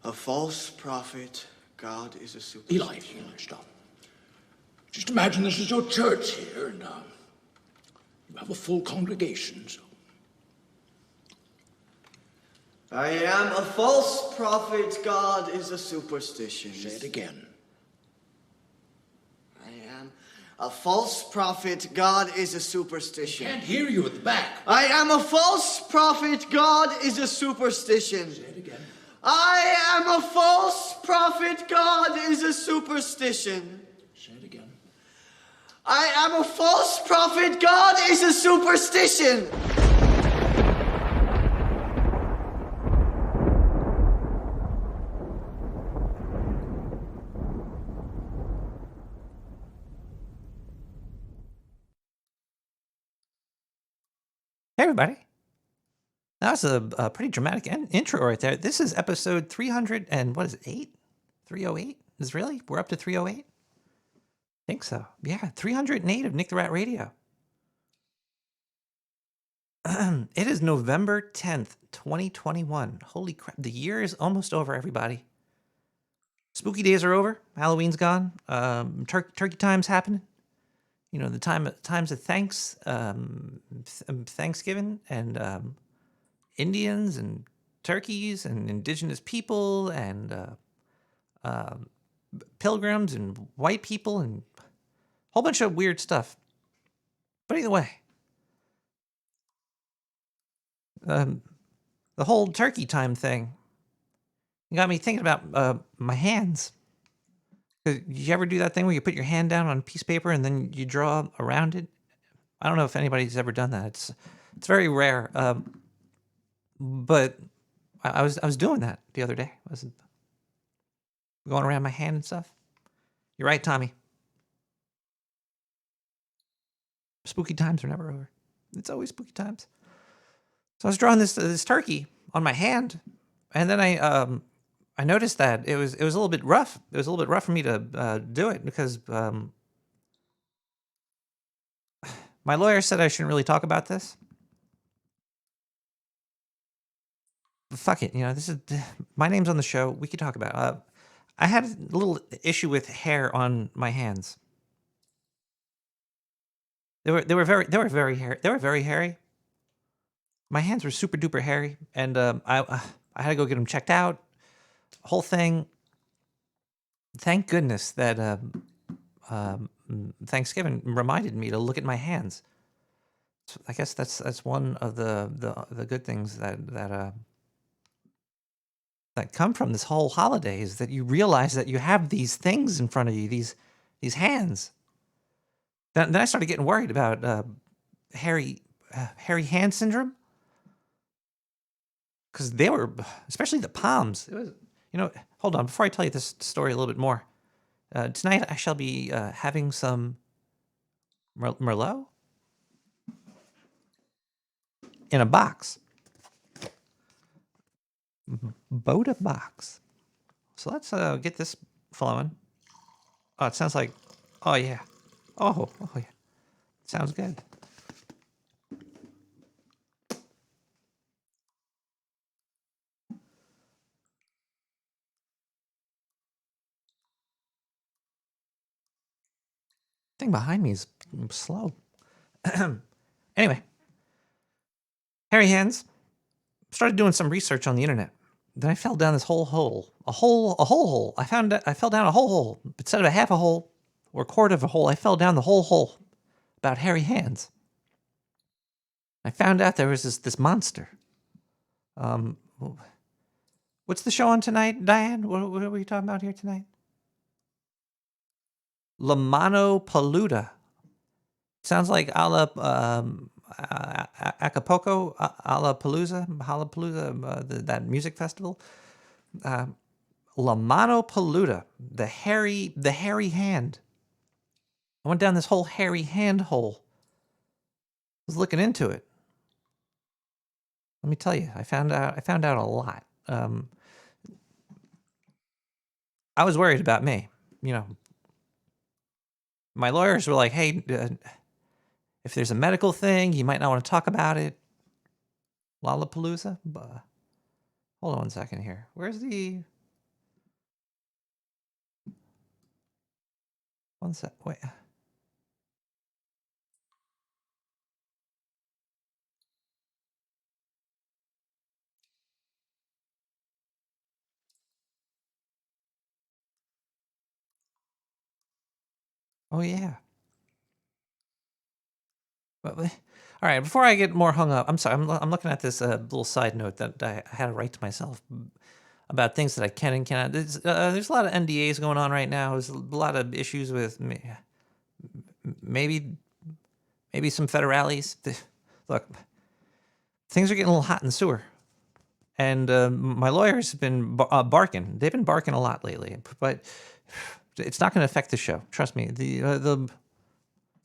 A false prophet. God is a Eli, superstition. stop. Just imagine this is your church here, and you have a full congregation, so... I am a false prophet. God is a superstition. Say it again. I am a false prophet. God is a superstition. I can't hear you at the back. I am a false prophet. God is a superstition. Say it again. I am a false prophet. God is a superstition. Say it again. I am a false prophet. God is a superstition. Hey, everybody. That was a pretty dramatic intro right there. This is episode 300 and what is it, 8? 308? Is really? We're up to 308? I think so. Yeah, 308 of Nick the Rat Radio. It is November 10th, 2021. Holy crap. The year is almost over, everybody. Spooky days are over. Halloween's gone. Turkey time's happening. You know, the times of Thanksgiving and Indians and turkeys and indigenous people and pilgrims and white people and a whole bunch of weird stuff. But either way, the whole turkey time thing got me thinking about my hands. You ever do that thing where you put your hand down on a piece of paper and then you draw around it? I don't know if anybody's ever done that. It's very rare. But I was doing that the other day. I was going around my hand and stuff. You're right, Tommy. Spooky times are never over. It's always spooky times. So I was drawing this turkey on my hand, and then I noticed that it was a little bit rough. It was a little bit rough for me to do it because my lawyer said I shouldn't really talk about this. But fuck it, you know, this is my name's on the show. We could talk about it. I had a little issue with hair on my hands. They were very hairy. My hands were super duper hairy, and I had to go get them checked out. Whole thing. Thank goodness that Thanksgiving reminded me to look at my hands. So I guess that's one of the good things that come from this whole holiday is that you realize that you have these things in front of you, these hands. Then I started getting worried about hairy hand syndrome, because they were, especially the palms. It was, you know. Hold on, before I tell you this story a little bit more, tonight I shall be having some Merlot in a box. Boda box. So let's get this flowing. Oh, it sounds like, oh yeah. Oh yeah. Sounds good. Thing behind me is slow. Anyway, hairy hands. Started doing some research on the internet. Then I fell down this whole hole. A whole hole. I fell down a whole hole. Instead of a half a hole or a quarter of a hole, I fell down the whole hole about hairy hands. I found out there was this monster. What's the show on tonight, Diane? What are we talking about here tonight? La Mano Peluda. Sounds like a la Acapulco, a la Palooza, that music festival. La Mano Peluda, the hairy hand. I went down this whole hairy hand hole. I was looking into it. Let me tell you, I found out a lot. I was worried about me. You know, my lawyers were like, "Hey, if there's a medical thing, you might not want to talk about it." Lollapalooza? Hold on one second here. Where's the One sec. Wait. Oh yeah. All right. Before I get more hung up, I'm sorry. I'm looking at this little side note that I had to write to myself about things that I can and cannot. There's a lot of NDAs going on right now. There's a lot of issues with maybe some federales. Look, things are getting a little hot in the sewer, and my lawyers have been barking. They've been barking a lot lately, but it's not going to affect the show. Trust me. The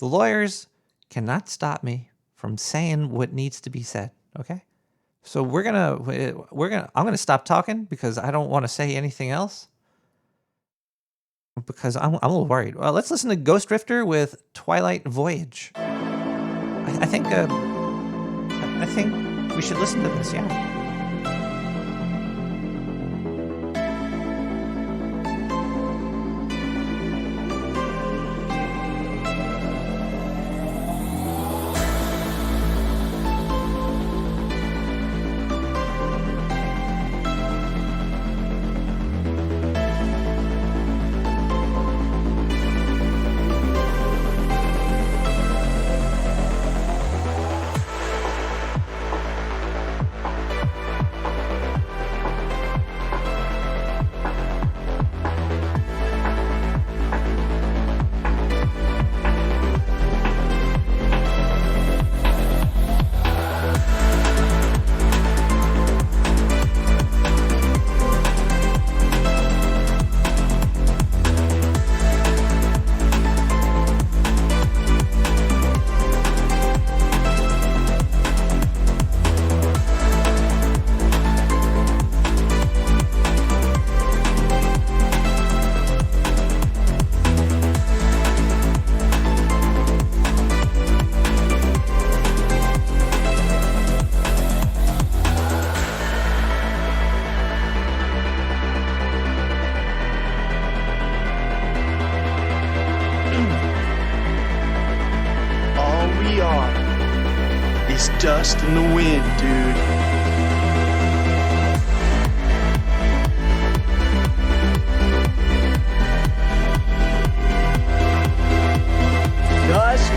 lawyers cannot stop me from saying what needs to be said. Okay. So I'm gonna stop talking because I don't want to say anything else because I'm a little worried. Well, let's listen to Ghost Drifter with Twilight Voyage. I think we should listen to this. Yeah. Dust in the wind, dude. Dust.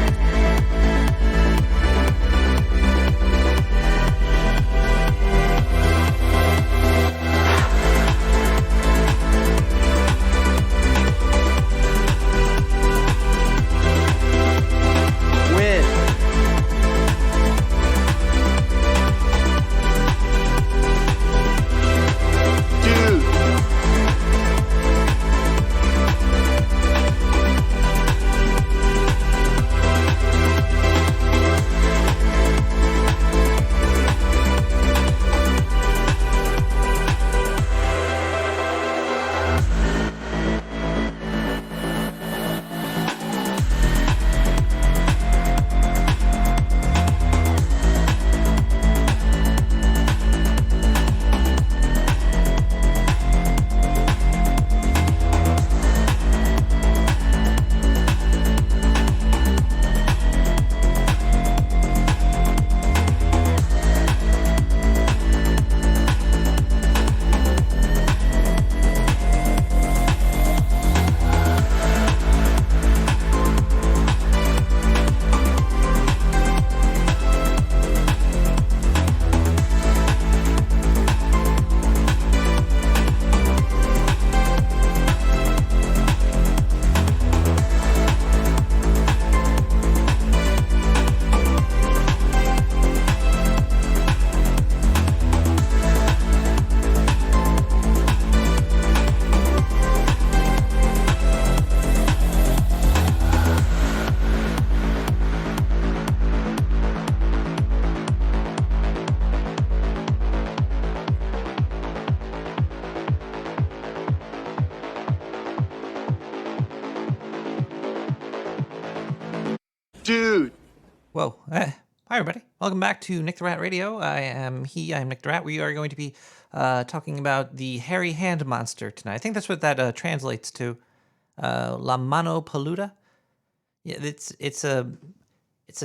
Dude. Whoa. Hi, everybody. Welcome back to Nick the Rat Radio. I'm Nick the Rat. We are going to be talking about the hairy hand monster tonight. I think that's what that translates to. La Mano Peluda. Yeah, it's a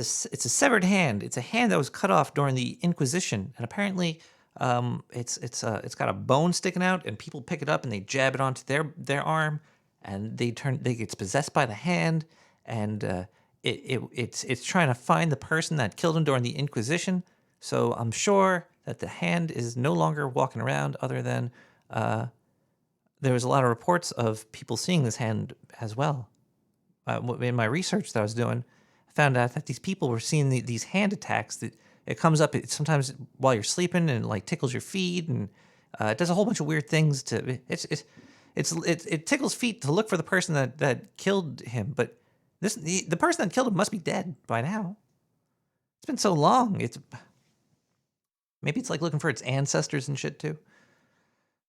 severed hand. It's a hand that was cut off during the Inquisition, and apparently, it's got a bone sticking out, and people pick it up and they jab it onto their arm, and they gets possessed by the hand, and it's trying to find the person that killed him during the Inquisition. So I'm sure that the hand is no longer walking around, other than there was a lot of reports of people seeing this hand as well. In my research that I was doing, I found out that these people were seeing these hand attacks. That it comes up sometimes while you're sleeping, and like tickles your feet, and it does a whole bunch of weird things. It tickles feet to look for the person that killed him. But the person that killed him must be dead by now. It's been so long. Maybe it's like looking for its ancestors and shit too.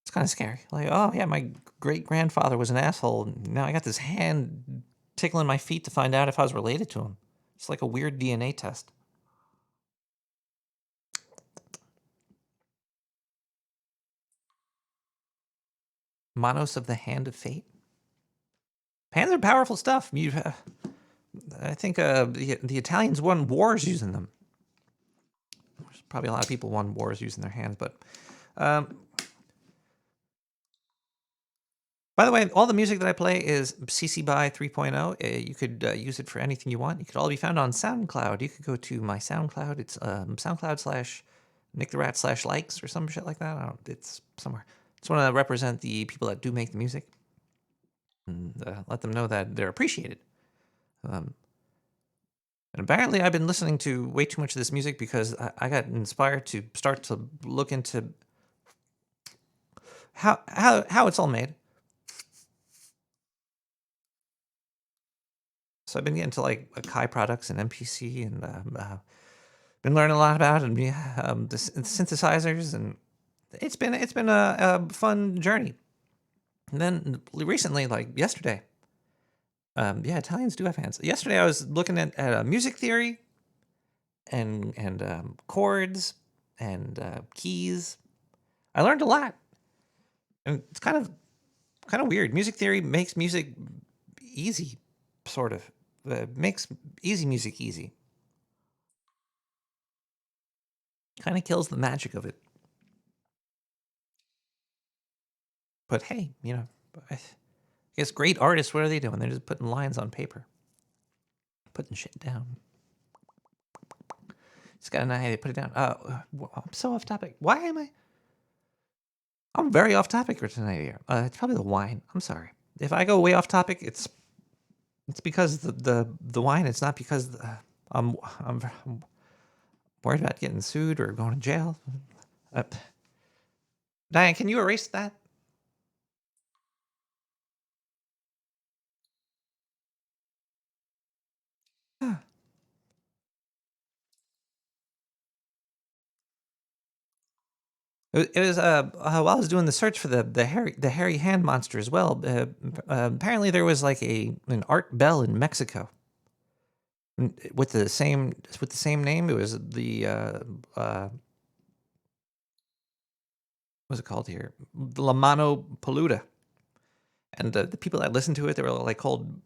It's kind of scary. Like, oh yeah, my great grandfather was an asshole. And now I got this hand tickling my feet to find out if I was related to him. It's like a weird DNA test. Monos of the Hand of Fate. Hands are powerful stuff. I think the Italians won wars using them. There's probably a lot of people won wars using their hands, but by the way, all the music that I play is CC BY 3.0. You could use it for anything you want. It could all be found on SoundCloud. You could go to my SoundCloud. It's SoundCloud / Nick the Rat / likes or some shit like that. I don't. It's somewhere. Just want to represent the people that do make the music and let them know that they're appreciated. And apparently, I've been listening to way too much of this music because I got inspired to start to look into how it's all made. So I've been getting to like Akai products and MPC, and been learning a lot about it, and the synthesizers, and it's been a fun journey. And then recently, like yesterday, Italians do have hands. Yesterday, I was looking at music theory and chords and keys. I learned a lot, and it's kind of weird. Music theory makes music easy, sort of. Makes easy music easy. Kind of kills the magic of it. But hey, I guess great artists, what are they doing? They're just putting lines on paper, putting shit down. Just gotta know how they put it down. I'm so off topic. Why am I? I'm very off topic for tonight here. It's probably the wine. I'm sorry. If I go way off topic, it's because the wine. It's not because I'm worried about getting sued or going to jail. Diane, can you erase that? It was while I was doing the search for the hairy hand monster as well. Apparently, there was like an Art Bell in Mexico with the same name. It was the what's it called here? La Mano Peluda. And the people that listened to it, they were like called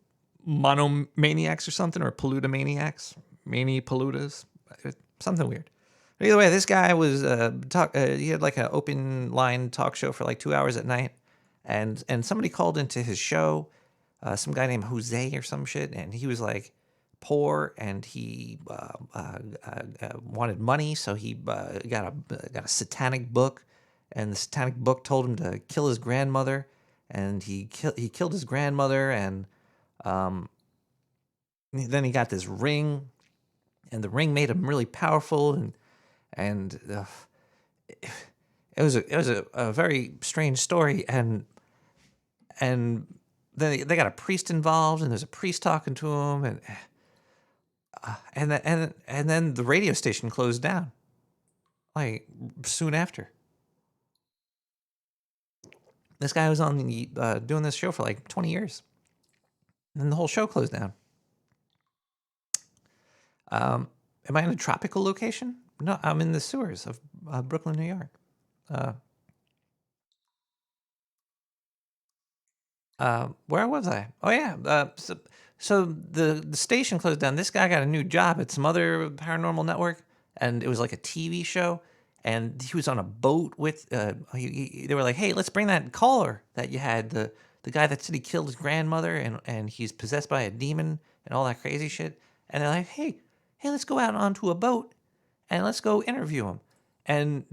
monomaniacs or something, or peluda maniacs, mani peludas, something weird. But either way, this guy was he had like an open line talk show for like 2 hours at night, and somebody called into his show, some guy named Jose or some shit, and he was like poor, and he wanted money, so he got a satanic book, and the satanic book told him to kill his grandmother, and he killed his grandmother, and then he got this ring, and the ring made him really powerful, and it was a very strange story, and then they got a priest involved, and there's a priest talking to him, and then the radio station closed down, like soon after. This guy was on doing this show for like 20 years, and then the whole show closed down. Am I in a tropical location? No, I'm in the sewers of Brooklyn, New York. Where was I? Oh yeah. So the station closed down. This guy got a new job at some other paranormal network, and it was like a TV show. And he was on a boat with. They were like, "Hey, let's bring that caller that you had, the guy that said he killed his grandmother, and he's possessed by a demon and all that crazy shit." And they're like, "Hey, let's go out onto a boat and let's go interview him." And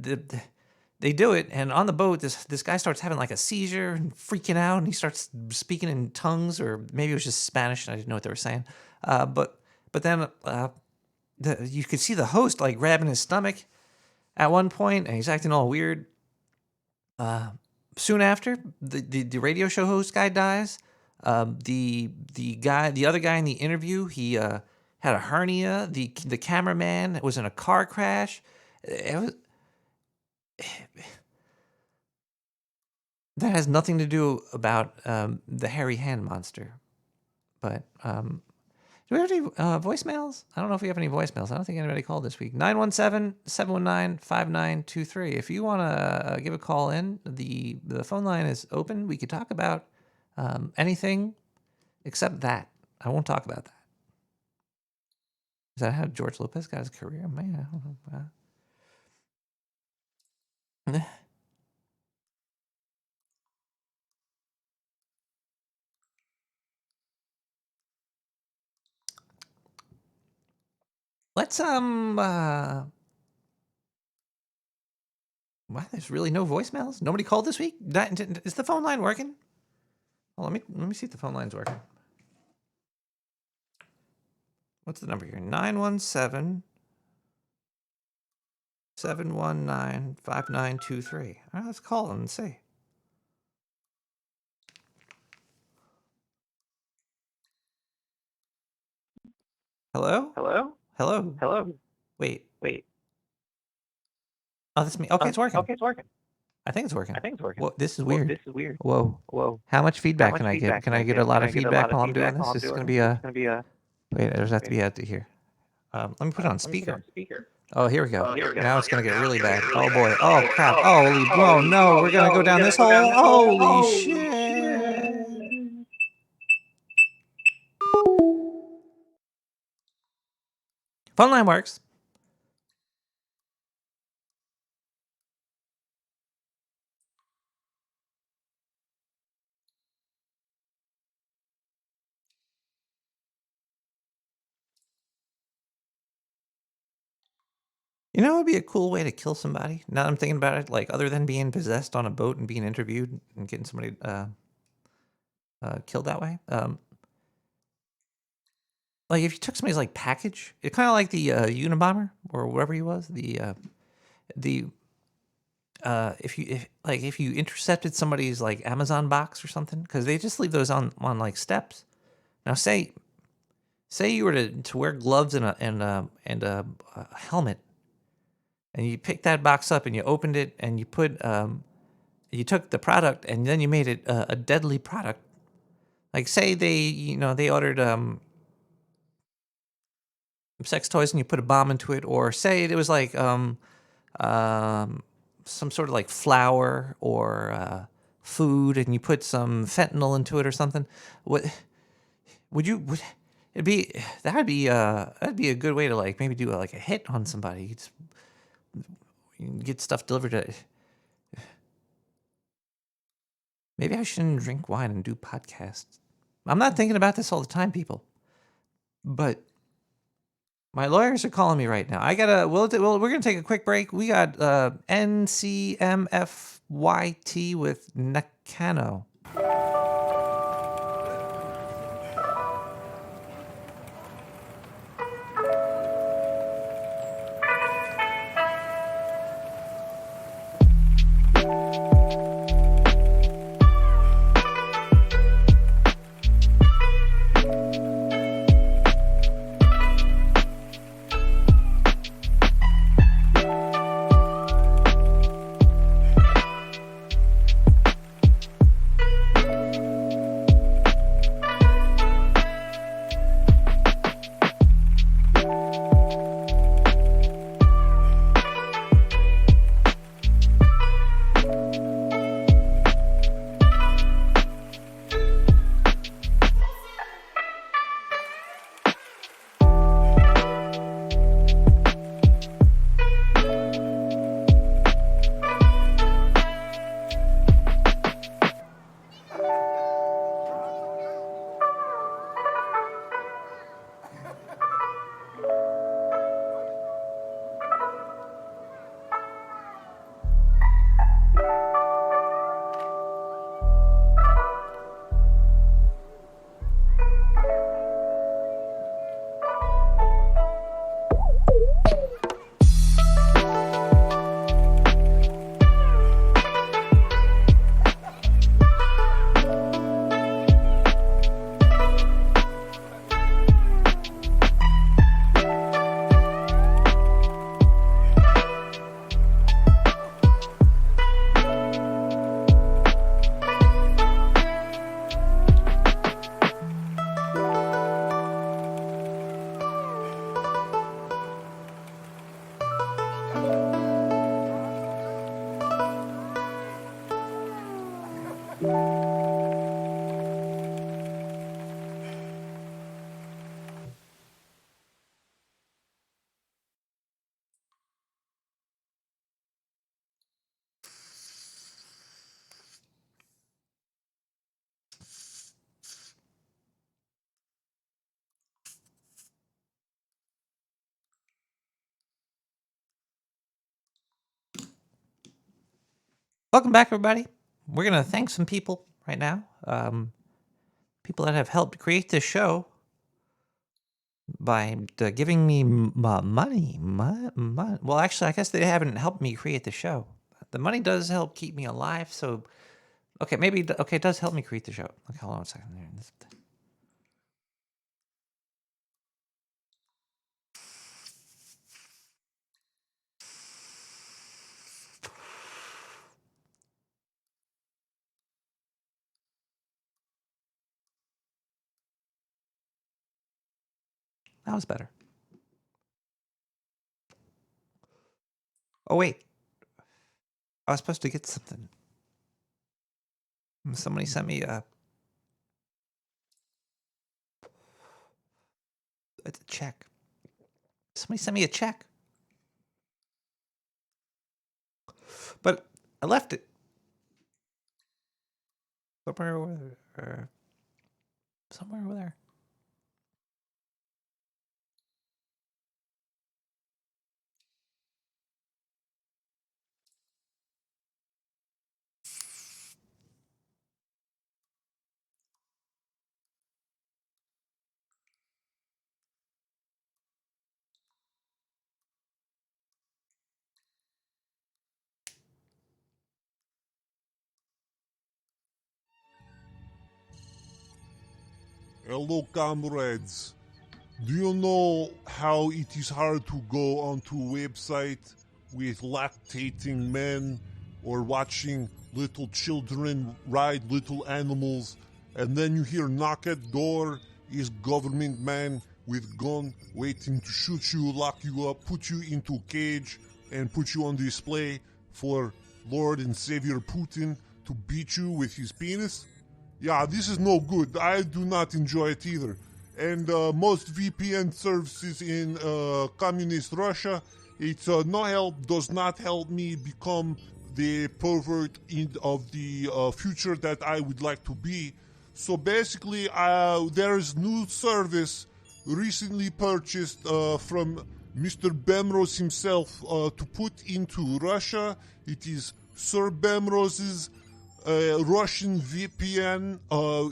they do it, and on the boat, this guy starts having like a seizure and freaking out, and he starts speaking in tongues, or maybe it was just Spanish, and I didn't know what they were saying. But then you could see the host like grabbing his stomach at one point, and he's acting all weird. Soon after, the radio show host guy dies. The other guy in the interview, he had a hernia. The cameraman was in a car crash. That has nothing to do about the hairy hand monster. But do we have any voicemails? I don't know if we have any voicemails. I don't think anybody called this week. 917-719-5923. If you want to give a call in, the phone line is open. We could talk about anything except that. I won't talk about that. Is that how George Lopez got his career? Man, I don't know. Let's wow, there's really no voicemails. Nobody called this week. Is the phone line working? Well, let me see if the phone line's working. What's the number here? 917-719-5923. All right, let's call them and see. Hello? Hello? Hello? Hello? Wait. Wait. Oh, that's me. Okay, it's working. Okay, it's working. I think it's working. I think it's working. Whoa, this is weird. This is weird. Whoa. Whoa. How much feedback How can much I get? feedback Can I get a lot of feedback while I'm doing this? This is going to be a... It's going to be a... Wait, there's have to be out to here. Let me put it on speaker. Oh, here we go. Oh, here we go. Now it's going to get really bad. Oh, boy. Oh, crap. Holy... Oh, no. We're going to go down this hole. Holy shit. Phone line works. You know, it would be a cool way to kill somebody. Now that I'm thinking about it, like, other than being possessed on a boat and being interviewed and getting somebody killed that way. Like, if you took somebody's, like, package, it's kind of like the Unabomber or whatever he was. If you intercepted somebody's, like, Amazon box or something, because they just leave those on like steps. Now, say you were to wear gloves and a helmet. And you picked that box up and you opened it and you you took the product and then you made it a deadly product. Like, say they ordered sex toys and you put a bomb into it, or say it was like some sort of like flour or food and you put some fentanyl into it or something. That'd be a good way to, like, maybe do a hit on somebody. You can get stuff delivered to... Maybe I shouldn't drink wine and do podcasts. I'm not thinking about this all the time, people. But my lawyers are calling me right now. We're gonna take a quick break. We got NCMFYT with Nakano. Welcome back, everybody. We're going to thank some people right now. People that have helped create this show by giving me money. Well, actually, I guess they haven't helped me create the show. The money does help keep me alive, so... Okay, maybe... Okay, it does help me create the show. Okay, hold on a second. That was better. Oh, wait. I was supposed to get something. Somebody sent me a check. Somebody sent me a check. But I left it. Somewhere over there. Somewhere over there. Hello, comrades. Do you know how it is hard to go onto a website with lactating men or watching little children ride little animals, and then you hear knock at door, is government man with gun waiting to shoot you, lock you up, put you into a cage, and put you on display for Lord and Savior Putin to beat you with his penis? Yeah, this is no good. I do not enjoy it either. And most VPN services in communist Russia, it's no help, does not help me become the pervert of the future that I would like to be. So basically, there is new service recently purchased from Mr. Bemrose himself to put into Russia. It is Sir Bemrose's Russian VPN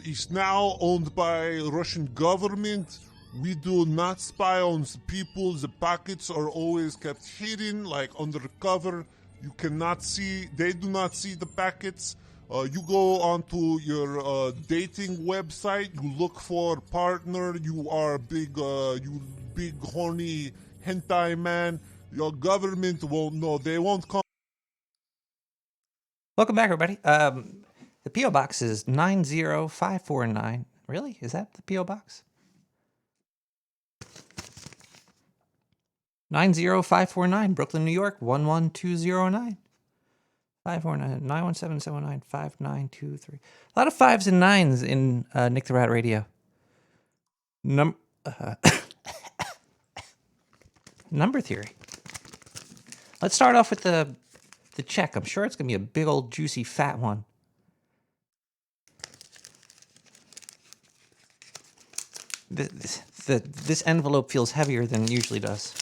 is now owned by Russian government. We do not spy on the people. The packets are always kept hidden, like under cover. You cannot see. They do not see the packets. You go onto your dating website. You look for a partner. You are big, you big horny hentai man. Your government won't know. They won't come. Welcome back, everybody. The P.O. Box is 90549. Really? Is that the P.O. Box? 90549, Brooklyn, New York, 11209. 549-917-795-923. A lot of 5s and 9s in Nick the Rat Radio. Number theory. Let's start off with the check. I'm sure it's going to be a big old juicy fat one. This envelope feels heavier than it usually does.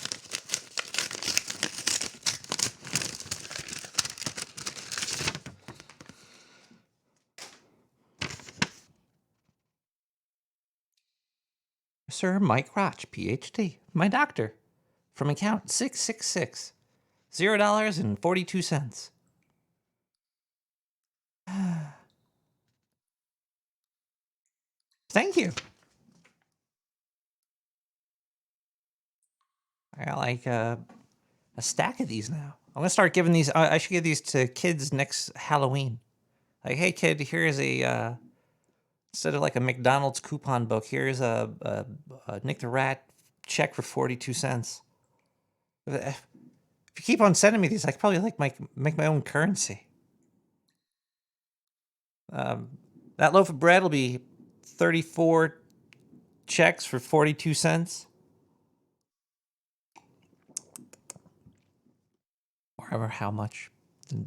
Sir Mike Roch, PhD, my doctor, from account 666, $0.42. Thank you. I got like a stack of these now. I'm gonna start giving these. I should give these to kids next Halloween. Like, hey kid, here's a instead of like a McDonald's coupon book, here's a Nick the Rat check for 42 cents. If you keep on sending me these, I could probably like make my own currency. That loaf of bread will be 34 checks for 42 cents. Or how much the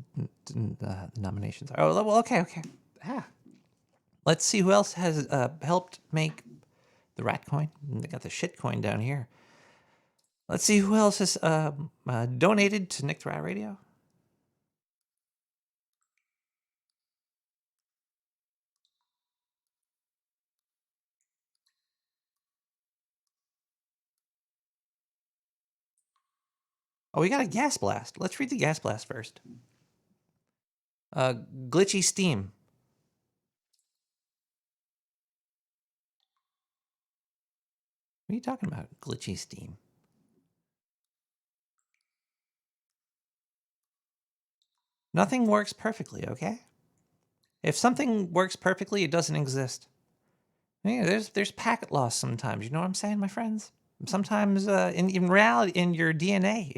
nominations are. Oh, well, okay. Let's see who else has helped make the rat coin. They got the shit coin down here. Let's see who else has donated to Nick the Rat Radio. Oh, we got a gas blast. Let's read the gas blast first. Glitchy Steam. What are you talking about? Glitchy Steam. Nothing works perfectly, okay? If something works perfectly, it doesn't exist. Yeah, there's packet loss sometimes. You know what I'm saying, my friends? Sometimes in reality, in your DNA,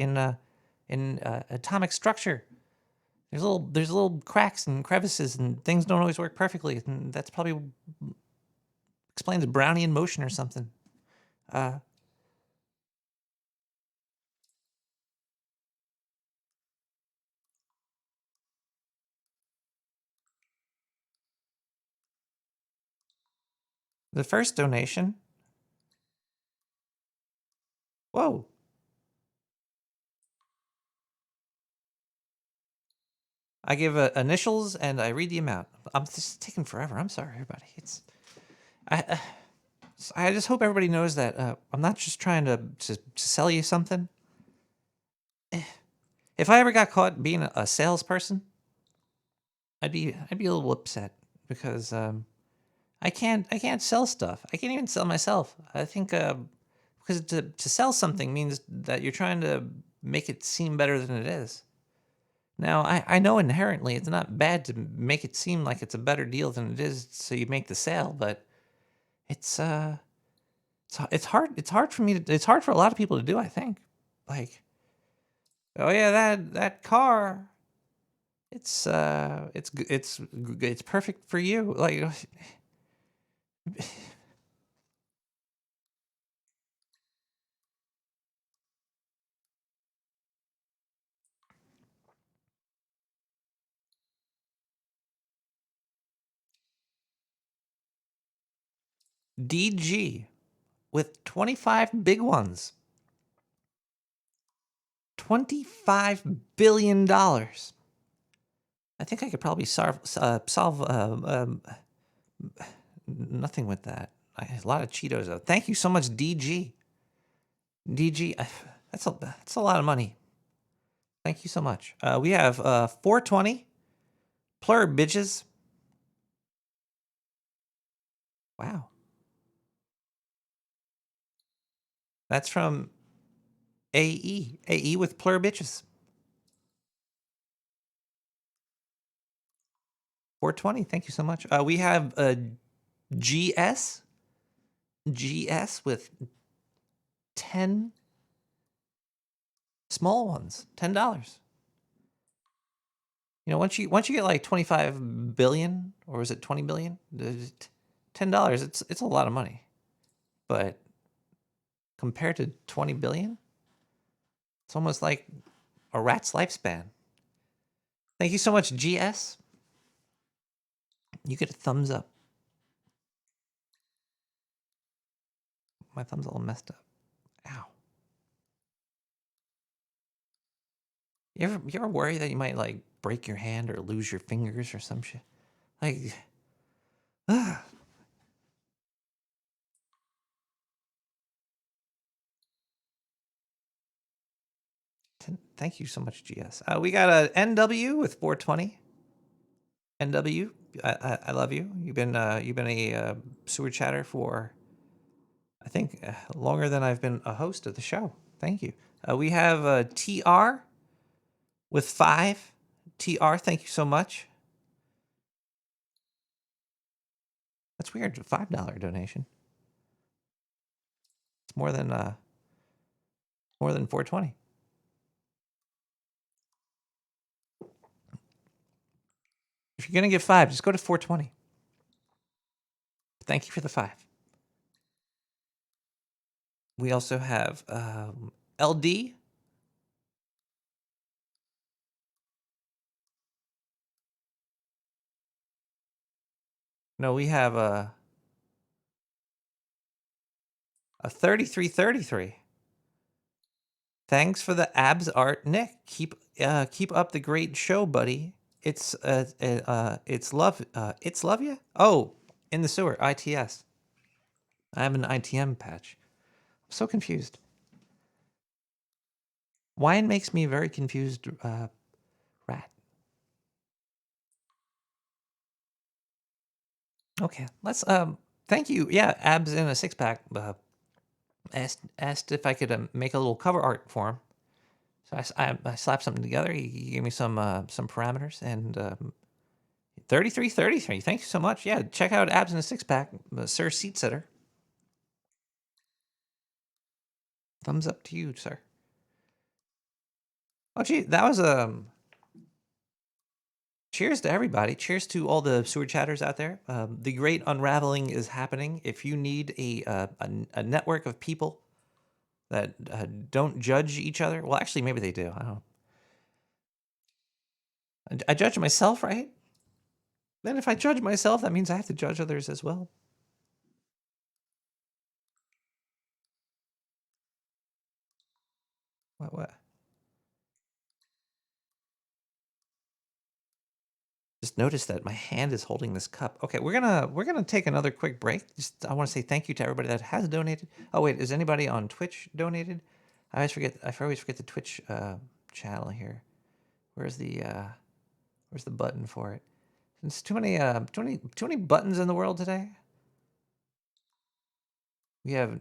in atomic structure, there's little cracks and crevices, and things don't always work perfectly. And that's probably explains Brownian motion or something. The first donation. Whoa. I give initials and I read the amount. I'm just taking forever. I'm sorry, everybody. I just hope everybody knows that I'm not just trying to sell you something. If I ever got caught being a salesperson, I'd be a little upset because I can't sell stuff. I can't even sell myself. I think because to sell something means that you're trying to make it seem better than it is. Now, I know inherently it's not bad to make it seem like it's a better deal than it is, so you make the sale. But it's hard. It's hard for me to. It's hard for a lot of people to do. I think, like, oh yeah, that car. It's perfect for you. Like, DG with 25 big ones. $25 billion. I think I could probably solve nothing with that. A lot of Cheetos though. Thank you so much, DG. DG, that's a lot of money. Thank you so much. We have 420 plur bitches. Wow. That's from AE. AE with plur bitches. 420. Thank you so much. We have GS. GS with 10 small ones. $10. You know, once you get like 25 billion, or is it 20 billion? $10, it's a lot of money. But compared to 20 billion, it's almost like a rat's lifespan. Thank you so much, GS. You get a thumbs up. My thumb's all messed up. Ow. You ever worry that you might like break your hand or lose your fingers or some shit? Like, thank you so much, GS. We got a NW with 420. NW, I love you. You've been a sewer chatter for, I think, longer than I've been a host of the show. Thank you. We have TR with 5. TR, thank you so much. That's weird. A $5 donation. It's more than 420. If you're gonna give 5, just go to 420. Thank you for the 5. We also have LD. No, we have a 3333. Thanks for the abs art, Nick. Keep up the great show, buddy. It's love you. Oh, in the sewer, ITS. I have an ITM patch. I'm so confused. Wine makes me a very confused rat. Okay, let's thank you. Yeah, abs in a six pack. Asked if I could make a little cover art for him. So I slapped something together. He gave me some parameters and 3333. Thank you so much. Yeah, check out abs in a six pack, Sir Seat Sitter. Thumbs up to you, sir. Oh, gee, that was cheers to everybody. Cheers to all the sewer chatters out there. The great unraveling is happening. If you need a network of people that don't judge each other, well, actually, maybe they do. I don't know. I judge myself, right? Then if I judge myself, that means I have to judge others as well. What? Just noticed that my hand is holding this cup. Okay, we're gonna take another quick break. Just I want to say thank you to everybody that has donated. Oh wait, is anybody on Twitch donated? I always forget the Twitch channel here. Where's the button for it? There's too many buttons in the world today. We have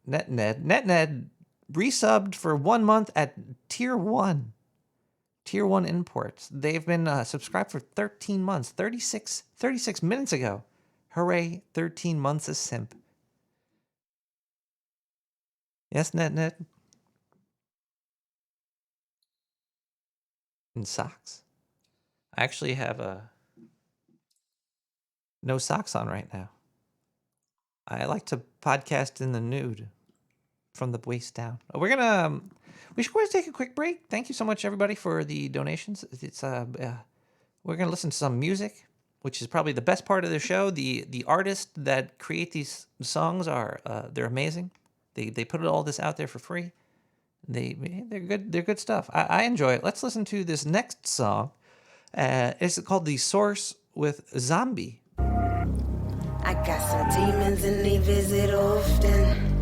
NetNed resubbed for 1 month at tier 1. Tier 1 imports. They've been subscribed for 13 months, 36 minutes ago. Hooray, 13 months of simp. Yes, NetNet. And socks. I actually have no socks on right now. I like to podcast in the nude from the waist down. We should go ahead and take a quick break. Thank you so much, everybody, for the donations. It's we're gonna listen to some music, which is probably the best part of the show. The artists that create these songs are they're amazing. They put all this out there for free. They're good. They're good stuff. I enjoy it. Let's listen to this next song. It's called "The Source" with Zombie. I got some demons and they visit often.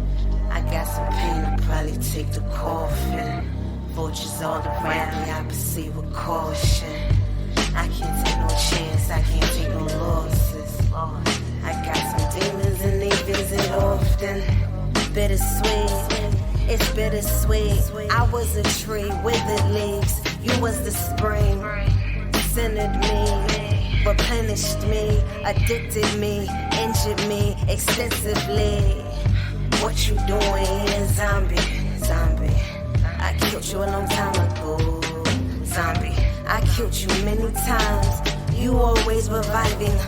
I got some pain, I'll probably take the coffin. Vultures all around me, I proceed with caution. I can't take no chance, I can't take no losses. I got some demons and they visit often. Bittersweet, it's bittersweet. I was a tree with the leaves, you was the spring. Centered me, replenished me, addicted me, injured me extensively. What you doing here, zombie? Zombie, I killed you a long time ago. Zombie, I killed you many times. You always reviving.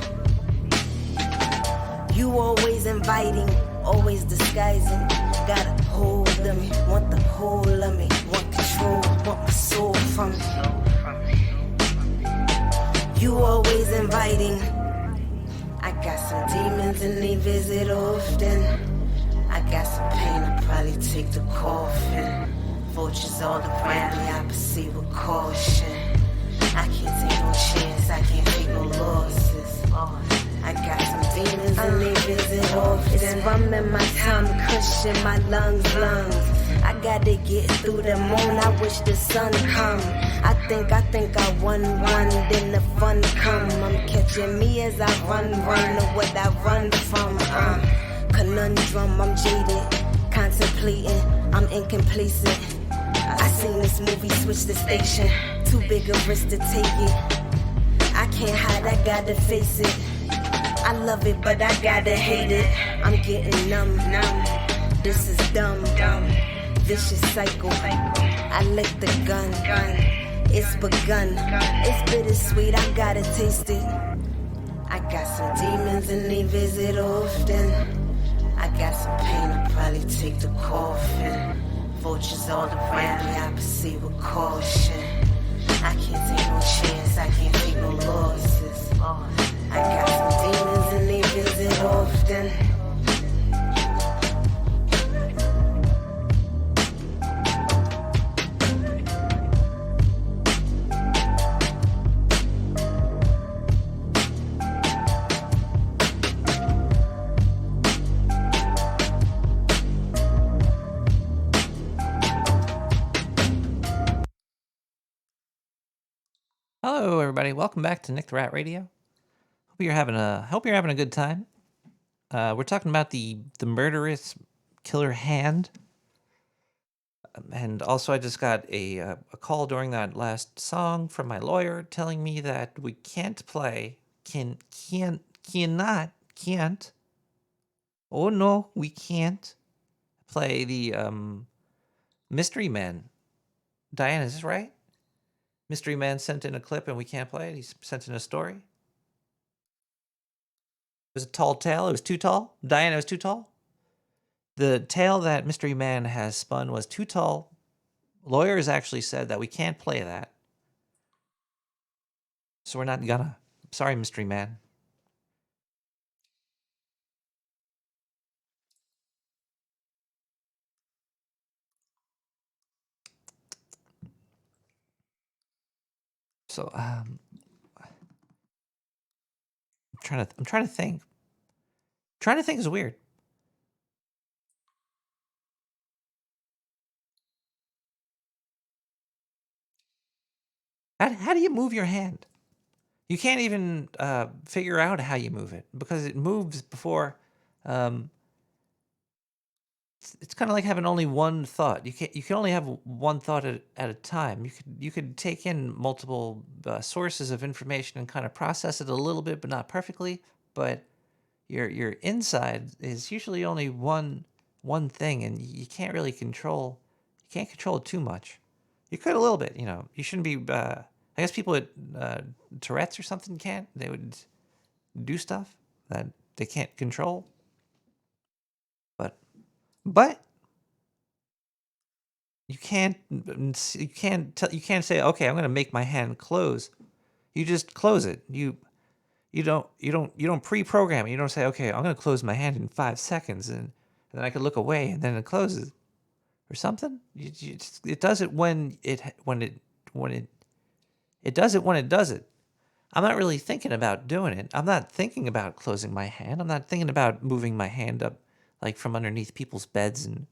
You always inviting, always disguising. Got a hold of me, want the whole of me, want control, want my soul from me. You always inviting. I got some demons and they visit often. I got some pain, I'll probably take the coffin. Vultures all around me, I proceed with caution. I can't take no chance, I can't take no losses. I got some demons and they visit often. It's rum in my tongue, cushion my lungs. I gotta get through the moon, I wish the sun come. I think I won, then the fun come. I'm catching me as I run, or what I run from. Conundrum, I'm jaded, contemplating, I'm incomplacent. I seen this movie switch the station, too big a risk to take it. I can't hide, I gotta face it. I love it, but I gotta hate it. I'm getting numb. This is dumb. Vicious cycle. I lick the gun. It's begun. It's bittersweet, I gotta taste it. I got some demons and they visit often. I got some pain, I'll probably take the coffin. Vultures all around me, I proceed with caution. I can't take no chance, I can't take no losses. I got some demons and they visit often. Hello, everybody. Welcome back to Nick the Rat Radio. Hope you're having a good time. We're talking about the murderous killer hand, and also I just got a call during that last song from my lawyer telling me that we can't play, can't. Oh no, we can't play the Mystery Man. Diane, is this right? Mystery Man sent in a clip and we can't play it. He sent in a story. It was a tall tale. It was too tall. Diane, it was too tall. The tale that Mystery Man has spun was too tall. Lawyers actually said that we can't play that. So we're not gonna. Sorry, Mystery Man. So I'm trying to think. Trying to think is weird. How do you move your hand? You can't even figure out how you move it because it moves before. It's kind of like having only one thought. You can only have one thought at a time. You could take in multiple sources of information and kind of process it a little bit, but not perfectly. But your inside is usually only one thing, and you can't really control. You can't control it too much. You could a little bit, You shouldn't be. I guess people with Tourette's or something can't. They would do stuff that they can't control. But you can't say, okay, I'm going to make my hand close. You just close it. You don't pre-program it. You don't say, okay, I'm going to close my hand in 5 seconds and then I can look away and then it closes or something. It does it when it does it when it does it. I'm not really thinking about doing it. I'm not thinking about closing my hand. I'm not thinking about moving my hand up like from underneath people's beds and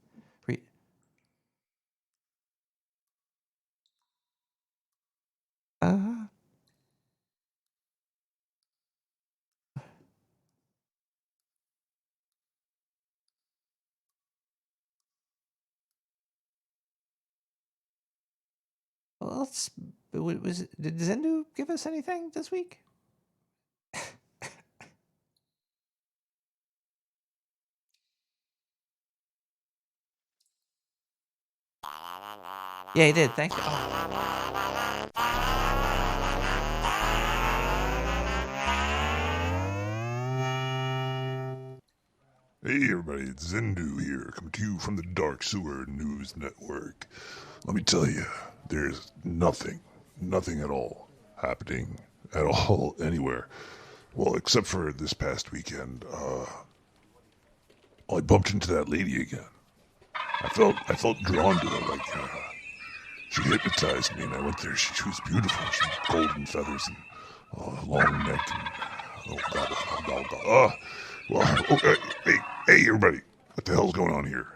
well, did Zendu give us anything this week? Yeah, he did. Thank you. Hey everybody, it's Zendu here, coming to you from the Dark Sewer News Network. Let me tell you, there's nothing at all happening at all anywhere. Well, except for this past weekend, I bumped into that lady again. I felt drawn to her, like she hypnotized me, and I went there. She was beautiful. She had golden feathers and long neck, and well, okay, hey, everybody, what the hell's going on here?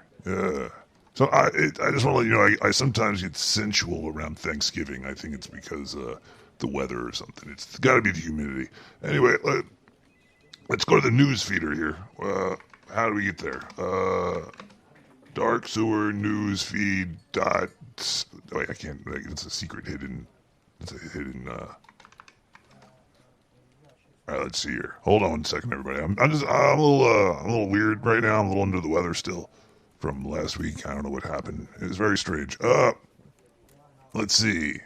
So I just want to let you know, I sometimes get sensual around Thanksgiving. I think it's because the weather or something. It's got to be the humidity. Anyway, let's go to the news feeder here. How do we get there? Dark Sewer News Feed dot. Wait, I can't. It's a secret hidden. It's a hidden. All right, let's see here. Hold on one second, everybody. I'm a little weird right now. I'm a little under the weather still from last week. I don't know what happened. It was very strange. Let's see.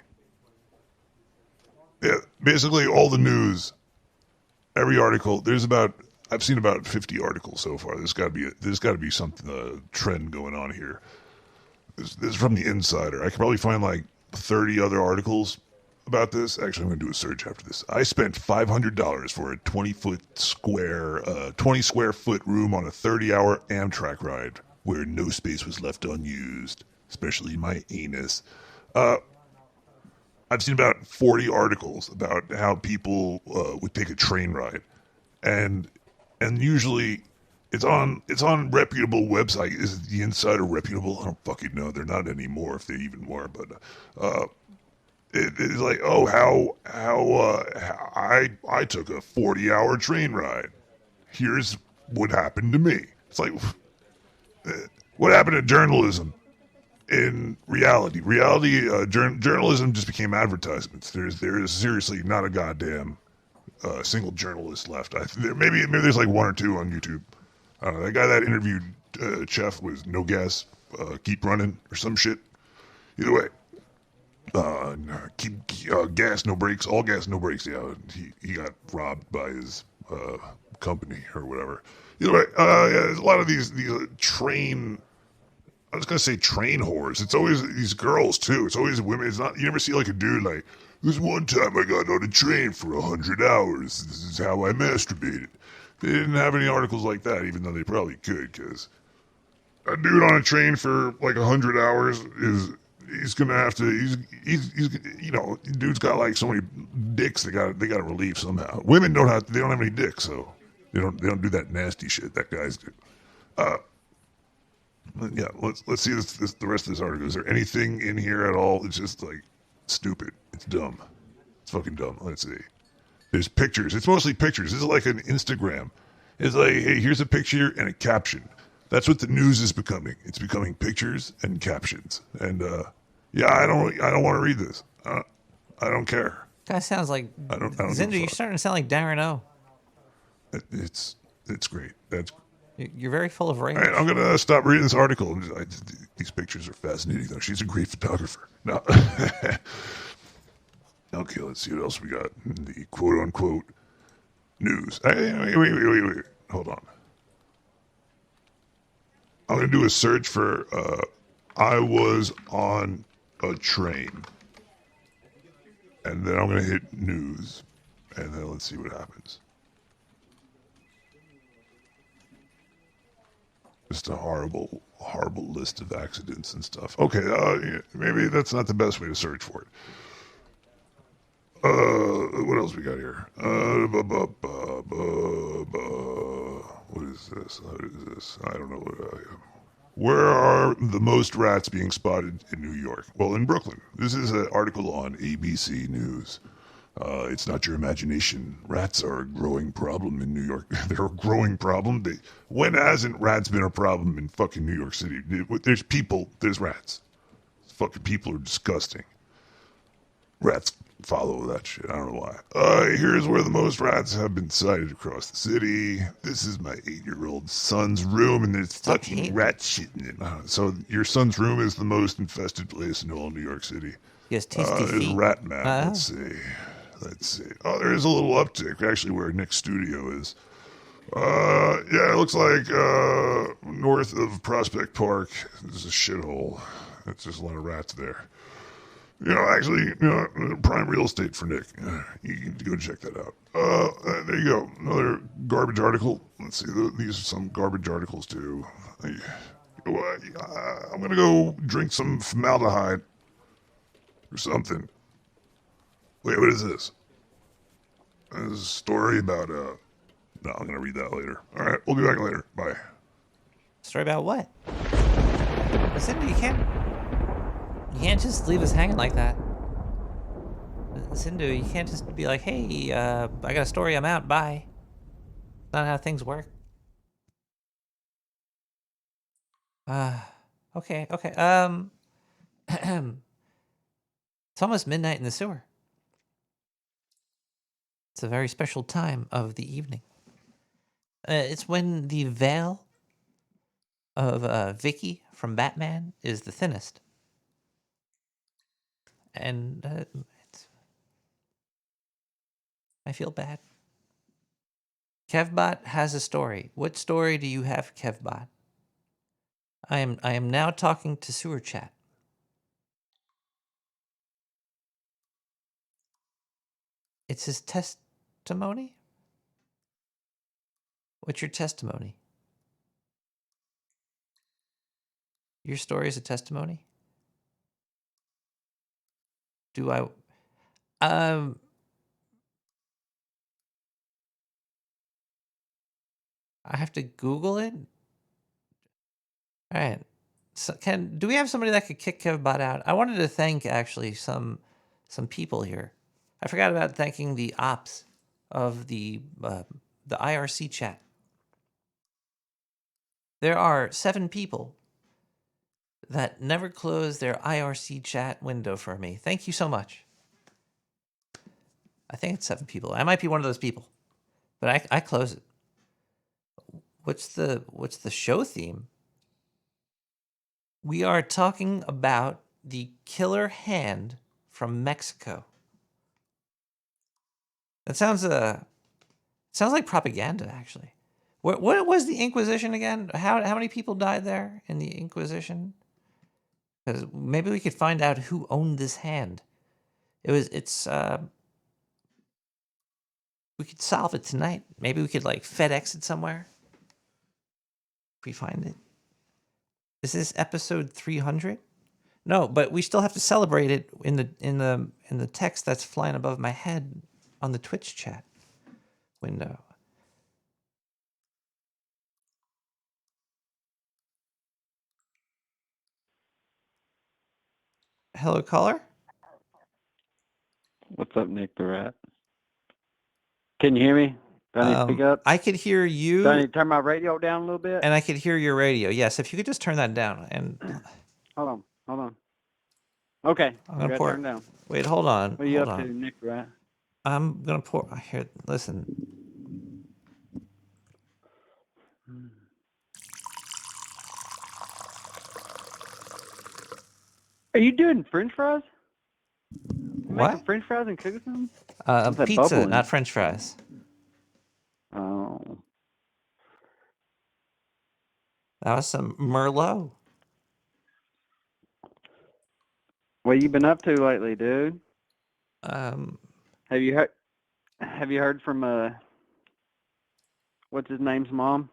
Yeah, basically all the news, every article. I've seen about 50 articles so far. There's got to be something trend going on here. This is from the Insider. I could probably find like 30 other articles about this. Actually, I'm going to do a search after this. I spent $500 for a 20 square foot room on a 30-hour Amtrak ride where no space was left unused, especially my anus. I've seen about 40 articles about how people would take a train ride, and usually it's on reputable website. Is the Insider reputable? I don't fucking know. They're not anymore, if they even were. But it's like, oh, I took a 40-hour train ride. Here's what happened to me. It's like, what happened to journalism in reality? Journalism just became advertisements. There is seriously not a goddamn single journalist left. Maybe there's like one or two on YouTube. I don't know. That guy that interviewed Chef was No Gas, Keep Running or some shit. Either way, keep gas, no brakes. All gas, no brakes. Yeah, he got robbed by his company or whatever. Either way, yeah, there's a lot of these train. I was gonna say train whores. It's always these girls too. It's always women. It's not. You never see like a dude like, this one time I got on a train for 100 hours. This is how I masturbated. They didn't have any articles like that, even though they probably could, because a dude on a train for like 100 hours he's gonna have to he's you know, dude's got like so many dicks they got to relieve somehow. Women don't have any dicks, so they don't do that nasty shit that guys do. Yeah, let's see the rest of this article. Is there anything in here at all? It's just like stupid. It's dumb. It's fucking dumb. Let's see. There's pictures. It's mostly pictures. This is like an Instagram. It's like, hey, here's a picture and a caption. That's what the news is becoming. It's becoming pictures and captions. And yeah, I don't want to read this. I don't care. That sounds like I don't Zindu. You're starting to sound like Darren O. It's great. You're very full of rage. All right, I'm gonna stop reading this article. These pictures are fascinating, though. She's a great photographer. No. Okay, let's see what else we got in the quote-unquote news. Hey, wait. Hold on. I'm going to do a search for I was on a train. And then I'm going to hit news. And then let's see what happens. Just a horrible list of accidents and stuff. Okay, maybe that's not the best way to search for it. What else we got here? What is this? I don't know. Where are the most rats being spotted in New York? Well, in Brooklyn. This is an article on ABC News. It's not your imagination. Rats are a growing problem in New York. They're a growing problem. When hasn't rats been a problem in fucking New York City? There's people, there's rats. Fucking people are disgusting. Rats follow that shit. I don't know why. Here's where the most rats have been sighted across the city. This is my 8-year-old son's room, and there's fucking rat shit in it. So your son's room is the most infested place in all New York City. Yes, tasty there's feet. rat map. Let's see. Oh, there is a little uptick, actually, where Nick's studio is. Yeah, it looks like north of Prospect Park. This is a shithole. It's just a lot of rats there. Actually, prime real estate for Nick. You can go check that out. There you go. Another garbage article. Let's see. These are some garbage articles, too. I'm going to go drink some formaldehyde or something. Wait, what is this? This is a story about, No, I'm going to read that later. All right, we'll be back later. Bye. Story about what? Cindy, you can't just leave us hanging like that. Zindu, you can't just be like, hey, I got a story, I'm out, bye. Not how things work. Okay. It's almost midnight in the sewer. It's a very special time of the evening. It's when the veil of Vicky from Batman is the thinnest. And I feel bad. Kevbot has a story. What story do you have, Kevbot? I am now talking to sewer chat. It's his testimony? What's your testimony? Your story is a testimony? Do I have to Google it? All right. So do we have somebody that could kick Kevbot out? I wanted to thank actually some some people here. I forgot about thanking the ops of the IRC chat. There are 7 people that never close their IRC chat window for me. Thank you so much. I think it's 7 people. I might be one of those people, but I close it. What's the show theme? We are talking about the killer hand from Mexico. That sounds like propaganda, actually. What was the Inquisition again? How many people died there in the Inquisition? Because maybe we could find out who owned this hand. It's we could solve it tonight. Maybe we could like FedEx it somewhere. If we find it. Is this episode 300? No, but we still have to celebrate it in the text that's flying above my head on the Twitch chat window. Hello, caller. What's up, Nick the Rat? Can you hear me? Do I need to speak up? I could hear you. Do I need to turn my radio down a little bit? And I could hear your radio. Yes, if you could just turn that down. And Hold on. Okay, I'm gonna turn down. Wait, hold on. What are you up to, Nick the Rat? I'm gonna pour. Here, listen. Are you doing French fries? What? Making French fries and cooking them? Pizza, bubbling? not French fries. Oh. That was some Merlot. What you been up to lately, dude? Um, Have you heard from what's his name's mom?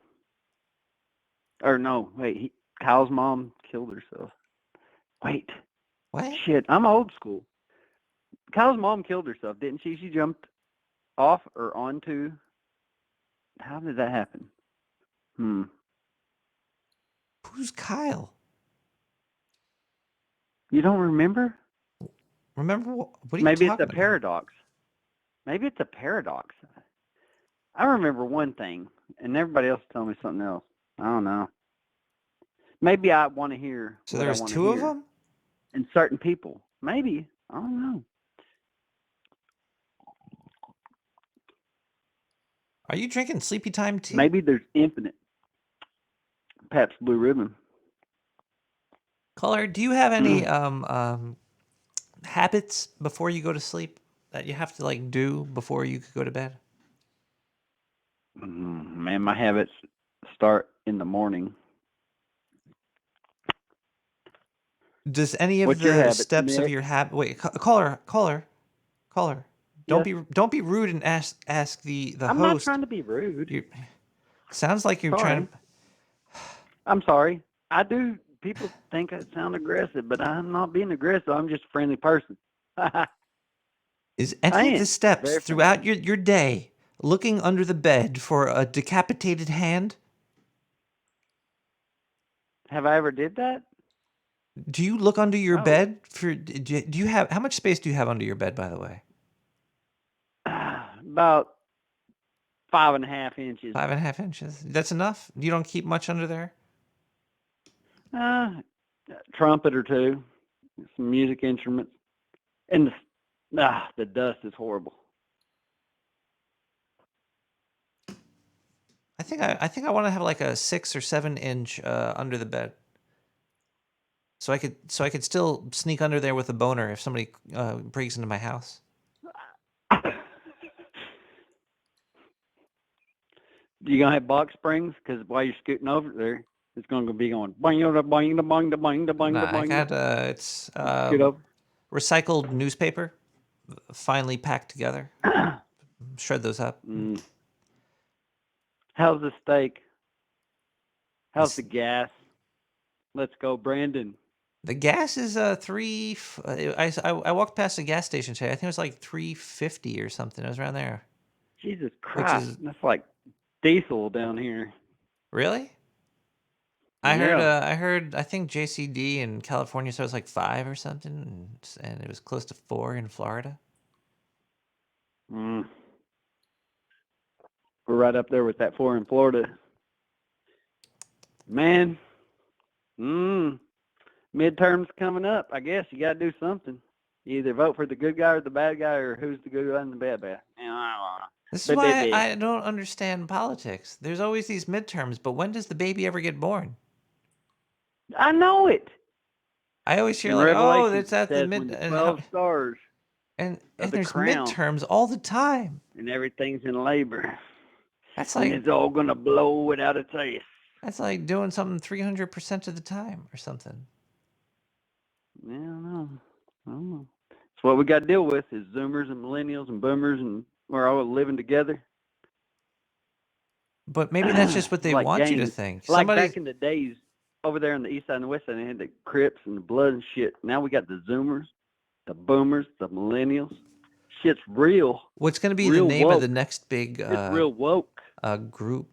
Or no, wait, Kyle's mom killed herself. Wait. what? Shit, I'm old school. Kyle's mom killed herself, didn't she? She jumped off or onto. How did that happen? Who's Kyle? You don't remember? Remember what are you Maybe it's talking a paradox. Maybe it's a paradox. I remember one thing, and everybody else told me something else. I don't know. Maybe I want to hear. So what I there's wanna 2 of hear. them? And certain people. Maybe. I don't know. Are you drinking Sleepy Time tea? Maybe there's infinite. Pabst Blue Ribbon. Caller, do you have any habits before you go to sleep that you have to like do before you could go to bed? Man, my habits start in the morning. Does any of What's your the habit, steps of Nick? your habit? Wait, caller. Don't be rude and ask the I'm not host. trying to be rude. Sounds like you're trying to. I'm sorry. I do. People think I sound aggressive, but I'm not being aggressive. I'm just a friendly person. Is any of the steps Very throughout your day looking under the bed for a decapitated hand? Have I ever did that? Do you look under your No. bed for? Do you have how much space do you have under your bed? By the way, About 5.5 inches. 5.5 inches. That's enough. You don't keep much under there. Trumpet or two, some music instruments, and the dust is horrible. I think I want to have like a 6 or 7 inch under the bed, so I could still sneak under there with a boner if somebody breaks into my house. You gonna have box springs? Because while you're scooting over there, it's gonna be going boing da boing da boing da boing da boing da Nah, I boing. got it's Scoot over. recycled newspaper, finely packed together. Shred those up. How's the steak? How's the gas? Let's go, Brandon. The gas is three. I walked past a gas station today. I think it was like $3.50 or something. It was around there. Jesus Christ, that's like diesel down here. Really? I heard. Yeah. I heard. I think JCD in California said it was like 5 or something, and it was close to 4 in Florida. Mm. We're right up there with that 4 in Florida. Man. Midterms coming up. I guess you got to do something. You either vote for the good guy or the bad guy, or who's the good guy and the bad guy. This is why I don't understand politics. There's always these midterms, but when does the baby ever get born? I know it. I always hear In like, oh, Revelation, it's at it the says mid, when the 12 stars and of the there's crown midterms all the time. and everything's in labor. That's And like it's all gonna blow without a trace. that's like doing something 300% of the time or something. Yeah, I don't know. It's what we got to deal with is Zoomers and Millennials and Boomers, and we're all living together. But maybe that's just what they Like want you to gangs. think. Like Somebody, back in the days, over there on the east side and the west side, they had the Crips and the Blood and shit. Now we got the Zoomers, the Boomers, the Millennials. Shit's real. what's going to be real the name woke. of the next big It's real woke. group?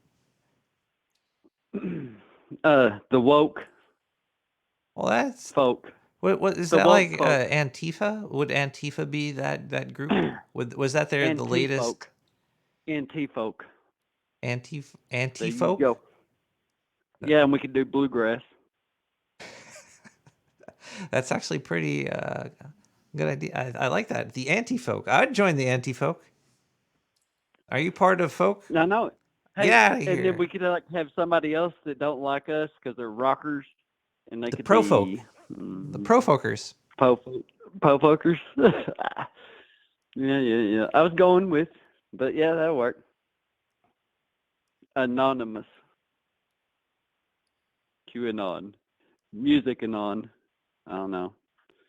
The woke Well, that's folk. what is The that woke like? folk. Antifa? Would Antifa be that group? Was that the latest Anti-folk. Anti-folk. There you anti-folk? go. Yeah, and we could do bluegrass. That's actually pretty good idea. I like that. The anti-folk. I'd join the anti-folk. Are you part of folk? I know it. Hey, Get outta and here. then we could like have somebody else that don't like us because they're rockers, and they The could pro be folk. The pro folkers. po-folkers. Yeah. I was going with, but yeah, that'll work. Anonymous. QAnon. Music anon. I don't know.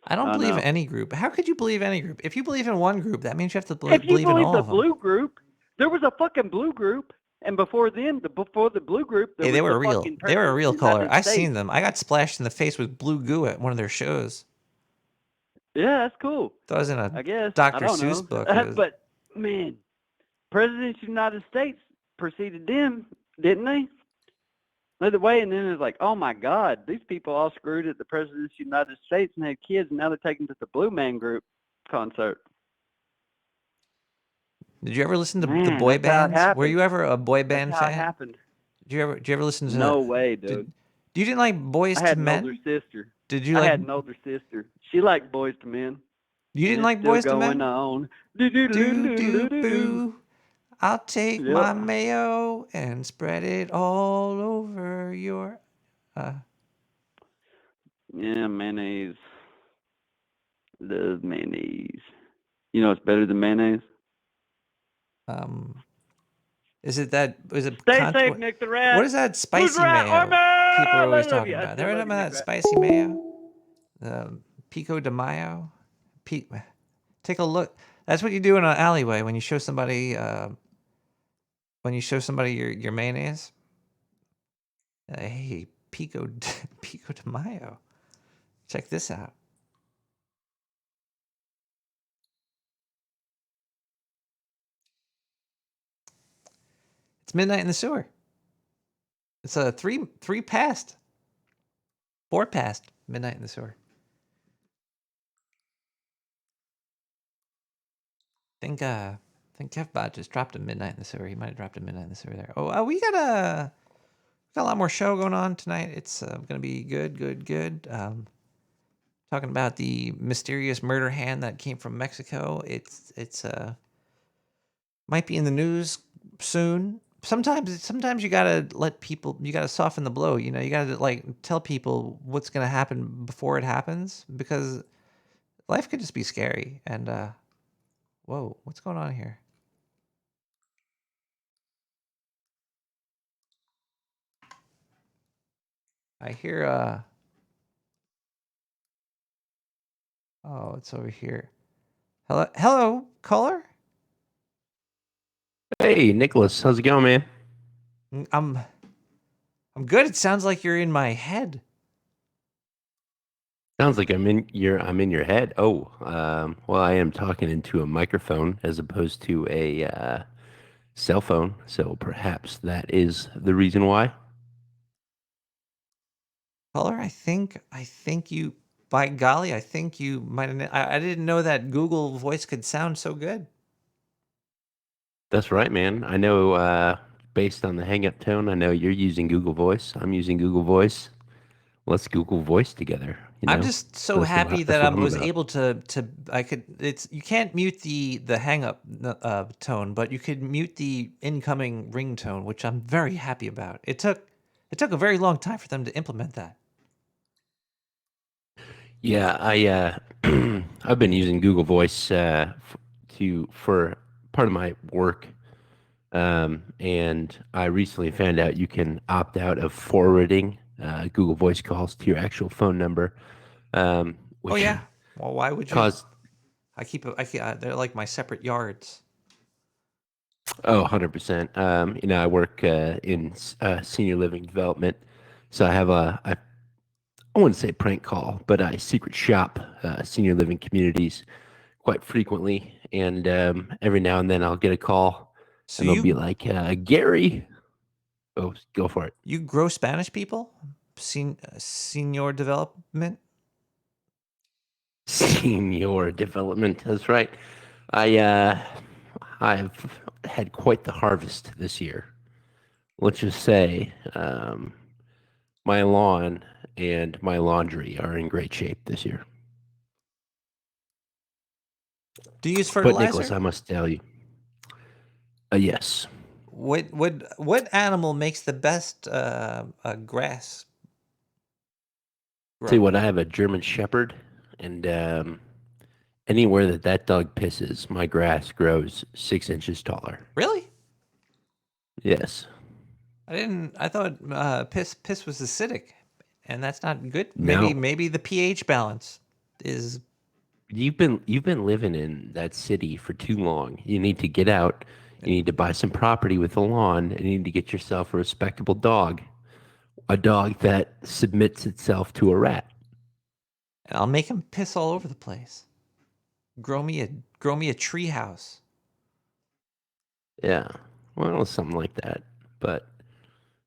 I don't believe know. any group. How could you believe any group? If you believe in one group, that means you have to If you believe in believe all the of them. blue group, there was a fucking blue group, and before then, before the blue group, Hey, they was were the real. fucking They were a real president of the caller. United I seen States. them. I got splashed in the face with blue goo at one of their shows. Yeah, that's cool. That was in I a guess. Dr. I don't Seuss know. book. It was- But man, presidents of the United States preceded them, didn't they? Led the way, and then it's like, oh my God, these people all screwed at the presidents of the United States and had kids, and now they're taking to the Blue Man Group concert. Did you ever listen to the Man, boy that's how it bands? Were happened. you ever a boy band That's how it fan? happened. Did you ever listen to? No way, dude. You didn't like Boys I to had an Men? older sister. Did you I like? had an older sister. She liked Boys to Men. You didn't And like it's still Boys to going Men? on. Do do boo. I'll take Yep. my mayo and spread it all over your. Yeah, mayonnaise. Love mayonnaise. You know what's better than mayonnaise? Is it that? Is it? Stay safe, Nick the Rat. What is that spicy Rat mayo? Army? People are always I love talking you. I about. still They're love talking you, about Nick that Rat. spicy mayo. Pico de Mayo. Take a look. That's what you do in an alleyway when you show somebody. Your mayonnaise. Hey, Pico de Mayo. Check this out. It's midnight in the sewer. It's a 4 past midnight in the sewer. I think KevBot just dropped a midnight in the sewer. He might have dropped a midnight in the sewer there. Oh, we got a lot more show going on tonight. It's gonna be good. Talking about the mysterious murder hand that came from Mexico. It's might be in the news soon. Sometimes you gotta you gotta soften the blow. You know, you gotta like tell people what's gonna happen before it happens, because life could just be scary. And whoa, what's going on here? I hear oh, it's over here. Hello, caller. Hey, Nicholas, how's it going, man? I'm good. It sounds like you're in my head. Sounds like I'm in your head. Oh, well, I am talking into a microphone as opposed to a cell phone, so perhaps that is the reason why. Caller, I think you. By golly, I think you might. I didn't know that Google Voice could sound so good. That's right, man. I know, based on the hang up tone, I know you're using Google Voice. I'm using Google Voice. Let's Google Voice together, I'm just so happy That's that what I I'm was about. able to I could it's you can't mute the hang up tone, but you could mute the incoming ringtone, which I'm very happy about. It took a very long time for them to implement that. Yeah, I've been using Google Voice for part of my work, and I recently found out you can opt out of forwarding Google Voice calls to your actual phone number, Oh which yeah. Well, why would you? caused They're like my separate yards. 100%. I work in senior living development, so I wouldn't say prank call, but I secret shop senior living communities quite frequently, and every now and then I'll get a call, So and they'll be like, "Gary, oh, go for it." you grow Spanish people? Senior development? Senior development. That's right. I've had quite the harvest this year. Let's just say my lawn and my laundry are in great shape this year. Do you use But Nicholas, fertilizer? I must tell you, yes. What animal makes the best grass Tell you grow? what, I have a German Shepherd, and anywhere that dog pisses, my grass grows 6 inches taller. Really? Yes. I thought piss was acidic, and that's not good. Maybe No. maybe the pH balance is. You've been living in that city for too long. You need to get out. You need to buy some property with a lawn, and you need to get yourself a respectable dog. A dog that submits itself to a rat. And I'll make him piss all over the place. Grow me a tree house. Yeah. Well, something like that. But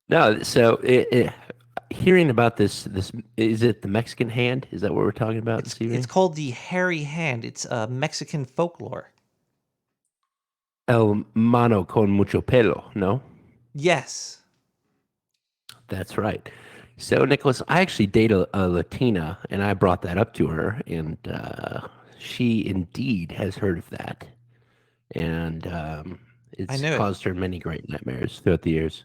no, so hearing about this is it the Mexican hand? Is that what we're talking about It's this it's evening? called the hairy hand. It's Mexican folklore. El mano con mucho pelo, no? Yes. That's right. So, Nicholas, I actually date a Latina, and I brought that up to her, and she indeed has heard of that. And I it's knew it. caused her many great nightmares throughout the years.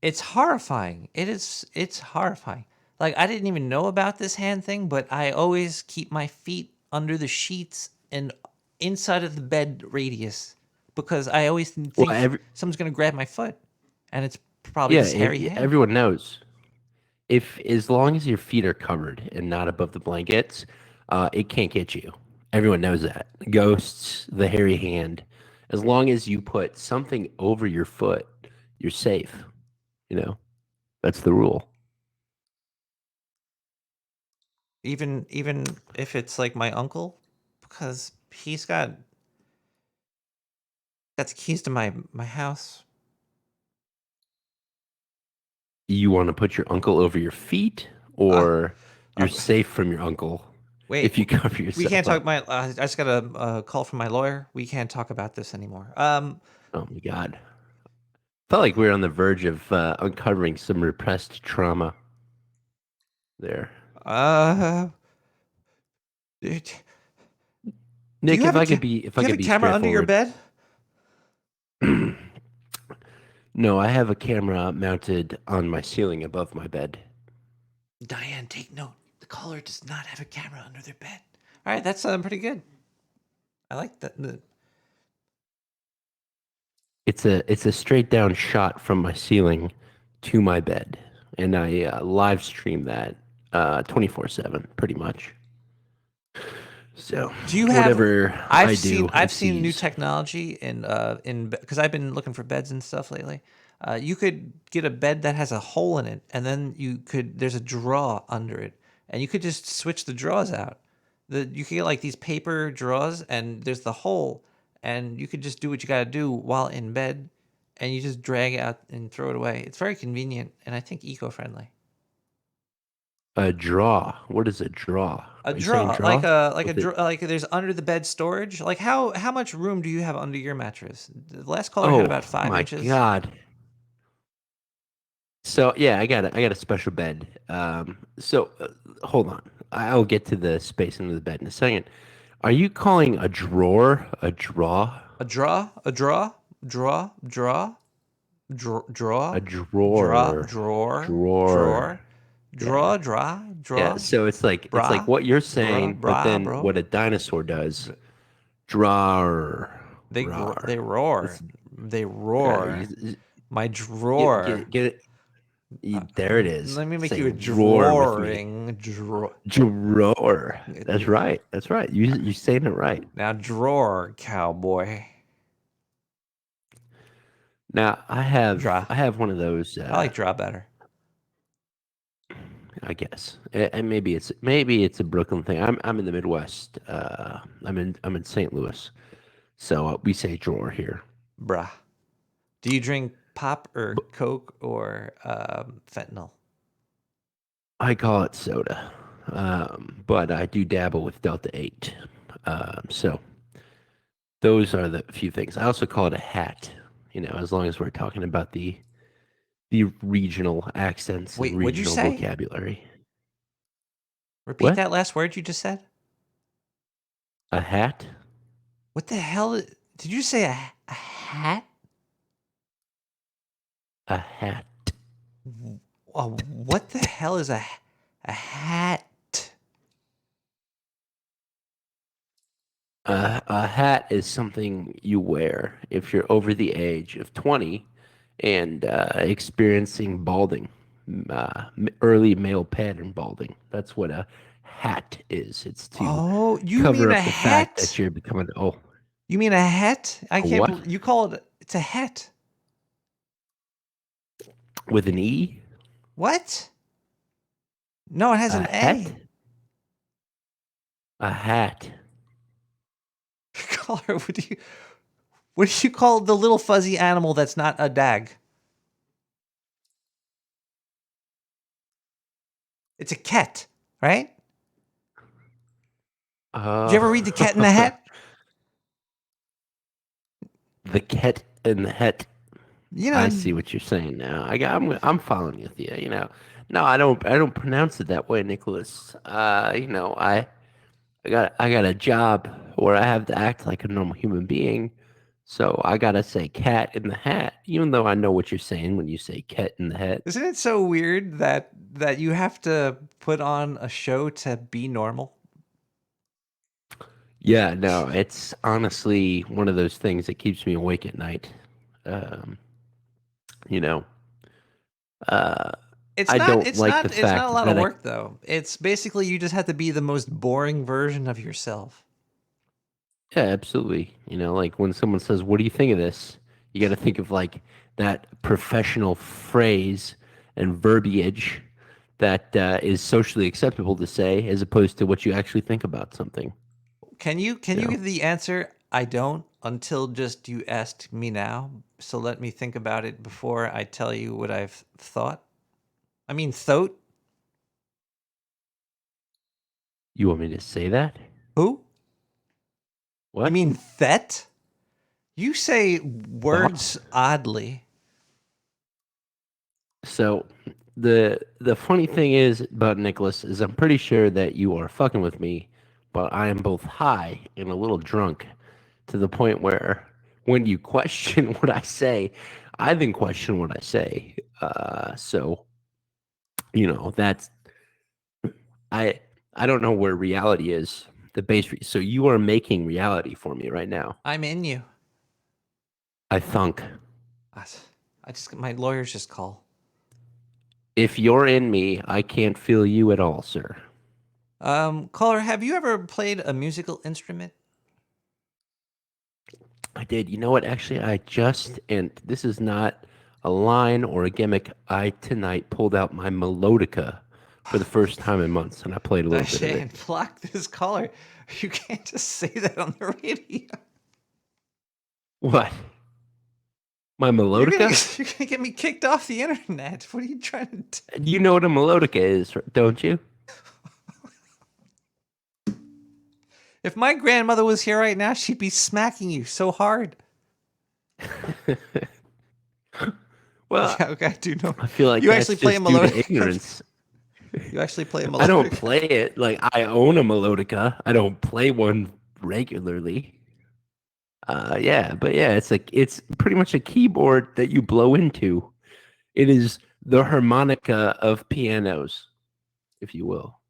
It's horrifying. It's horrifying. Like I didn't even know about this hand thing, but I always keep my feet under the sheets and inside of the bed radius because I always Well, think someone's gonna grab my foot, and it's probably yeah, this hairy hand. everyone knows. If as long as your feet are covered and not above the blankets, it can't get you. Everyone knows that. Ghosts, the hairy hand. As long as you put something over your foot, you're safe. You know, that's the rule. Even if it's like my uncle, because he's got the keys to my house. You want to put your uncle over your feet, Ah, or you're uh, safe from your uncle wait, if you cover we can't yourself talk. up. I just got a call from my lawyer. We can't talk about this anymore. Oh my God. Felt like we were on the verge of uncovering some repressed trauma there. Uh, do you Nick, have if a I could be if do I you have could a be camera under your straightforward. bed? No, I have a camera mounted on my ceiling above my bed. Diane, take note. The caller does not have a camera under their bed. All right, that's pretty good. I like that. It's a straight down shot from my ceiling to my bed, and I live stream that 24/7, pretty much. So Do you have? whatever I do, I've it seen new sees. technology in because I've been looking for beds and stuff lately. You could get a bed that has a hole in it, and then there's a drawer under it, and you could just switch the drawers out. You could get like these paper drawers, and there's the hole, and you could just do what you got to do while in bed, and you just drag it out and throw it away. It's very convenient, and I think eco-friendly. A draw. What is a draw? A Are you saying draw, like a With it- draw, like there's under the bed storage. Like how much room do you have under your mattress? The last caller had Oh about 5 my inches. god. So yeah, I got a special bed. Hold on. I'll get to the space under the bed in a second. Are you calling a drawer a draw? A draw, a draw, draw, draw, draw, A draw, drawer. drawer, Drawer. drawer, draw, draw, Yeah, draw, so it's like bra, what you're bra, saying, but bra, then bro. what a dinosaur does. Drawer. They Rawr. they roar, It's- they yeah, roar. My get, drawer. get, get it. There it is. Let me make Say you a roar with me. drawing drawer. Drawer. That's right. That's right. You saying it right. Now drawer, cowboy. Now Draw. I have one of those. I like draw better. I guess, and maybe it's a Brooklyn thing. I'm in the Midwest. I'm in St. Louis, so we say drawer here. Bruh. Do you drink pop or Coke or fentanyl? I call it soda, but I do dabble with Delta 8. So those are the few things. I also call it a hat. You know, as long as we're talking about the regional accents Wait, and what'd you regional say? vocabulary. Repeat What? that last word you just said. A hat? What the hell? Did you say a hat? A hat. What the hell is a hat? A hat is something you wear if you're over the age of 20 and experiencing balding, early male pattern balding. That's what a hat is. It's to Oh, you cover mean up a the fact that hat? you're becoming old. You mean a hat? I A can't. what? You call it? It's a hat. With an E? What? No, it has A an hat? A. A hat. Caller, what do you call the little fuzzy animal that's not a dag? It's a cat, right? Did you ever read The Cat in the Hat? The cat in the hat. You know, I see what you're saying now. I'm following with you. You know, no, I don't pronounce it that way, Nicholas. You know, I got a job where I have to act like a normal human being, so I gotta say cat in the hat, even though I know what you're saying when you say cat in the hat. isn't it so weird that you have to put on a show to be normal? Yeah, no, it's honestly one of those things that keeps me awake at night. Um, you know, uh, It's I not. don't It's like not. the It's not fact a lot that of work though. It's basically you just have to be the most boring version of yourself. Yeah, absolutely. You know, like when someone says, "What do you think of this?" You got to think of like that professional phrase and verbiage that is socially acceptable to say, as opposed to what you actually think about something. Can you Yeah. give the answer? I don't until just you asked me now. So let me think about it before I tell you what I've thought. I mean, thought. You want me to say that? Who? What? You mean that? You say words oddly. So the funny thing is about Nicholas is I'm pretty sure that you are fucking with me, but I am both high and a little drunk to the point where when you question what I say, I then question what I say. So you know that's I I don't know where reality is. The base. So you are making reality for me right now. I'm in you. I thunk. I just my lawyers just call. If you're in me, I can't feel you at all, sir. Caller, have you ever played a musical instrument? I did. You know what? Actually, I just, and this is not a line or a gimmick. I tonight pulled out my melodica for the first time in months, and I played a little bit of Shane, it. block this caller. You can't just say that on the radio. What? My You're melodica? gonna get me kicked off the internet. What are you trying to do? You know what a melodica is, don't you? If my grandmother was here right now, she'd be smacking you so hard. Well, Okay, I do know. I feel like You that's actually play just a due to melodic. ignorance. You actually play a melodic. I don't play it. Like, I own a melodica. I don't play one regularly. Yeah, but yeah, it's pretty much a keyboard that you blow into. It is the harmonica of pianos, if you will.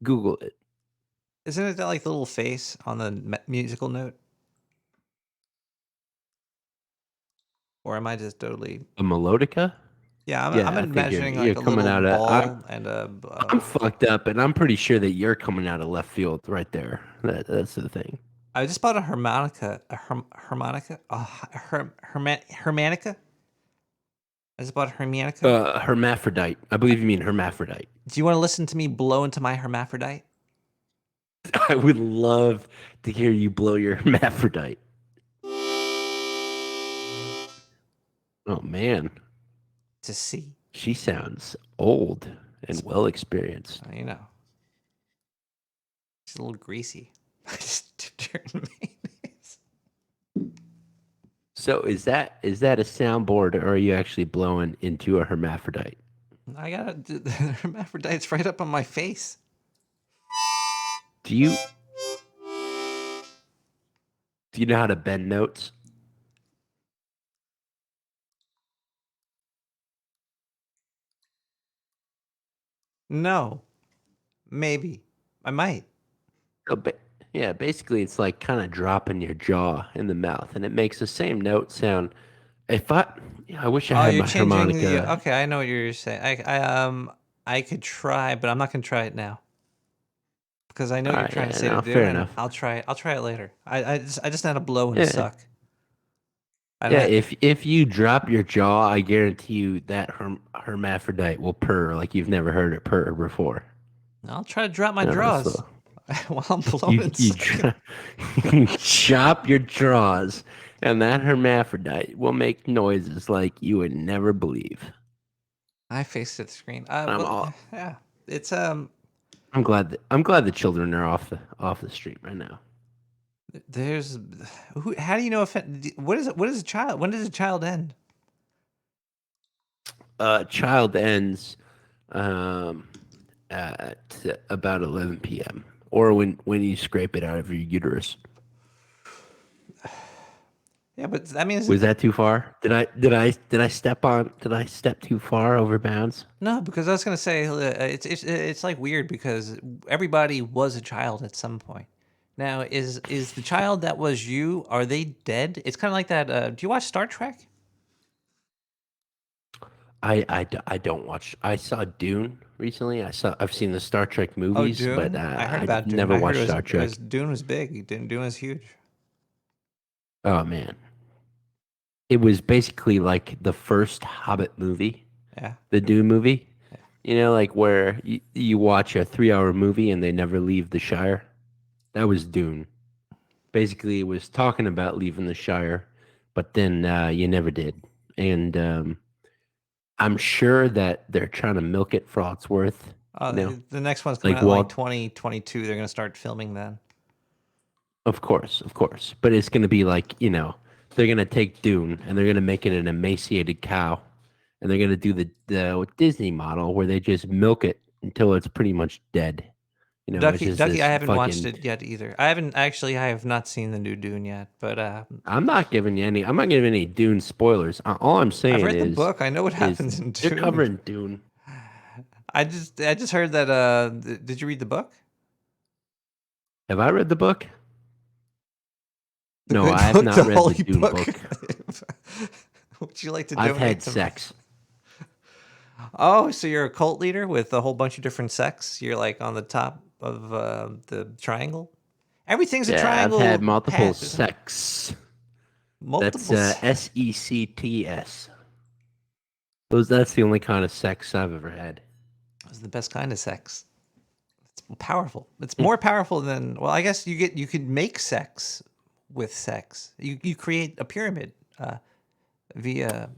Google it. Isn't it that like the little face on the musical note? Or am I just totally? A melodica? Yeah, I'm Yeah, I think imagining you're like a coming little out of. ball and a. I'm fucked up, and I'm pretty sure that you're coming out of left field right there. That's the thing. I just bought a harmonica. Harmonica. Harmonica. I just bought a harmonica. Hermaphrodite. I believe you mean hermaphrodite. Do you want to listen to me blow into my hermaphrodite? I would love to hear you blow your hermaphrodite. Oh man, To see. she sounds old and well experienced. You know. She's a little greasy. I just dipped her in mayonnaise. So is that a soundboard, or are you actually blowing into a hermaphrodite? I got the hermaphrodite's right up on my face. Do you know how to bend notes? No. Maybe. I might. So yeah, basically it's like kind of dropping your jaw in the mouth, and it makes the same note sound. I wish I had you're my changing harmonica. okay, I know what you're saying. I could try, but I'm not gonna try it now. Because I know you're trying to say to do, fair and enough. I'll try it. I'll try it later. I just know how to blow and suck. Yeah, if you drop your jaw, I guarantee you that hermaphrodite will purr like you've never heard it purr before. I'll try to drop my No, draws while I'm blowing and sucking. You chop your jaws, and that hermaphrodite will make noises like you would never believe. I faced at the screen. Yeah, it's I'm glad the children are off the street right now. There's how do you know if what is a child? When does a child end? Child ends at about 11 p.m. or when you scrape it out of your uterus. Yeah, but that means Was that too far? Did I step too far over bounds? no, because I was gonna say it's like weird because everybody was a child at some point. Now, is the child that was you? Are they dead? It's kind of like that. Do you watch Star Trek? I don't watch. I saw Dune recently. I've seen the Star Trek movies, Dune? but I heard about Dune. never I heard watched Star Trek. Dune was big. Dune was huge. Oh man, it was basically like the first Hobbit movie. Yeah. The Dune movie. Yeah. You know, like where you watch a 3-hour movie and they never leave the Shire. That was Dune. Basically, it was talking about leaving the Shire, but then you never did. And I'm sure that they're trying to milk it for all it's worth. The next one's coming out like 2022. They're going to start filming then. Of course. But it's going to be like, they're going to take Dune and they're going to make it an emaciated cow. And they're going to do the Disney model where they just milk it until it's pretty much dead. Ducky, I haven't watched it yet either. I have not seen the new Dune yet, but I'm not giving any Dune spoilers. All I'm saying is I've read the book. I know what happens in Dune. They're covering Dune. I just heard that. Did you read the book? Have I read the book? No, I have not read the Dune book. Would you like to donate? I've had sex. Oh, so you're a cult leader with a whole bunch of different sects? You're like on the top of the triangle? Everything's a triangle. I've had multiple sects. That's SECTS. That's the only kind of sex I've ever had. It's the best kind of sex. It's powerful. It's more powerful than, well, I guess you could make sex with sex. You create a pyramid via.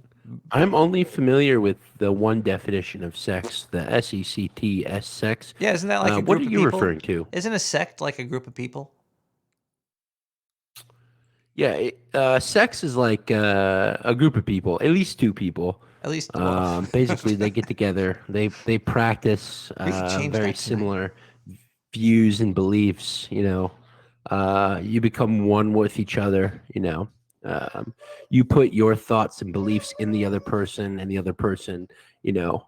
I'm only familiar with the one definition of sex, the SECTS sex. Yeah, isn't that like a group what are of you people? referring to? Isn't a sect like a group of people? Yeah, sex is like a group of people, at least two people. At least, well, Basically, they get together. They practice we could change very that tonight. similar views and beliefs. You become one with each other. You put your thoughts and beliefs in the other person, and the other person, you know,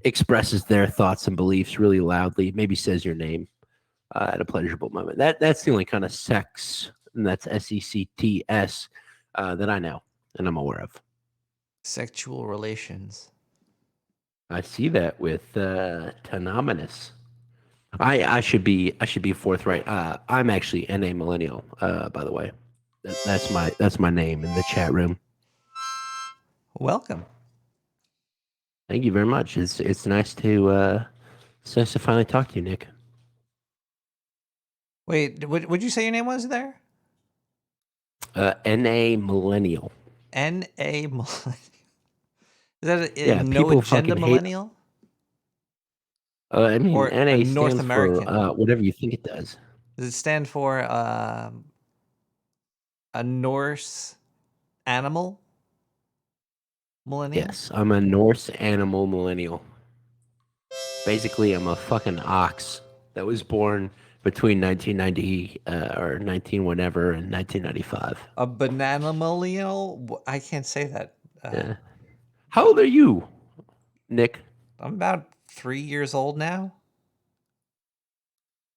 expresses their thoughts and beliefs really loudly. Maybe says your name at a pleasurable moment. That's the only kind of sex, and that's SECTS that I know and I'm aware of. Sexual relations. I see that with Tanominous. I should be forthright. I'm actually NA millennial. By the way, that's my name in the chat room. Welcome. Thank you very much. It's nice to finally talk to you, Nick. Wait, what'd you say your name was there? NA millennial. NA millennial. Is that a Yeah, no people agenda fucking hate- millennial? I mean, Or a NA North stands American? for whatever you think it does. Does it stand for a Norse animal millennial? Yes, I'm a Norse animal millennial. Basically, I'm a fucking ox that was born between 1990 or 19 whatever and 1995. A banana millennial? I can't say that. Yeah. How old are you, Nick? I'm about 3 years old now.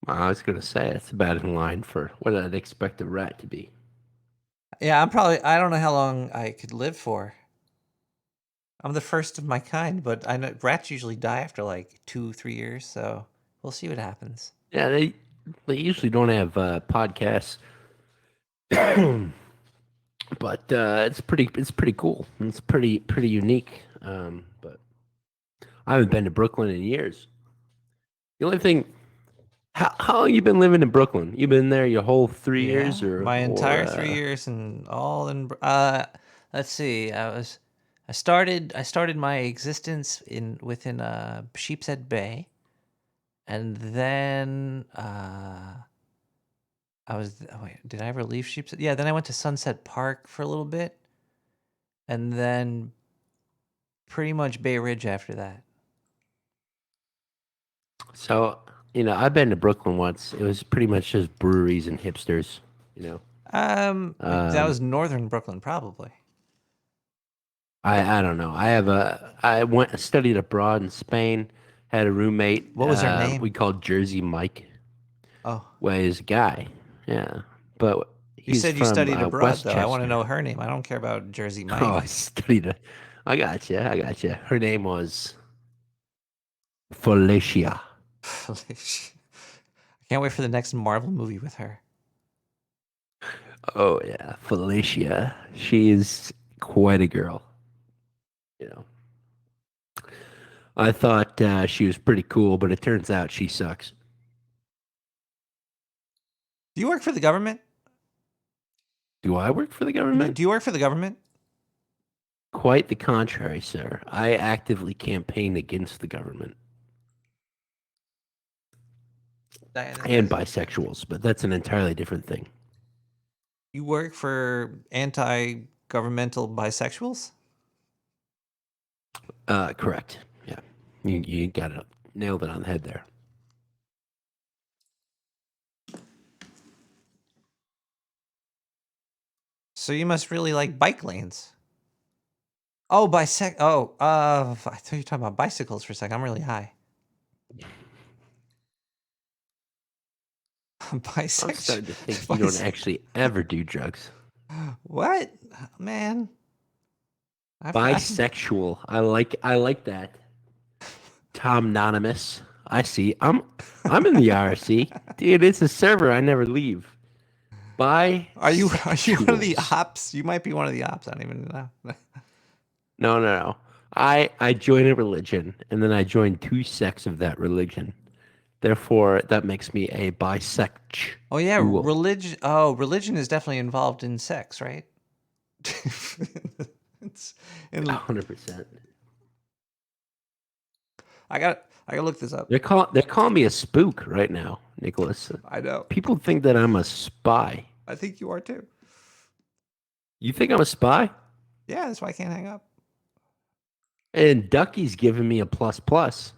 I was gonna say it's about in line for what I'd expect a rat to be. Yeah, I don't know how long I could live for. I'm the first of my kind, but I know rats usually die after like 2-3 years, so we'll see what happens. Yeah, they usually don't have podcasts, but it's pretty cool. It's pretty unique. But I haven't been to Brooklyn in years. The only thing, how long you been living in Brooklyn? You been there your whole 3 years, or my entire or, 3 years and all in. Let's see. I started my existence within Sheepshead Bay, and then did I ever leave Sheepshead? Yeah, then I went to Sunset Park for a little bit, and then pretty much Bay Ridge after that. So, I've been to Brooklyn once. It was pretty much just breweries and hipsters, That was northern Brooklyn, probably. I don't know. I studied abroad in Spain, had a roommate. What was her name? We called Jersey Mike. Oh, Well, he's a guy. Yeah. But you he's said you from, studied abroad, though. I want to Westchester. know her name. I don't care about Jersey Mike. Oh, I studied. I got you. Her name was Felicia. I can't wait for the next Marvel movie with her. Oh yeah, Felicia. She's quite a girl. I thought she was pretty cool, but it turns out she sucks. Do you work for the government? Do I work for the government? Do you work for the government? Quite the contrary, sir. I actively campaign against the government. And bisexuals, but that's an entirely different thing. You work for anti-governmental bisexuals? Correct. Yeah. You got it. Nailed it on the head there. So you must really like bike lanes. Oh, I thought you were talking about bicycles for a second. I'm really high. Bisexual. I'm starting to think you don't actually ever do drugs. What, man? Bisexual. I like that. Tom Anonymous. I see. I'm in the IRC. Dude, it's a server. I never leave. Are you one of the ops? You might be one of the ops. I don't even know. No. I join a religion, and then I join two sects of that religion. Therefore, that makes me a bisexual. Oh yeah, religion. Oh, religion is definitely involved in sex, right? It's 100%. I gotta look this up. They're calling me a spook right now, Nicholas. I know. People think that I'm a spy. I think you are too. You think I'm a spy? Yeah, that's why I can't hang up. And Ducky's giving me a plus plus.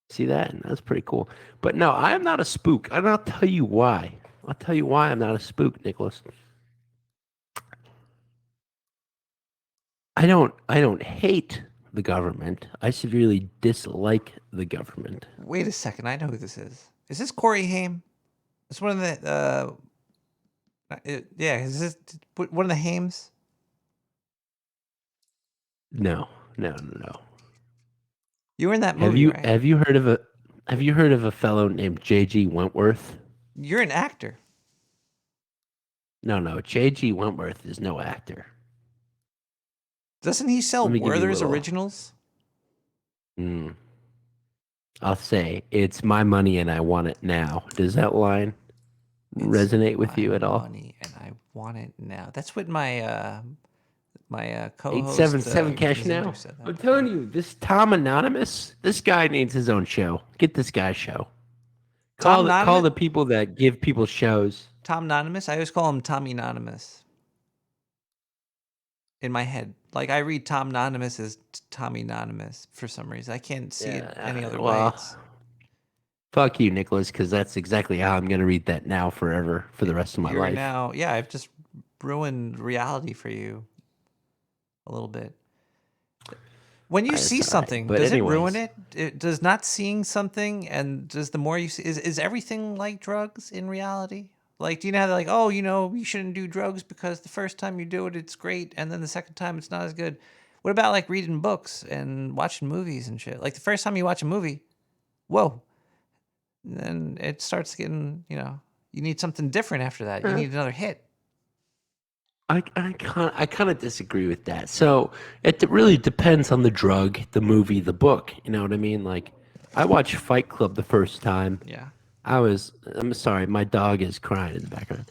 See that? That's pretty cool. But no, I am not a spook. And I'll tell you why. I'll tell you why I'm not a spook, Nicholas. I don't hate the government. I severely dislike the government. Wait a second. I know who this is. Is this Corey Haim? It's one of the. Yeah, is this one of the Haims? No. You were in that movie, right? Have you heard of a fellow named J.G. Wentworth? You're an actor. No. J.G. Wentworth is no actor. Doesn't he sell Let me give you a Werther's little- originals? I'll say it's my money and I want it now. Does that line resonate with you at all? Money and I want it now. That's what my my co-host 877 cash Zinder now. said that. I'm telling you, this Tom Anonymous, this guy needs his own show. Get this guy a show. Call the people that give people shows. Tom Anonymous? I always call him Tommy Anonymous. In my head. Like I read Tom Anonymous as Tommy Anonymous for some reason. I can't see it any other way. Fuck you, Nicholas, because that's exactly how I'm going to read that now forever for the rest of my life. I've just ruined reality for you a little bit. When you see something, does it ruin it? Does not seeing something and does the more you see, is everything like drugs in reality? Like, do you know how they're like, oh, you shouldn't do drugs because the first time you do it, it's great. And then the second time, it's not as good. What about like reading books and watching movies and shit? Like the first time you watch a movie, whoa. And then it starts getting, you need something different after that. You need another hit. I kind of disagree with that. So it really depends on the drug, the movie, the book. You know what I mean? Like, I watched Fight Club the first time. Yeah. I'm sorry, my dog is crying in the background.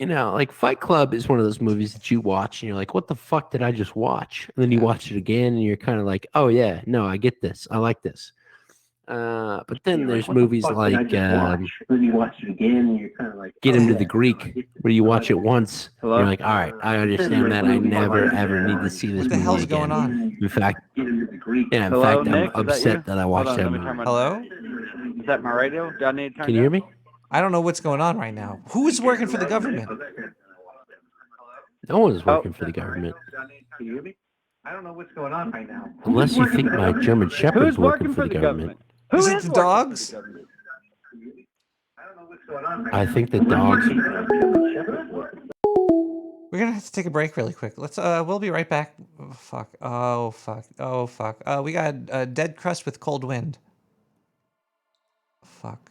Like Fight Club is one of those movies that you watch and you're like, what the fuck did I just watch? And then you watch it again and you're kind of like, oh yeah, no, I get this. I like this. But then there's movies like then you watch it again and you're kind of like, Get Him to the Greek, where you watch it once, you're like, all right, I understand that. I never ever need to see this movie What the hell's again. going on? In fact, Hello, Nick? I'm Is that upset you? that I watched Hold that on, let me movie. turn my- Hello? Is that my radio? Do I need to turn Can you hear me? I don't know what's going on right now. Who is working for the government? No one's working for the government. Can you hear me? I don't know what's going on right now. Unless you think my German Shepherd's Who's working for the government. Who Is it is the working for dogs? government? I don't know what's going on right I think the dogs. We're gonna have to take a break really quick. We'll be right back. Oh fuck. We got Dead Crust with Cold Wind. Fuck.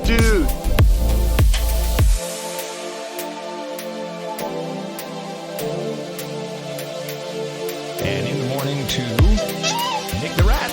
Dude. And in the morning to Nick the Rat.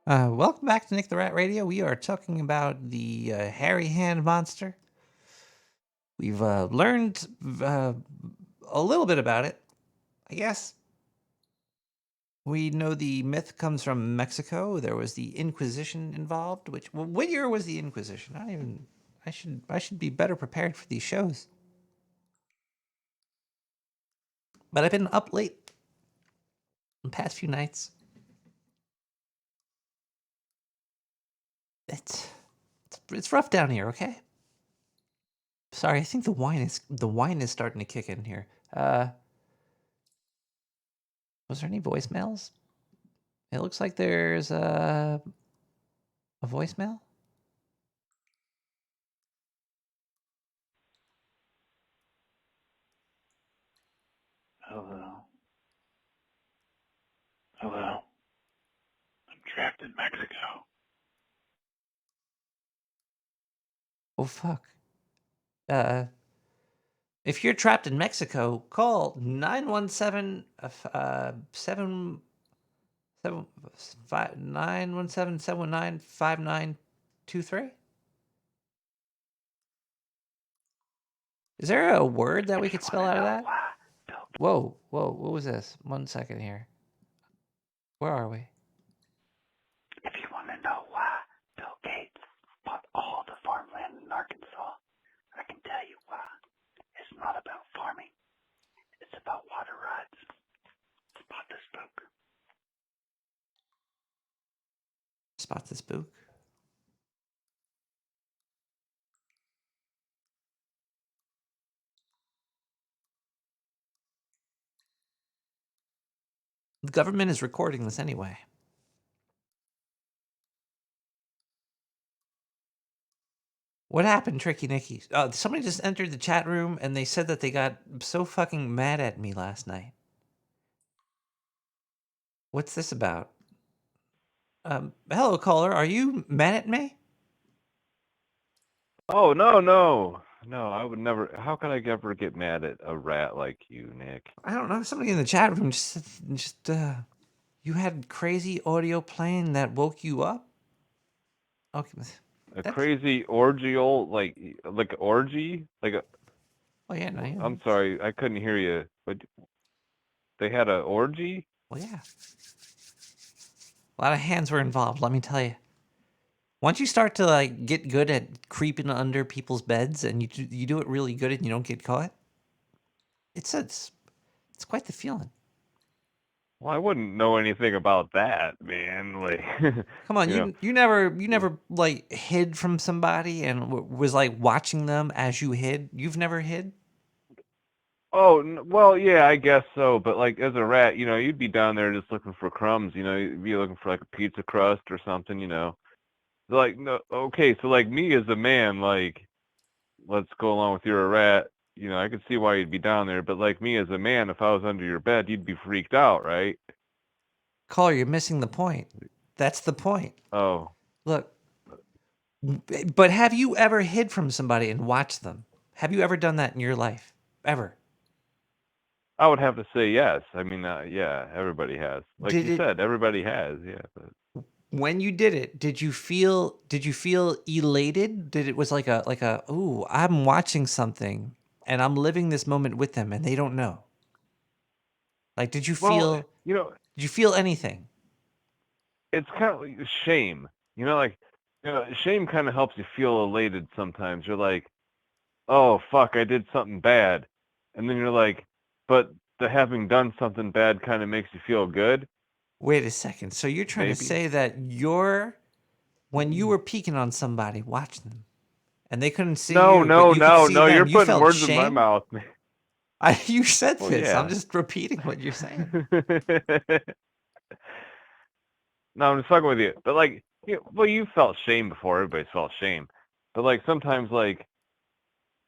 Welcome back to Nick the Rat Radio. We are talking about the hairy hand monster. We've learned a little bit about it, I guess. We know the myth comes from Mexico. There was the Inquisition involved. What year was the Inquisition? I should be better prepared for these shows. But I've been up late the past few nights. It's rough down here, okay? Sorry, I think the wine is starting to kick in here. Was there any voicemails? It looks like there's a voicemail. Hello. Hello. I'm trapped in Mexico. Oh fuck. If you're trapped in Mexico, call 917 5923. Is there a word that we could spell out of that? Whoa, what was this? 1 second here. Where are we? If you want to know why Bill Gates bought all the farmland in Arkansas, I can tell you why. It's not about farming. It's about water rides. Spot the spook. Spot the spook. The government is recording this anyway. What happened, Tricky Nicky? Somebody just entered the chat room and they said that they got so fucking mad at me last night. What's this about? Hello, caller. Are you mad at me? Oh, no. No, I would never. How could I ever get mad at a rat like you, Nick? I don't know. Somebody in the chat room you had crazy audio playing that woke you up? Okay. A crazy orgial, like orgy? Like a. Oh, yeah, no. I'm sorry, I couldn't hear you. But they had an orgy? Well, yeah. A lot of hands were involved, let me tell you. Once you start to get good at creeping under people's beds and you do it really good and you don't get caught, it's quite the feeling. Well, I wouldn't know anything about that, man. Like, come on, you never hid from somebody and was watching them as you hid. You've never hid. Oh, well, yeah, I guess so. But as a rat, you'd be down there just looking for crumbs. You'd be looking for a pizza crust or something. No, okay. So me as a man, let's go along with you're a rat. I could see why you'd be down there. But me as a man, if I was under your bed, you'd be freaked out, right? Caller, you're missing the point. That's the point. Oh. Look, but have you ever hid from somebody and watched them? Have you ever done that in your life? Ever? I would have to say yes. I mean, yeah, everybody has. Said, everybody has. Yeah. But when you did it, did you feel elated? Did it was like a ooh, I'm watching something and I'm living this moment with them and they don't know. Did you feel did you feel anything? It's kind of like shame. Shame kind of helps you feel elated sometimes. You're like, oh fuck, I did something bad. And then you're like, but the having done something bad kind of makes you feel good. Wait a second. So you're trying to say that when you were peeking on somebody, watching them, and they couldn't see you. No. You're you putting words in my mouth. You said this. Yeah. I'm just repeating what you're saying. No, I'm just fucking with you. But you felt shame before. Everybody's felt shame. But sometimes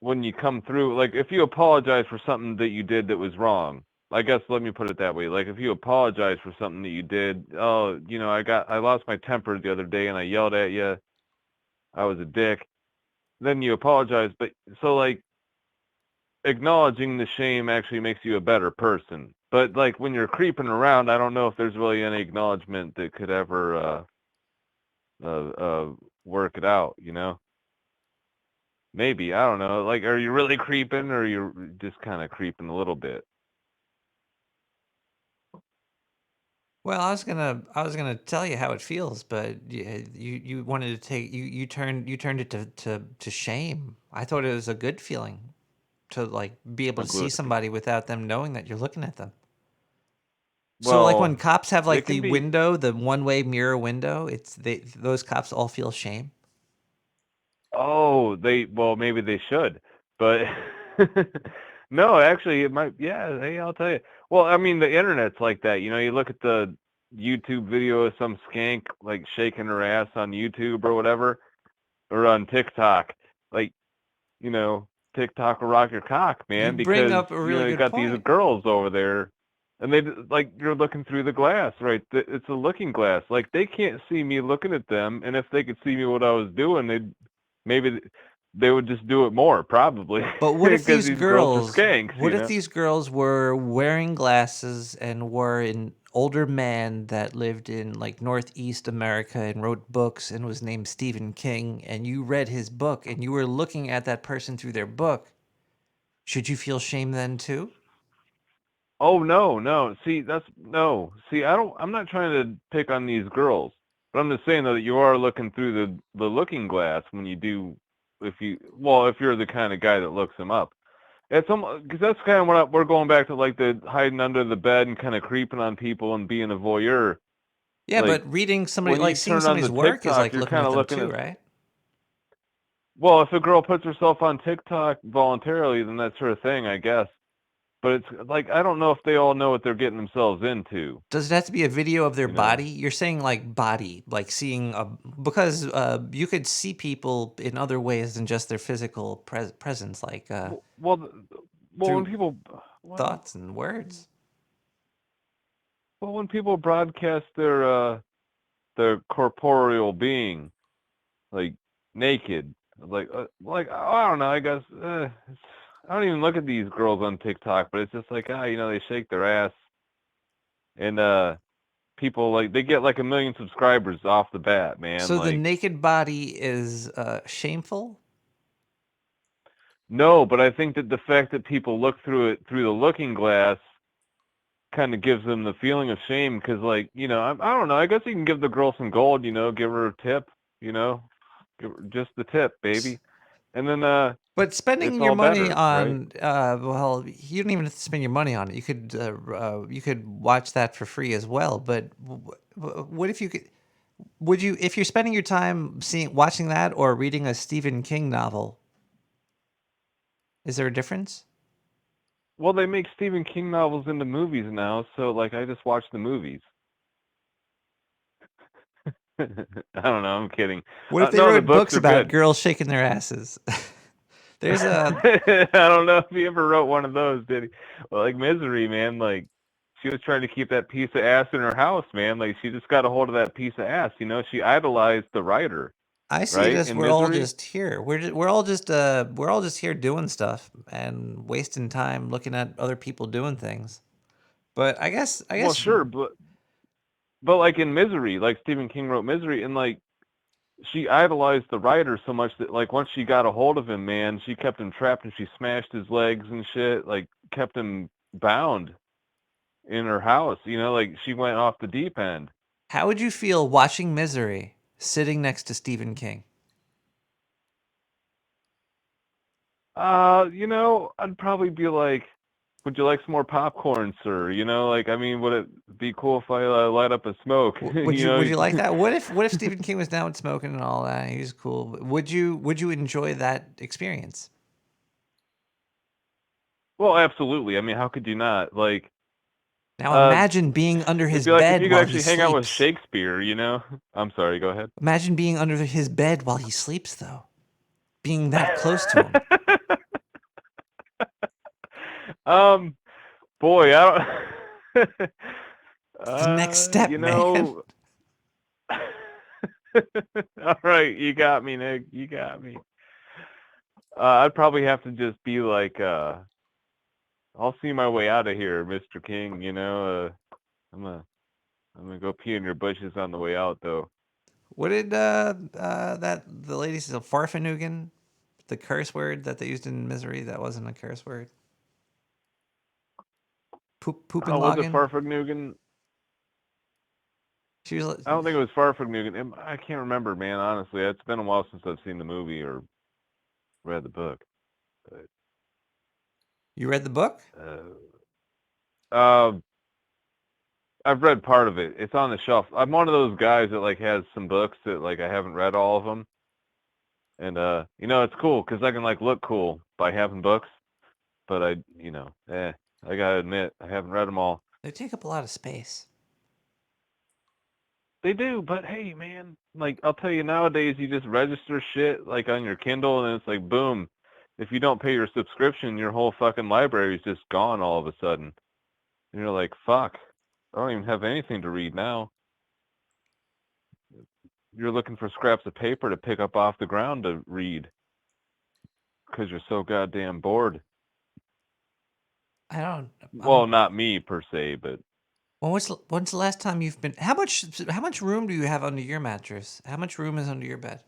when you come through, if you apologize for something that you did that was wrong, I guess let me put it that way. If you apologize for something that you did, I lost my temper the other day and I yelled at you. I was a dick. Then you apologize, but acknowledging the shame actually makes you a better person. But when you're creeping around, I don't know if there's really any acknowledgement that could ever work it out, you know? Maybe, I don't know. Like, are you really creeping, or you're just kind of creeping a little bit? Well, I was gonna tell you how it feels, but you wanted to take you turned it to shame. I thought it was a good feeling to like be able A to see good. somebody without them knowing that you're looking at them. So like when Well, cops have they like can the be. window, the one-way mirror window, those cops all feel shame. Oh, well, maybe they should, but no, actually, it might. Yeah, hey, I'll tell you. Well, I mean, the internet's like that. You know, you look at the YouTube video of some skank like shaking her ass on YouTube or whatever, or on TikTok. Like, you know, TikTok will rock your cock, You man, bring because up a you know really you good got these point. girls over there, and like you're looking through the glass, right? It's a looking glass. Like they can't see me looking at them, and if they could see me what I was doing, maybe they would just do it more, probably, But what if because these these girls are girls, skanks, what you if know? these girls were wearing glasses and were an older man that lived in like Northeast America and wrote books and was named Stephen King and you read his book and you were looking at that person through their book? Should you feel shame then too? Oh no, no. See, that's no. See, I'm not trying to pick on these girls, but I'm just saying though that you are looking through the looking glass when you do, if you're the kind of guy that looks them up. It's because that's kind of we're going back to, like the hiding under the bed and kind of creeping on people and being a voyeur. Yeah, Like but reading somebody, when you like seeing turn on the somebody's work is TikTok, like you're looking kind at of them looking too, at. right? Well, if a girl puts herself on TikTok voluntarily, then that's her thing, I guess. But it's like I don't know if they all know what they're getting themselves into. Does it have to be a video of their You know. body? You're saying like body, like seeing a because you could see people in other ways than just their physical presence, like Well, when through people, well, thoughts and words. when people broadcast their corporeal being, like naked, like I don't know. I guess I don't even look at these girls on TikTok, but it's just like you know, they shake their ass, and people like they get like 1 million subscribers off the bat, man. So the Like naked body is shameful. no, but I think that the fact that people look through it through the looking glass kind of gives them the feeling of shame because, like, you know, I don't know. I guess you can give the girl some gold, you know, give her a tip, you know, give her just the tip, baby, and then But it's spending your all money better, right? on well, you don't even have to spend your money on it. You could watch that for free as well. But what if you could? Would you, if you're spending your time watching that or reading a Stephen King novel? Is there a difference? Well, they make Stephen King novels into movies now, so like I just watch the movies. I don't know. I'm kidding. What if they No, the wrote books books are about good. girls shaking their asses? There's a I don't know if he ever wrote one of those, did he? Well, like Misery, man. Like she was trying to keep that piece of ass in her house, man. Like she just got a hold of that piece of ass. You know, she idolized the writer, I see it right? as In we're all Misery. just here. We're all just here doing stuff and wasting time looking at other people doing things. But I Well, guess sure, but like in Misery, like Stephen King wrote Misery, and like she idolized the writer so much that like once she got a hold of him, man, she kept him trapped and she smashed his legs and shit. Like kept him bound in her house. You know, like she went off the deep end. how would you feel watching Misery sitting next to Stephen King? You know, I'd probably be like, "Would you like some more popcorn, sir?" You know, like, I mean, would it be cool if I light up a smoke? Would You you know, like that? What if Stephen King was down with smoking and all that? He was cool. Would you enjoy that experience? well, absolutely. I mean, how could you not? Like, Now uh, imagine being under it'd his be like if bed you could while he actually hang out with sleeps. Shakespeare. You know, I'm sorry. Go ahead. Imagine being under his bed while he sleeps, though. Being that close to him. um, boy, I don't. It's the next step, You man. know. All right, you got me, Nick. You got me. I'd probably have to just be like, I'll see my way out of here, Mr. King. You know, I'm gonna go pee in your bushes on the way out, though. What did the lady say? Farfanugan, the curse word that they used in Misery. That wasn't a curse word. Poop and Oh, was it logging. Farfagnugan? She was. I don't think it was Farfagnugan. I can't remember, man. Honestly, it's been a while since I've seen the movie or read the book. But, You read the book? I've read part of it. It's on the shelf. I'm one of those guys that like has some books that like I haven't read all of them, and it's cool because I can like look cool by having books, but I gotta admit I haven't read them all. They take up a lot of space. They do, but hey, man, like I'll tell you nowadays, you just register shit like on your Kindle, and it's like boom. If you don't pay your subscription, your whole fucking library is just gone all of a sudden, and you're like, fuck, I don't even have anything to read now. You're looking for scraps of paper to pick up off the ground to read because you're so goddamn bored. I don't. Well, not me per se, but When's the last time you've been? How much room do you have under your mattress? How much room is under your bed?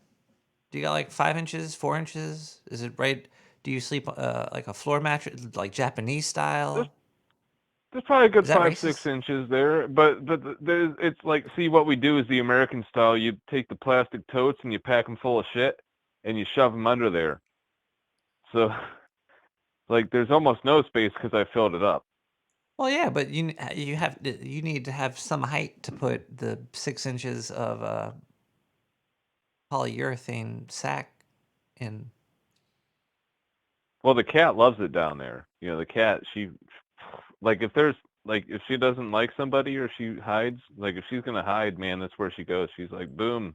Do you got like 5 inches, 4 inches? Is it right? Do you sleep like a floor mattress, like Japanese style? there's probably a good Is that 5-6 racist? inches there. But it's like, see, what we do is the American style. You take the plastic totes and you pack them full of shit, and you shove them under there. So, like, there's almost no space because I filled it up. Well, yeah, but you need to have some height to put the 6 inches of polyurethane sack in. Well, the cat loves it down there. The cat, if she doesn't like somebody or she hides, like if she's gonna hide, man, that's where she goes. She's like, boom.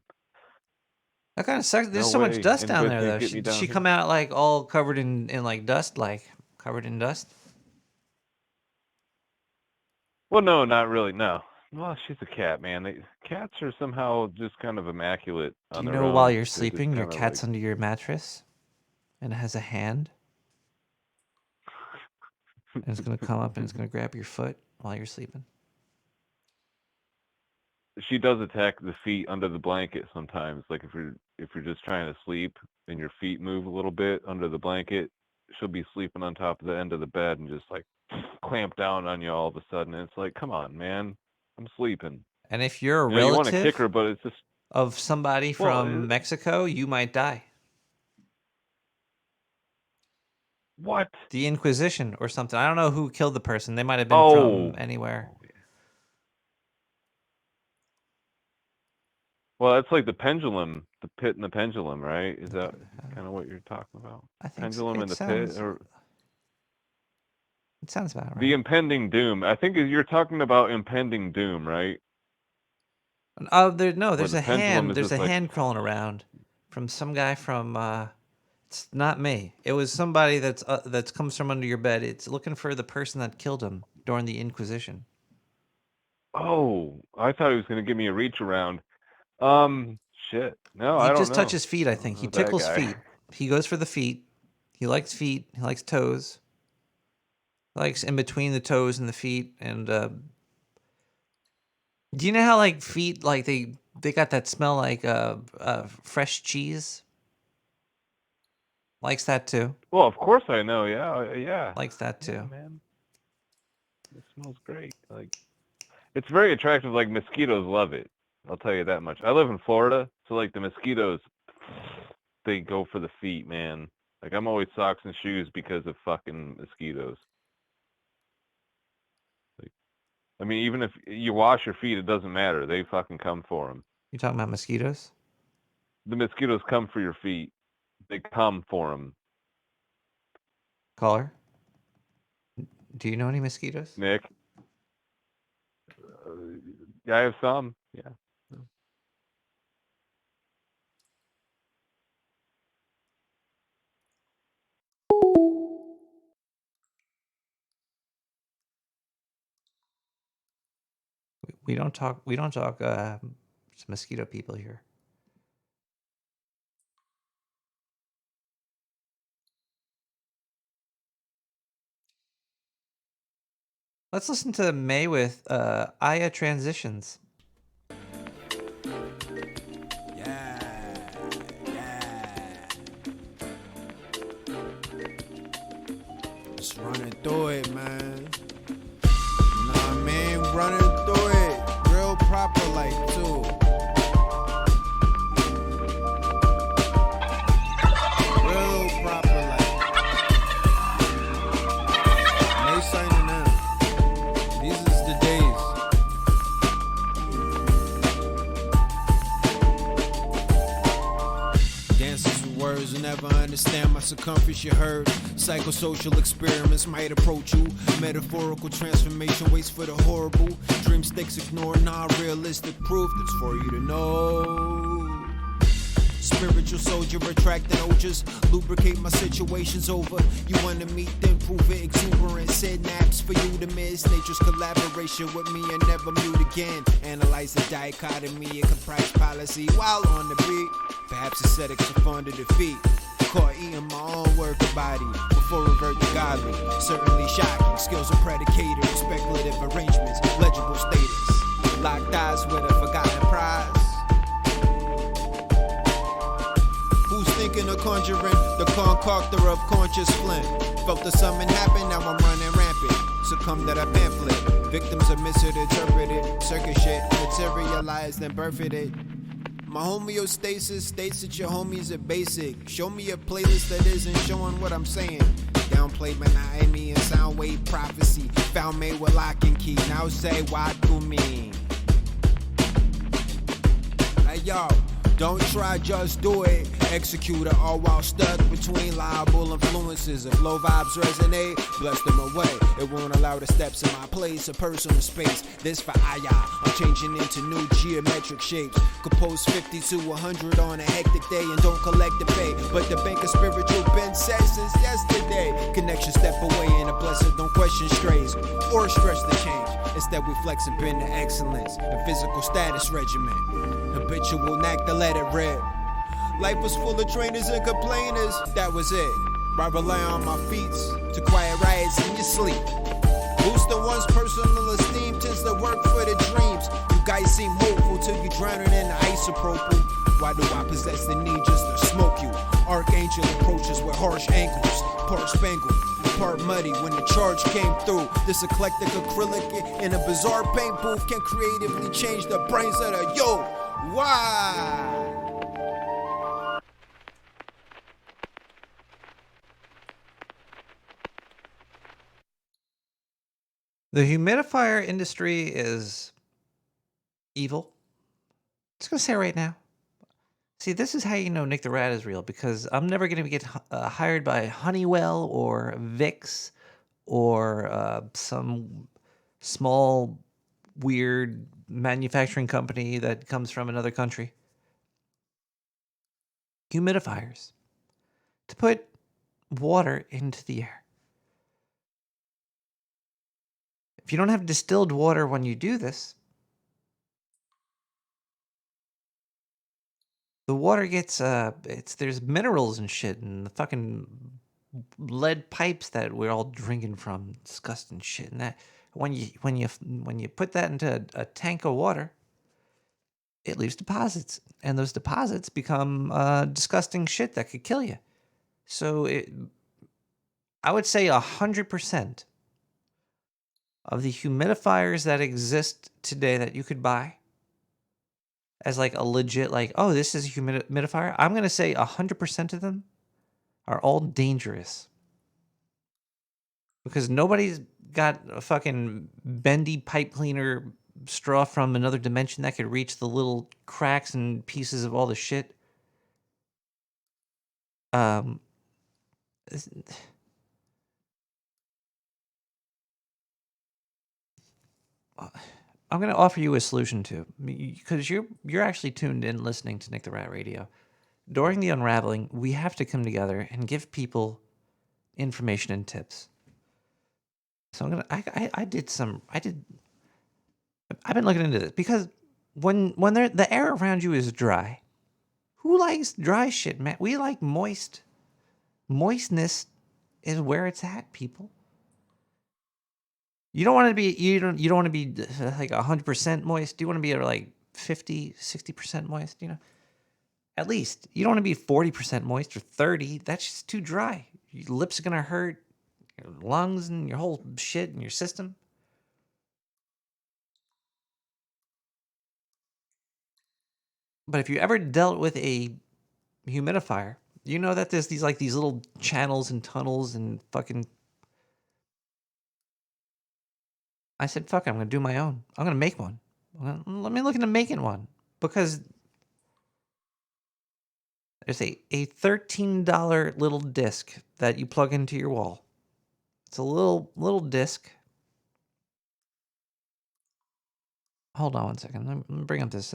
That kind of sucks. There's No so much way. dust And down good there, thing though. get me Does down she here. come out like all covered in like dust, like covered in dust? Well, no, not really. No. Well, she's a cat, man. Cats are somehow just kind of immaculate Do on you their know while own. you're They're just sleeping, your kind of like, cat's under your mattress, and it has a hand, and it's gonna come up and it's gonna grab your foot while you're sleeping? she does attack the feet under the blanket sometimes. Like if you're just trying to sleep and your feet move a little bit under the blanket, she'll be sleeping on top of the end of the bed and just like clamp down on you all of a sudden. And it's like, come on, man, I'm sleeping. And if you're a You want to kick relative her, but it's just of somebody well, from Mexico, you might die. what? The Inquisition or something. I don't know who killed the person. They might have been from Oh, anywhere. well, it's like the pendulum, the pit and the pendulum, right? Is that kind of what you're talking about? I think Pendulum it and the pit, sounds. or It sounds about the right. impending doom? I think you're talking about impending doom, right? Oh, Where there's the a pendulum hand. is There's just a like, hand crawling around from some guy from. It's not me. It was somebody that comes from under your bed. It's looking for the person that killed him during the Inquisition. oh, I thought he was going to give me a reach around. Shit. No, He I don't just know. touches feet. I I don't think he know that tickles guy. feet. He goes for the feet. He likes feet. He likes toes. He likes in between the toes and the feet. And do you know how like feet like they got that smell like fresh cheese? Likes that too. Well, of course I know. Yeah, yeah, Likes that yeah, too. man. It smells great. Like it's very attractive. Like mosquitoes love it. I'll tell you that much. I live in Florida, so like the mosquitoes, they go for the feet, man. Like I'm always socks and shoes because of fucking mosquitoes. Like, I mean, even if you wash your feet, it doesn't matter. They fucking come for them. You talking about mosquitoes? The mosquitoes come for your feet. They come for them. Caller, do you know any mosquitoes? Nick, yeah, I have some. Yeah. We don't talk. Mosquito people here. Let's listen to May with Aya Transitions. through it, man. You know what I mean? Running through it, real proper like too. Real proper like. And they signing in. These is the days. Dances with words will never understand my circumference, you heard. Psychosocial experiments might approach you. Metaphorical transformation waits for the horrible. Dream stakes ignore non-realistic proof that's for you to know. Spiritual soldier, attract the ultras. Lubricate my situations over. You wanna meet, then prove it. Exuberant synapse for you to miss. Nature's collaboration with me and never mute again. Analyze the dichotomy and comprise policy while on the beat. Perhaps ascetics are fond of defeat. Caught eating my own work of body before revert to godly. Certainly shocking. Skills are predicated. Speculative arrangements. Legible status. Locked eyes with a forgotten prize. Who's thinking of conjuring the concoctor of conscious flint? Felt the summon happen, now I'm running rampant. Succumbed to that pamphlet. Victims are misinterpreted. Circus shit materialized and birthed it. My homeostasis states that your homies are basic. Show me a playlist that isn't showing what I'm saying. Downplay monotony and sound wave prophecy. Found made with lock and key. Now say why to me? Hey yo, don't try, just do it. Execute it all while stuck between liable influences. If low vibes resonate, bless them away. It won't allow the steps in my place, a personal space. This for Aya, I'm changing into new geometric shapes. Compose 50 to 100 on a hectic day and don't collect the pay. But the bank of spiritual been said since yesterday. Connection step away and a blessing, don't question strays or stretch the change. Instead we flex and bend to excellence. A physical status regimen. Habitual knack to let it rip. Life was full of trainers and complainers, that was it. I rely on my feet to quiet riots in your sleep. Boosting one's personal esteem tends to work for the dreams. You guys seem hopeful till you drowning in the isopropyl. Why do I possess the need just to smoke you? Archangel approaches with harsh angles, part spangled, part muddy when the charge came through. This eclectic acrylic in a bizarre paint booth can creatively change the brains of the yo. Why? The humidifier industry is evil. Just gonna say it right now. See, this is how you know Nick the Rat is real, because I'm never gonna get hired by Honeywell or Vicks or some small weird manufacturing company that comes from another country. Humidifiers to put water into the air. If you don't have distilled water when you do this, the water gets there's minerals and shit and the fucking lead pipes that we're all drinking from, disgusting shit. And that when you put that into a tank of water, it leaves deposits, and those deposits become disgusting shit that could kill you. So I would say 100% of the humidifiers that exist today that you could buy as like a legit, like, oh, this is a humidifier, I'm going to say 100% of them are all dangerous. Because nobody's got a fucking bendy pipe cleaner straw from another dimension that could reach the little cracks and pieces of all the shit. I'm going to offer you a solution too, because you're actually tuned in listening to Nick the Rat Radio. During the unraveling, we have to come together and give people information and tips. So I've been looking into this, because when the air around you is dry, who likes dry shit, man? We like moist. Moistness is where it's at, people. You don't want to be want to be like 100% moist. You want to be like 50, 60% moist, you know? At least. You don't want to be 40% moist or 30. That's just too dry. Your lips are going to hurt. your lungs and your whole shit and your system. But if you ever dealt with a humidifier, you know that there's these little channels and tunnels and fucking. I said, fuck it, I'm going to do my own. I'm going to make one. Let me look into making one. Because there's a $13 little disc that you plug into your wall. It's a little disc. Hold on one second. Let me bring up this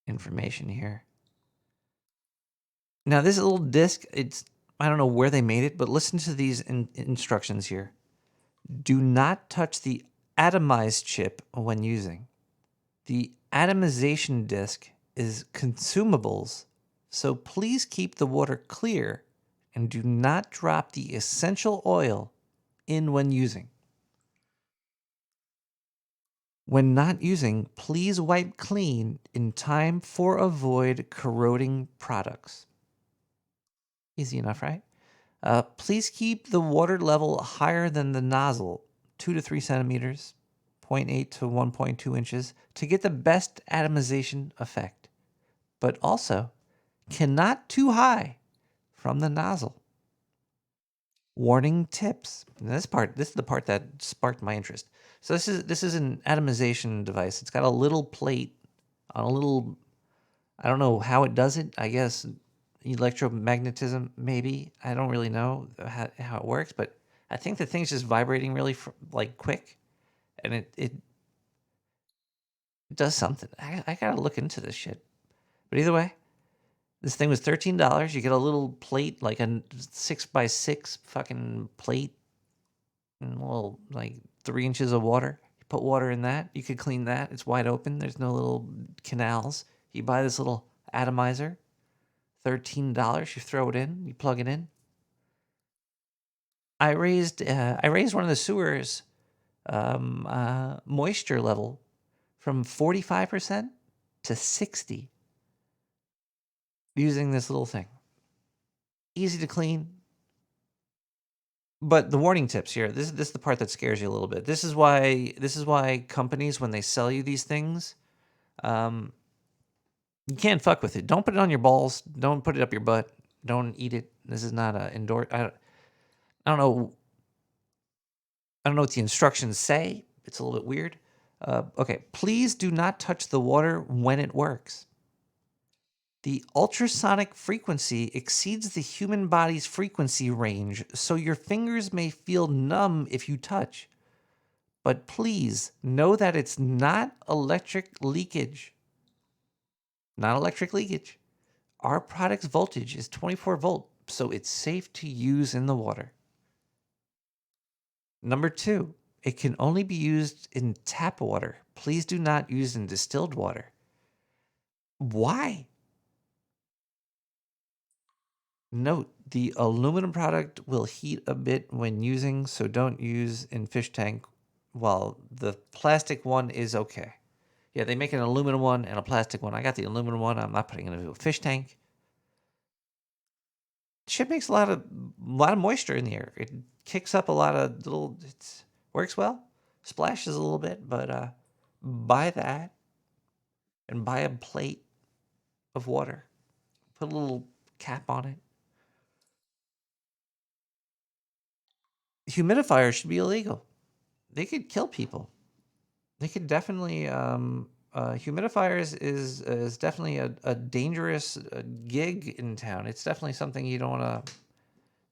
information here. Now, this little disc, I don't know where they made it, but listen to these instructions here. Do not touch the atomized chip when using. The atomization disc is consumables, so please keep the water clear and do not drop the essential oil in when using. When not using, please wipe clean in time for avoid corroding products. Easy enough, right? Please keep the water level higher than the nozzle, 2 to 3 centimeters, 0.8 to 1.2 inches, to get the best atomization effect. But also, cannot too high from the nozzle. Warning tips. This is the part that sparked my interest. So this is an atomization device. It's got a little plate on a little, I don't know how it does it. I guess electromagnetism, maybe. I don't really know how it works, but I think the thing's just vibrating really quick, and it does something. I gotta look into this shit. But either way, this thing was $13. You get a little plate, like a 6x6 fucking plate, and a little 3 inches of water. You put water in that. You could clean that. It's wide open. There's no little canals. You buy this little atomizer. $13. You throw it in. You plug it in. I raised one of the sewers moisture level from 45% to 60% using this little thing. Easy to clean. But the warning tips here, this is the part that scares you a little bit. This is why companies, when they sell you these things, you can't fuck with it. Don't put it on your balls. Don't put it up your butt. Don't eat it. This is not a indoor. I don't know. I don't know what the instructions say. It's a little bit weird. Okay, please do not touch the water when it works. The ultrasonic frequency exceeds the human body's frequency range, so your fingers may feel numb if you touch. But please know that it's not electric leakage. Not electric leakage. Our product's voltage is 24 volt, so it's safe to use in the water. Number 2, it can only be used in tap water. Please do not use in distilled water. Why? Note, the aluminum product will heat a bit when using, so don't use in fish tank, while the plastic one is okay. Yeah, they make an aluminum one and a plastic one. I got the aluminum one. I'm not putting it into a fish tank. Shit makes a lot of moisture in the air. It kicks up a lot of little. It works well. Splashes a little bit, but buy that and buy a plate of water. Put a little cap on it. Humidifiers should be illegal. They could kill people. They could definitely. Humidifiers is definitely a dangerous gig in town. It's definitely something you don't want to.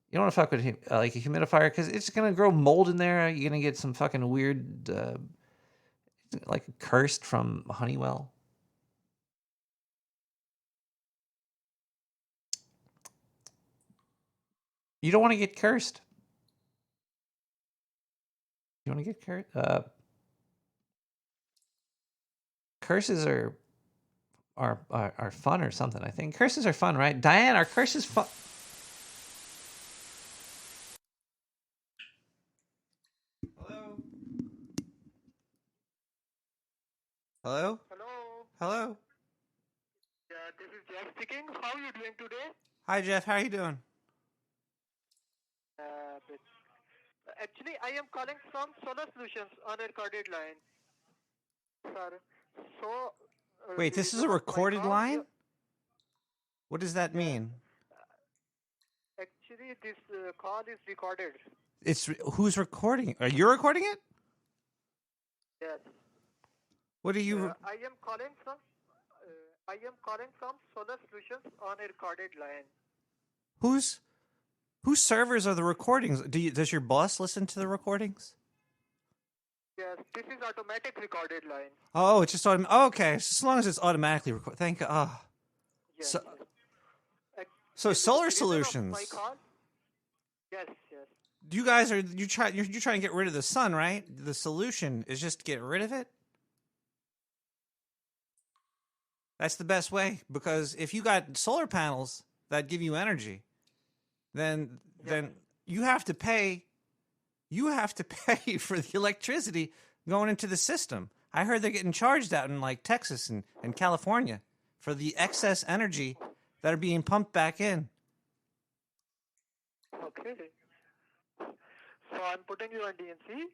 You don't want to fuck with like a humidifier because it's gonna grow mold in there. You're gonna get some fucking weird, like cursed from Honeywell. You don't want to get cursed. You want to get cursed? Curses are fun or something. I think curses are fun, right? Diane, are curses fun? Hello. Hello. Hello. Hello. Yeah, this is Jeff speaking. How are you doing today? Hi, Jeff. How are you doing? Actually, I am calling from Solar Solutions on a recorded line. Sir, so... Wait, this is a recorded line? What does that mean? Actually, this call is recorded. Who's recording? Are you recording it? Yes. What are you? I am calling from Solar Solutions on a recorded line. Whose servers are the recordings? Does your boss listen to the recordings? Yes, this is automatic recorded line. Oh, it's just okay. As long as it's automatically recorded. Thank God. Oh. Yes. So Solar My Solutions. call? Yes, yes. You guys you're trying to get rid of the sun, right? The solution is just to get rid of it. That's the best way, because if you got solar panels that give you energy, then you have to pay. You have to pay for the electricity going into the system. I heard they're getting charged out in like Texas and California for the excess energy that are being pumped back in. Okay. So I'm putting you on DNC.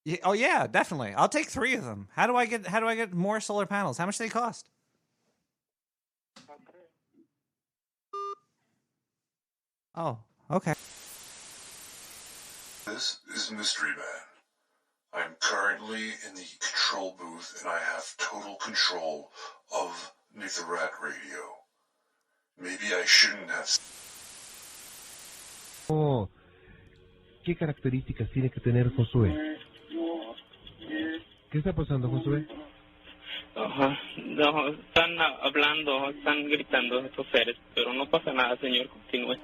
Yeah, oh yeah, definitely. I'll take 3 of them. How do I get more solar panels? How much do they cost? Okay. Oh, okay. This is Mystery Man. I am currently in the control booth and I have total control of Nick the Rat Radio. Maybe I shouldn't have... Oh, ¿qué características tiene que tener Josué? ¿Qué está pasando, Josué? No, están hablando, están gritando estos seres, pero no pasa nada, señor, continúe.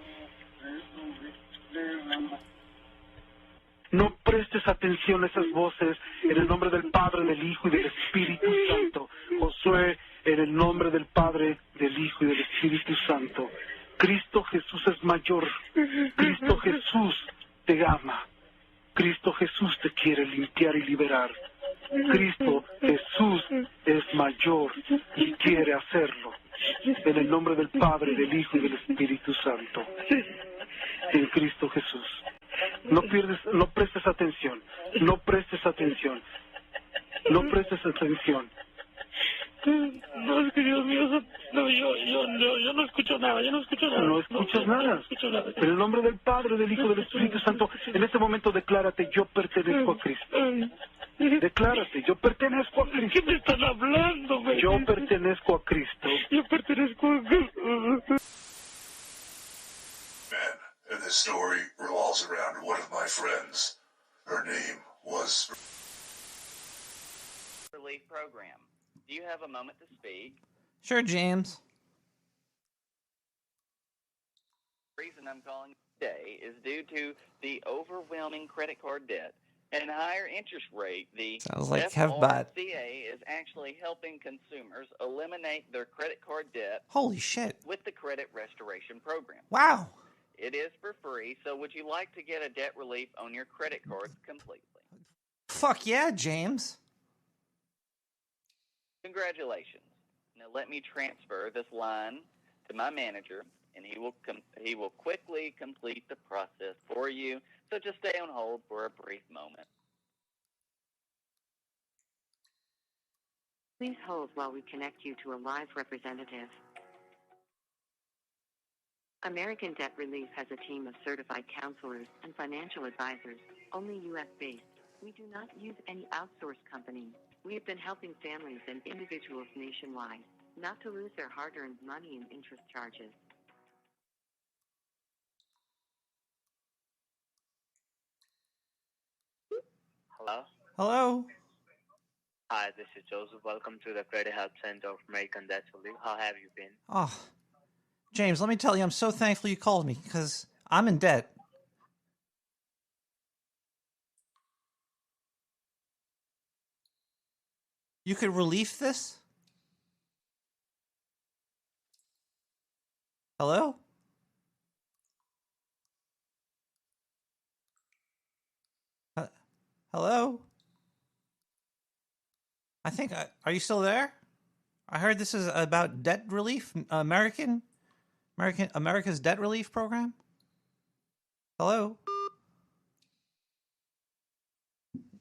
No prestes atención a esas voces en el nombre del Padre, del Hijo y del Espíritu Santo. Josué, en el nombre del Padre, del Hijo y del Espíritu Santo. Cristo Jesús es mayor. Cristo Jesús te ama. Cristo Jesús te quiere limpiar y liberar. Cristo Jesús es mayor y quiere hacerlo. En el nombre del Padre, del Hijo y del Espíritu Santo. En Cristo Jesús. No prestes atención. No prestes atención. No prestes atención. No, es que Dios mío, no, yo no escucho nada, yo no escucho nada. No escuchas nada. No escucho nada. En el nombre del Padre, del Hijo y del Espíritu Santo, en este momento declárate, yo pertenezco a Cristo. Declárate, yo pertenezco a Cristo. ¿Qué me están hablando, güey? Yo pertenezco a Cristo. Yo pertenezco a Cristo. Man, and this story revolves around one of my friends. Her name was... Relief program. Do you have a moment to speak? Sure, James. The reason I'm calling today is due to the overwhelming credit card debt and higher interest rate. The Sounds like KevBot. FRCA is actually helping consumers eliminate their credit card debt. Holy shit. With the credit restoration program. Wow. It is for free, so would you like to get a debt relief on your credit cards completely? Fuck yeah, James. Congratulations. Now let me transfer this line to my manager, and he will quickly complete the process for you. So just stay on hold for a brief moment. Please hold while we connect you to a live representative. American Debt Relief has a team of certified counselors and financial advisors, only U.S.-based. We do not use any outsourced company. We have been helping families and individuals nationwide not to lose their hard-earned money in interest charges. Hello? Hello? Hi, this is Joseph. Welcome to the Credit Help Center of American Debt Relief. How have you been? Oh, James, let me tell you, I'm so thankful you called me, because I'm in debt. You could relieve this? Hello? Hello? I think, are you still there? I heard this is about debt relief, America's debt relief program? Hello?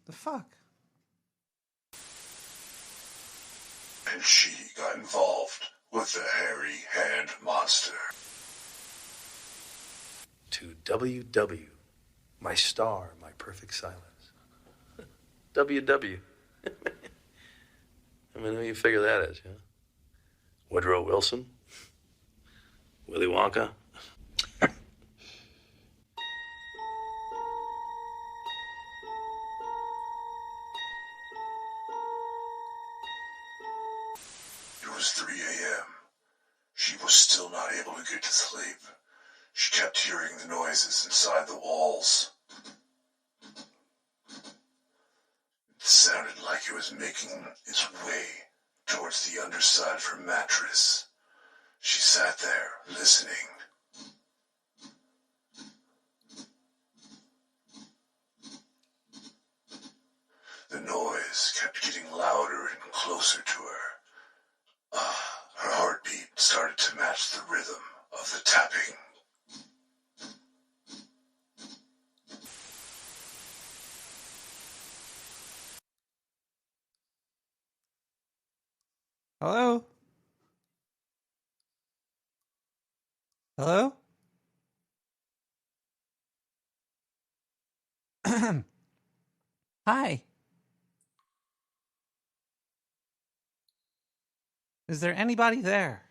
The fuck? And she got involved with the hairy hand monster. To WW, my star, my perfect silence. WW. I mean, who you figure that is, yeah? Woodrow Wilson? Willy Wonka? It was 3 a.m. She was still not able to get to sleep. She kept hearing the noises inside the walls. It sounded like it was making its way towards the underside of her mattress. She sat there, listening. The noise kept getting louder and closer to her. Her heartbeat started to match the rhythm of the tapping. Hello? Hello? Hi. Is there anybody there?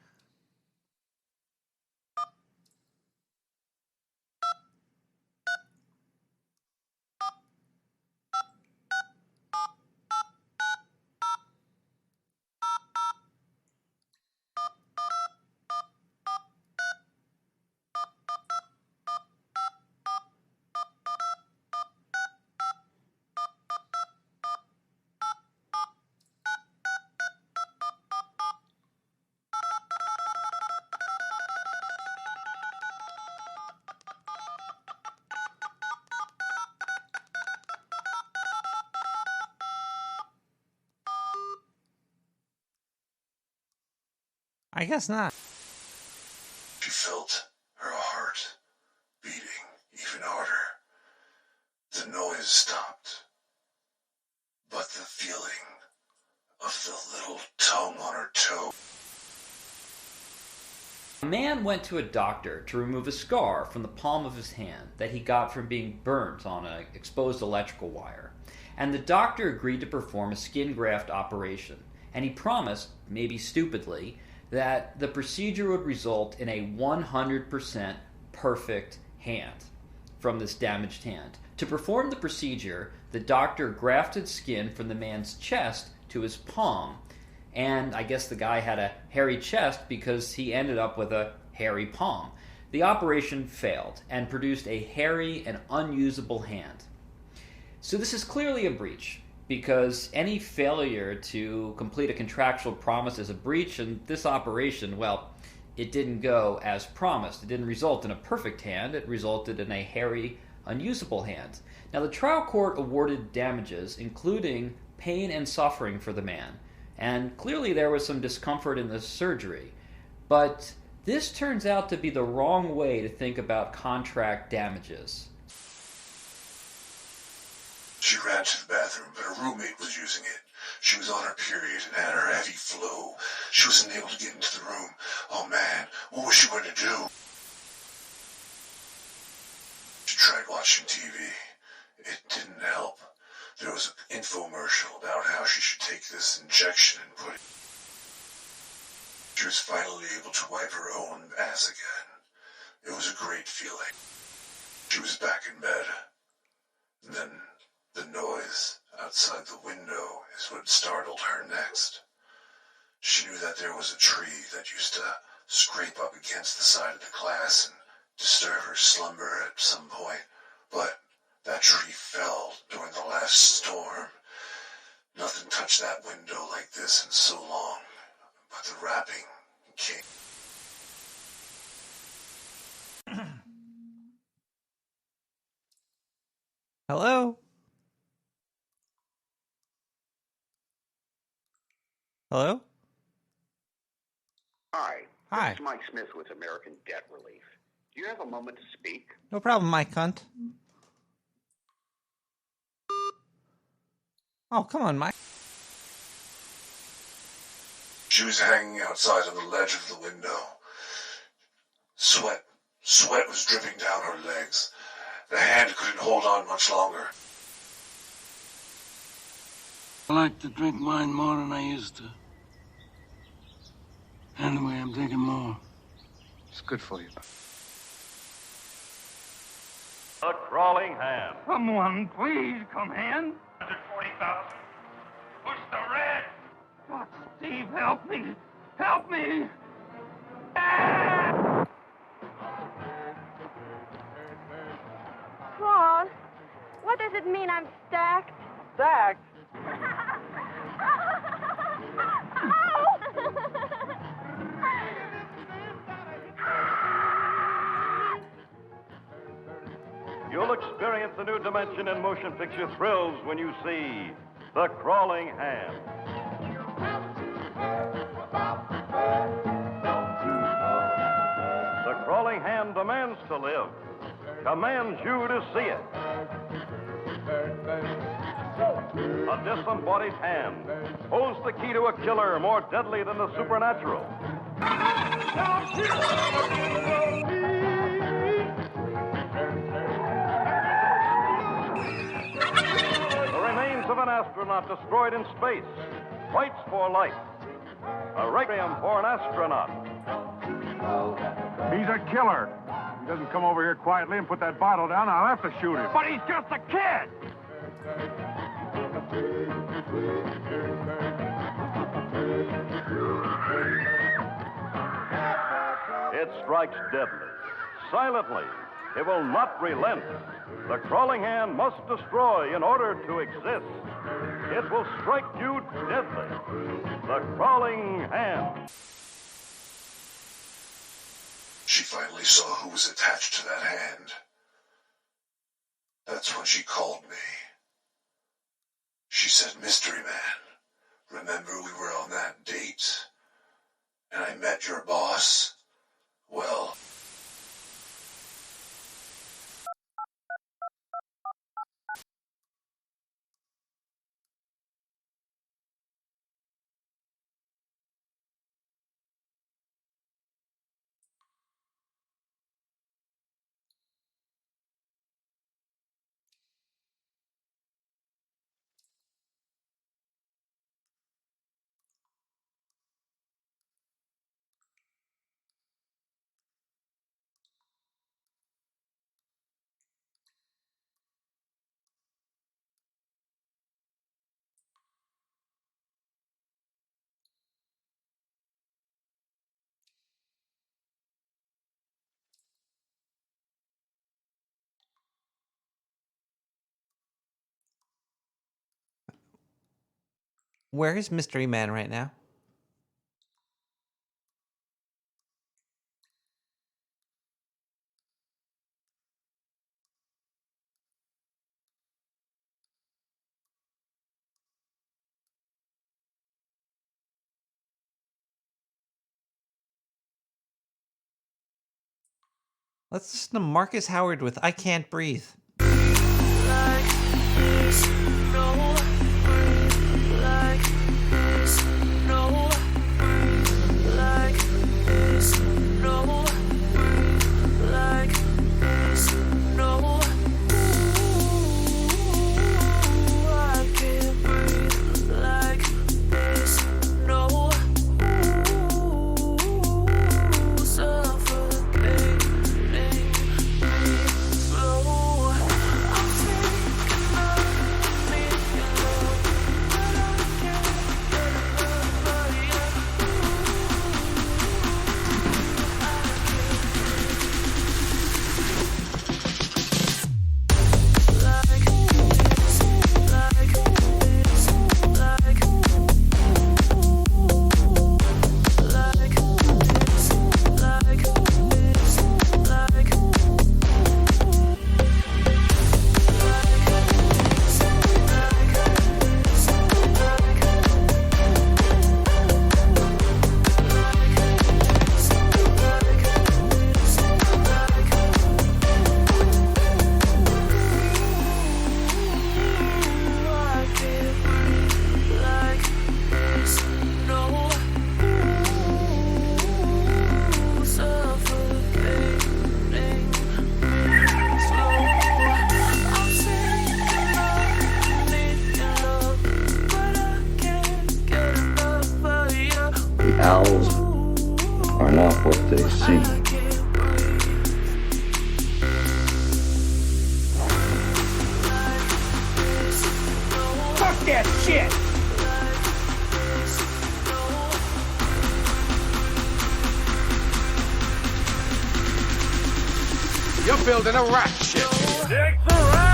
I guess not. She felt her heart beating even harder. The noise stopped, but the feeling of the little tongue on her toe. A man went to a doctor to remove a scar from the palm of his hand that he got from being burnt on an exposed electrical wire. And the doctor agreed to perform a skin graft operation. And he promised, maybe stupidly, that the procedure would result in a 100% perfect hand from this damaged hand. To perform the procedure, the doctor grafted skin from the man's chest to his palm. And I guess the guy had a hairy chest because he ended up with a hairy palm. The operation failed and produced a hairy and unusable hand. So this is clearly a breach, because any failure to complete a contractual promise is a breach, and this operation, well, it didn't go as promised. It didn't result in a perfect hand. It resulted in a hairy, unusable hand. Now, the trial court awarded damages, including pain and suffering for the man. And clearly there was some discomfort in the surgery. But this turns out to be the wrong way to think about contract damages. She ran to the bathroom, but her roommate was using it. She was on her period and had her heavy flow. She wasn't able to get into the room. Oh man, what was she going to do? She tried watching TV. It didn't help. There was an infomercial about how she should take this injection and put it. She was finally able to wipe her own ass again. It was a great feeling. She was back in bed. And then the noise outside the window is what startled her next. She knew that there was a tree that used to scrape up against the side of the class and disturb her slumber at some point, but that tree fell during the last storm. Nothing touched that window like this in so long, but the rapping came. Hello? Hello? Hi. Hi. This is Mike Smith with American Debt Relief. Do you have a moment to speak? No problem, my cunt. Oh, come on, Mike. She was hanging outside on the ledge of the window. Sweat was dripping down her legs. The hand couldn't hold on much longer. I like to drink wine more than I used to. Anyway, I'm drinking more. It's good for you. A crawling hand. Someone, please come in. 140,000. Push the red. God, Steve, help me. Help me. Claude, what does it mean I'm stacked? Stacked? You'll experience a new dimension in motion picture thrills when you see The Crawling Hand. The Crawling Hand demands to live, commands you to see it. A disembodied hand holds the key to a killer more deadly than the supernatural. The remains of an astronaut destroyed in space fights for life. A requiem for an astronaut. He's a killer. He doesn't come over here quietly and put that bottle down, I'll have to shoot him. But he's just a kid. It strikes deadly, silently. It will not relent. The crawling hand must destroy in order to exist. It will strike you deadly. The crawling hand. She finally saw who was attached to that hand. That's when she called me. She said, "Mystery Man, remember we were on that date? And I met your boss? Well..." Where is Mystery Man right now? Let's listen to Marcus Howard with I Can't Breathe. The owls are not what they seem. Fuck that shit! You're building a rat ship. Take the ride!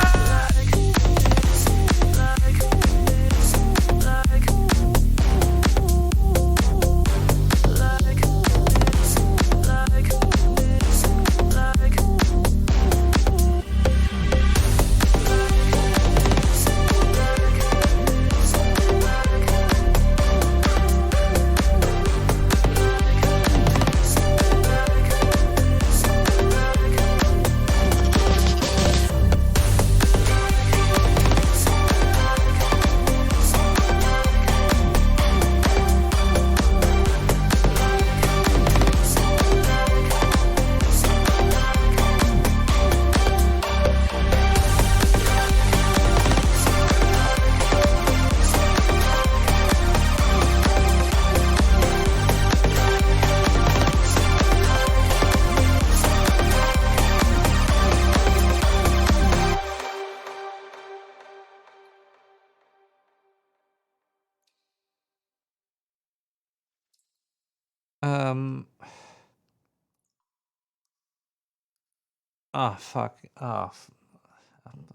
Oh, fuck. Oh.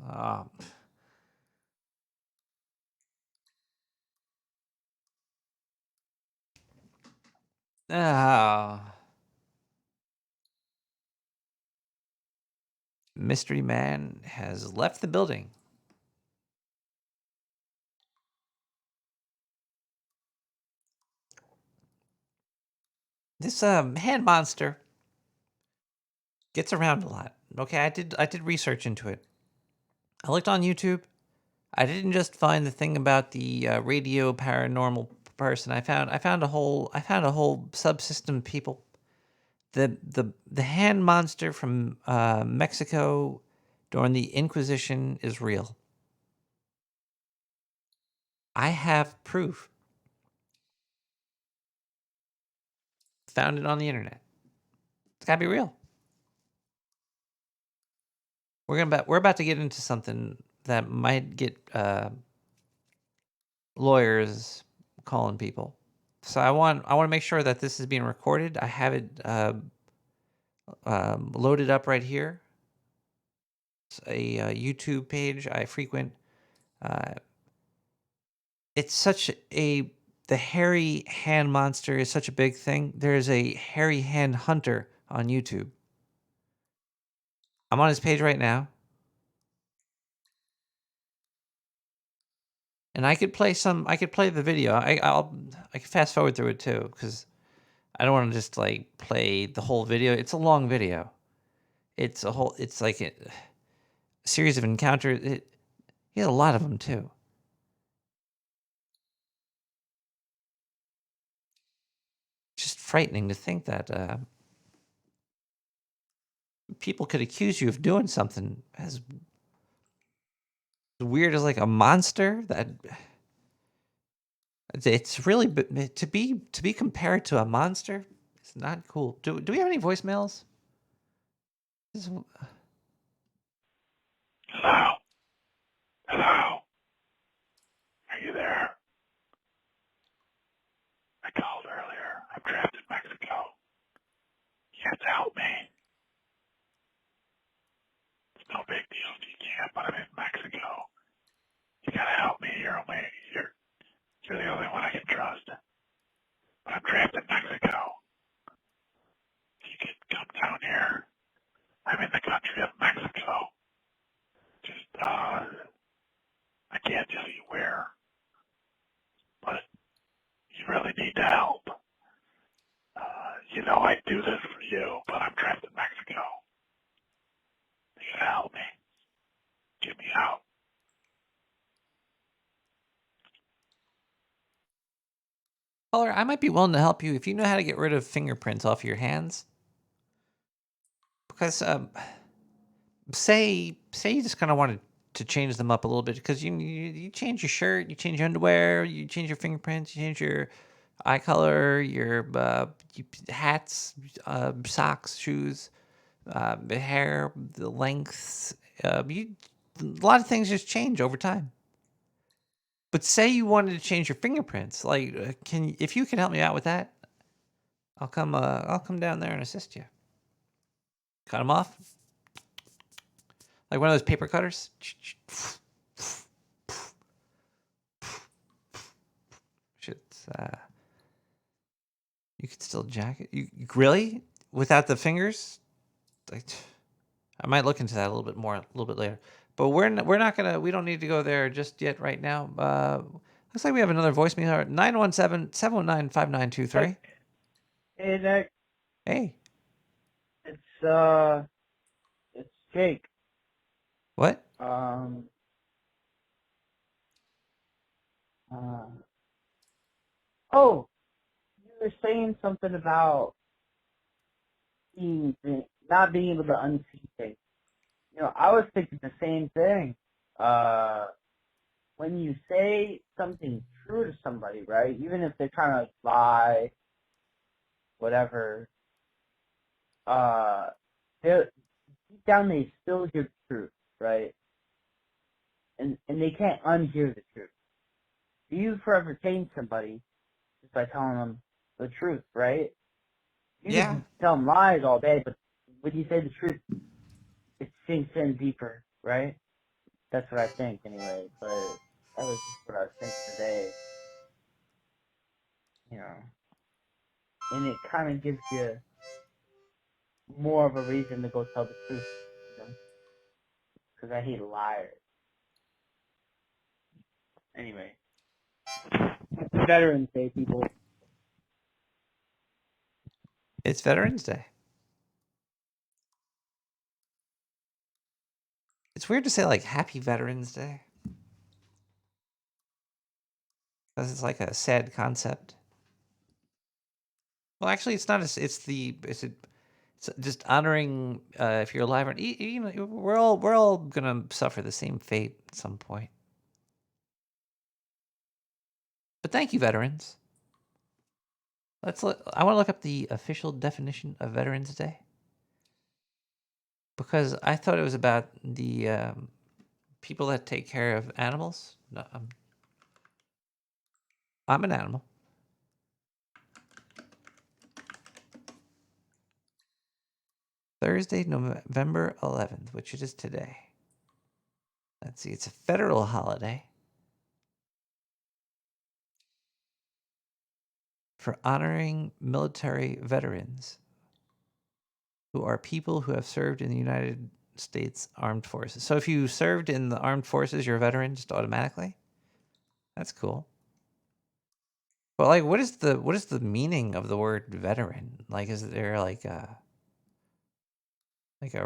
Oh. Ah. Mystery Man has left the building. This hand monster gets around a lot. Okay, I did research into it. I looked on YouTube. I didn't just find the thing about the radio paranormal person. I found a whole subsystem of people. The hand monster from Mexico during the Inquisition is real. I have proof. Found it on the internet. It's gotta be real. We're about to get into something that might get lawyers calling people. So I want to make sure that this is being recorded. I have it loaded up right here. It's a YouTube page I frequent. It's such a the hairy hand monster is such a big thing. There's a hairy hand hunter on YouTube. I'm on his page right now. And I could play the video. I can fast forward through it too, because I don't want to just like play the whole video. It's a long video. It's like a series of encounters. He had a lot of them too. It's just frightening to think that people could accuse you of doing something as weird as like a monster. That it's really to be compared to a monster. It's not cool. Do we have any voicemails? Hello? Hello? Are you there? I called earlier. I'm trapped in Mexico. You have to help me. It's no big deal if you can't, but I'm in Mexico. You gotta help me. You're the only one I can trust. But I'm trapped in Mexico. You could come down here. I'm in the country of Mexico. Just, I can't tell you where. But you really need to help. I'd do this for you, but I'm trapped in Mexico. You gotta help me. Get me out. Caller, I might be willing to help you if you know how to get rid of fingerprints off your hands. Because say you just kind of wanted to change them up a little bit, because you change your shirt, you change your underwear, you change your fingerprints, you change your eye color, your hats, socks, shoes, hair, the lengths. A lot of things just change over time. But say you wanted to change your fingerprints, like if you can help me out with that, I'll come down there and assist you. Cut them off, like one of those paper cutters. Shit's you could still jack it. You really without the fingers? Like, I might look into that a little bit later. But we don't need to go there just yet right now. Looks like we have another voicemail. 917-719-5923. Hey, Nick. Hey. It's Jake. What? Oh, you were saying something about not being able to unsee things. You know, I was thinking the same thing. When you say something true to somebody, right? Even if they're trying to lie, whatever, deep down they still hear the truth, right? And they can't unhear the truth. Do you forever change somebody just by telling them the truth, right? You can tell them lies all day, but when you say the truth, it sinks in deeper, right? That's what I think, anyway. But that was just what I was thinking today. You know, and it kind of gives you more of a reason to go tell the truth, you know? Because I hate liars. Anyway, it's Veterans Day, people. It's Veterans Day. It's weird to say like Happy Veterans Day. Because it's like a sad concept. Well, actually, it's not. It's just honoring if you're alive. You know, we're all gonna suffer the same fate at some point. But thank you, veterans. I want to look up the official definition of Veterans Day because I thought it was about the people that take care of animals. No, I'm an animal. Thursday, November 11th, which it is today. Let's see, it's a federal holiday for honoring military veterans who are people who have served in the United States Armed Forces. So if you served in the Armed Forces, you're a veteran just automatically? That's cool. But like, what is the meaning of the word veteran? Like, is there like a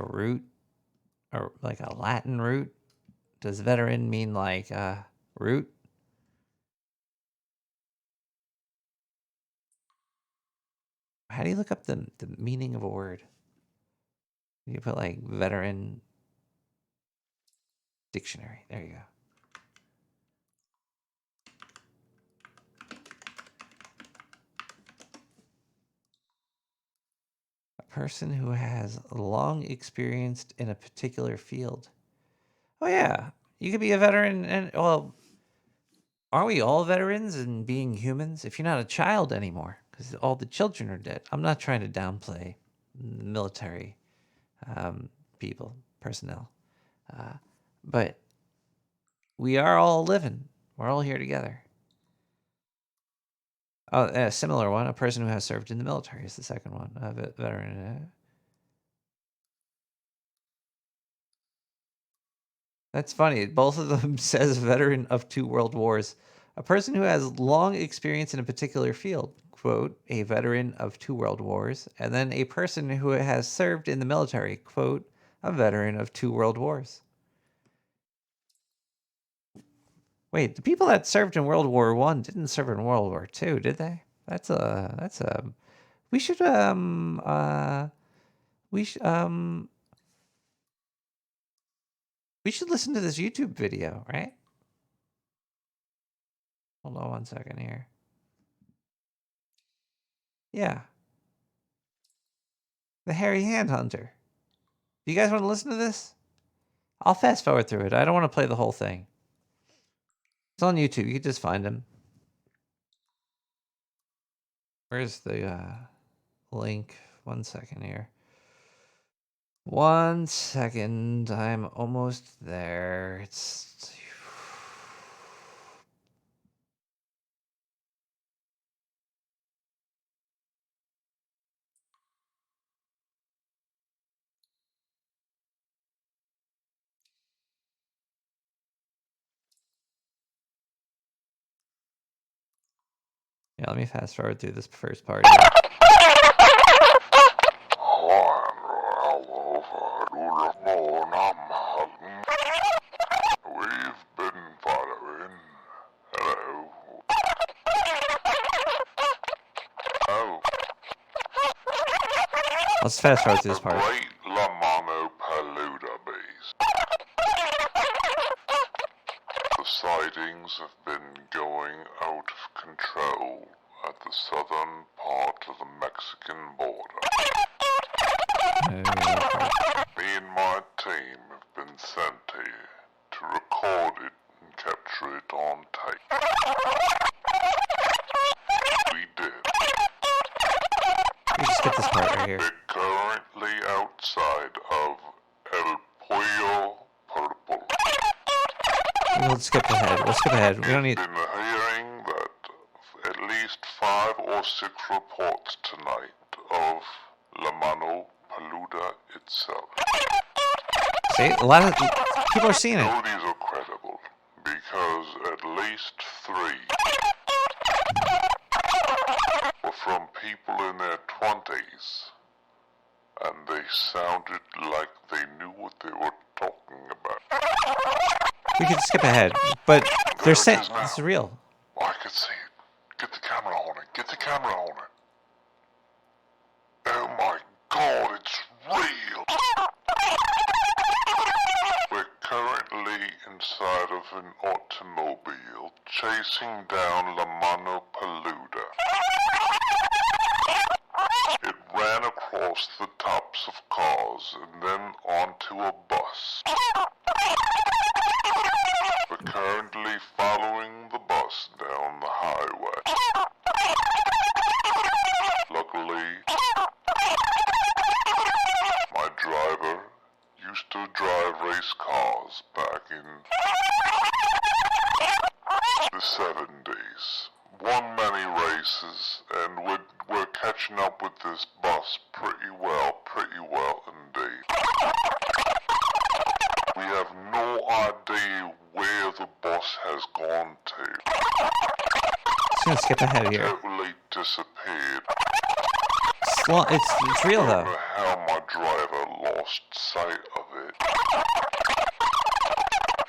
root or like a Latin root? Does veteran mean like root? How do you look up the meaning of a word? You put like veteran dictionary. There you go. A person who has long experienced in a particular field. Oh yeah, you could be a veteran, and well, aren't we all veterans in being humans? If you're not a child anymore, because all the children are dead. I'm not trying to downplay military personnel, but we are all living. We're all here together. Oh, a similar one. A person who has served in the military is the second one. A veteran. That's funny. Both of them says veteran of 2 world wars. A person who has long experience in a particular field, quote, a veteran of 2 world wars. And then a person who has served in the military, quote, a veteran of 2 world wars. Wait, the people that served in World War I didn't serve in World War II, did they? We should listen to this YouTube video, right? Hold on one second here. Yeah. The Hairy Hand Hunter. Do you guys want to listen to this? I'll fast forward through it. I don't want to play the whole thing. It's on YouTube. You can just find him. Where's the link? 1 second here. 1 second. I'm almost there. It's... Yeah, let me fast forward through this first part here. We've been following. Hello. Oh. Let's fast forward through this part. Great Lamano Paluda base. The sightings have been going out of control at the southern part of the Mexican border. Me and my team have been sent here to record it and capture it on tape. We did. We just skip this part right here. We're currently outside of El Pollo Purple. We'll skip ahead. We'll skip ahead. We don't need... Been hearing that at least 5 or 6 reports tonight of La Mano Peluda itself. See, a lot of people are seeing it. I know these are credible because at least 3 were from people in their 20s, and they sounded like they knew what they were talking about. We could skip ahead, but they're saying it's real. Oh, I can see it. Get the camera on it. Get the camera on it. Oh my God, it's real. We're currently inside of an automobile chasing down La Mano Peluda. It ran across the tops of cars and then onto a bus. We're currently following the bus down the highway. Luckily, my driver used to drive race cars back in the 70s. Won many races, and we're catching up with this bus pretty well indeed. We have no idea where the bus has gone to. Just gonna skip ahead here. Totally disappeared. It's real though. I don't know how my driver lost sight of it.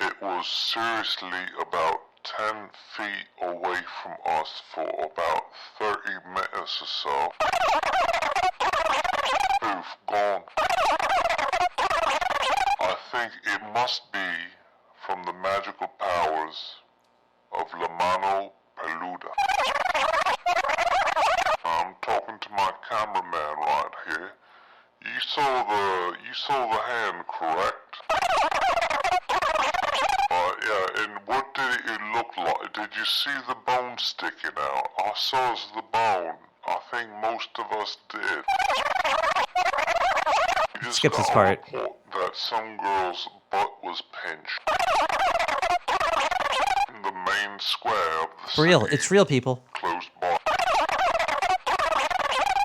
It was seriously about 10 feet away from us for about 30 minutes or so. Poof, gone. I think it must be from the magical powers of La Mano Peluda. I'm talking to my cameraman right here. You saw the hand, correct? Yeah, and what did it look like? Did you see the bone sticking out? I saw the bone. I think most of us did. Skip this part. That some girl's butt was pinched in the main square of the For real, it's real, people. close by.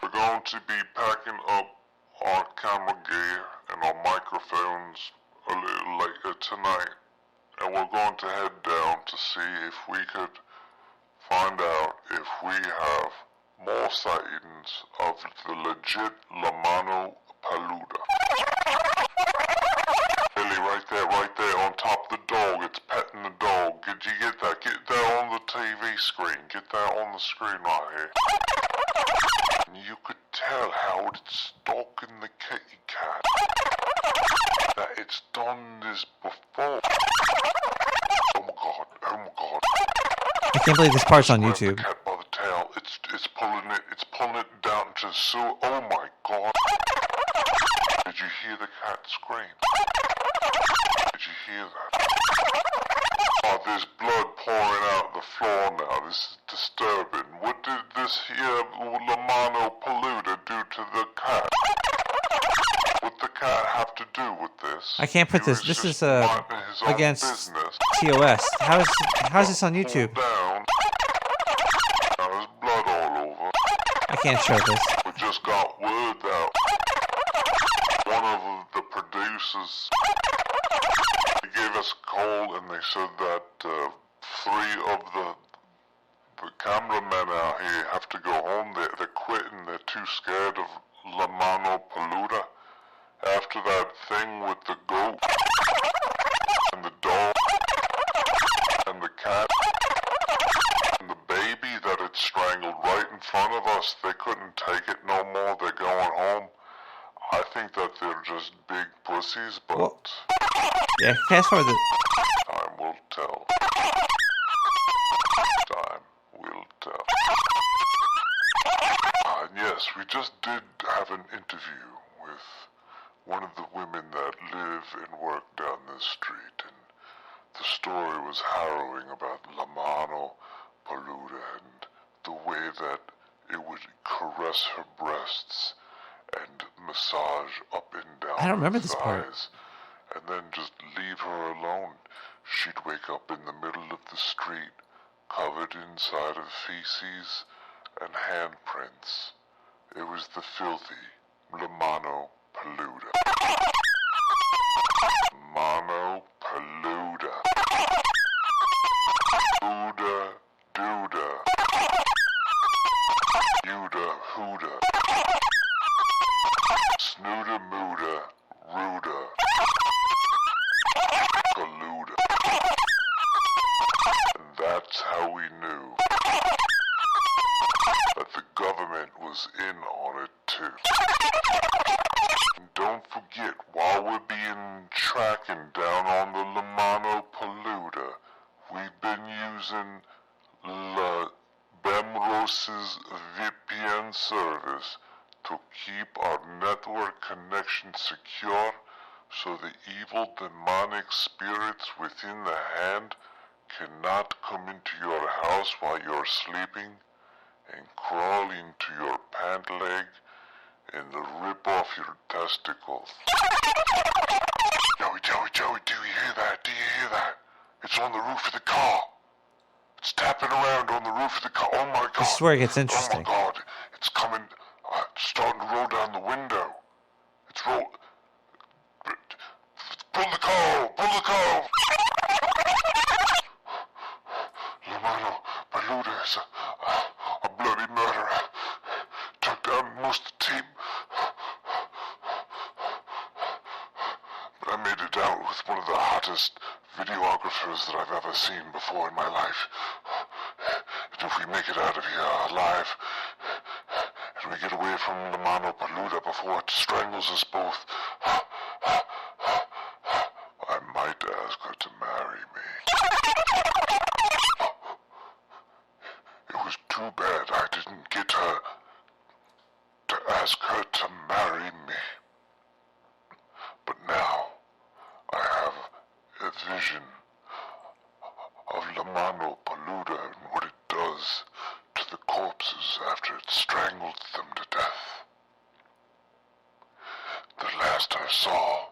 We're going to be packing up our camera gear and our microphones a little later tonight, and we're going to head down to see if we could find out if we have more sightings of the legit La Mano Peluda. Billy, right there, on top of the dog. It's petting the dog. Did you get that? Get that on the TV screen. Get that on the screen right here. And you could tell how it's stalking the kitty cat. That it's done this before. Oh my God, oh my God. I can't believe this part's on YouTube. The cat by the tail. It's pulling it down to sue. Oh my God. Did you hear the cat scream? Did you hear that? Oh, there's blood pouring out the floor now. This is disturbing. What did this here Lamano polluter do to the cat? What the cat have to do with this? I can't put this. This is against TOS. How's this on YouTube? Down. Now there's blood all over. I can't show this. We just got word out. One of the producers gave us a call and they said that 3 of the cameramen out here have to go home. They're quitting. They're too scared of Lamano Paluda. After that thing with the goat and the dog and the cat and the baby that had strangled right in front of us, they couldn't take it no more. They're going home. I think that they're just big pussies, but... Well, yeah, fast forward the... Time will tell. Time will tell. And yes, we just did have an interview with one of the women that live and work down this street, and the story was harrowing about Lamano Paluda and the way that it would caress her breasts and massage up and down I don't remember her this part. thighs, and then just leave her alone. She'd wake up in the middle of the street, covered inside of feces and handprints. It was the filthy Lamano Paluda. Mano Paluda. Buddha Duda. Yuda Huda. Snooda Muda Ruda. Paluda. And that's how we knew that the government was in on it too. And don't forget, while we're being tracking down on the Lamano Paluda, we've been using La Bemros's VPN service to keep our network connection secure so the evil demonic spirits within the hand cannot come into your house while you're sleeping and crawl into your pant leg and rip off your testicles. Joey, do you hear that? Do you hear that? It's on the roof of the car. It's tapping around on the roof of the car. Oh my God. This is where it gets interesting. Oh my God. It's coming. It's starting to roll down the window. It's roll. Pull the car. Pull the car. Lamano Paluda is a bloody murderer. Took down most of the team. But I made it out with one of the hottest videographers that I've ever seen before in my life. And if we make it out of here alive, and we get away from Lamano Paluda before it strangles us both, I might ask her to marry me. It was too bad I didn't get her to ask her to marry me. But now I have a vision of Lamano Paluda and what it does to the corpses after it strangled them to death. The last I saw,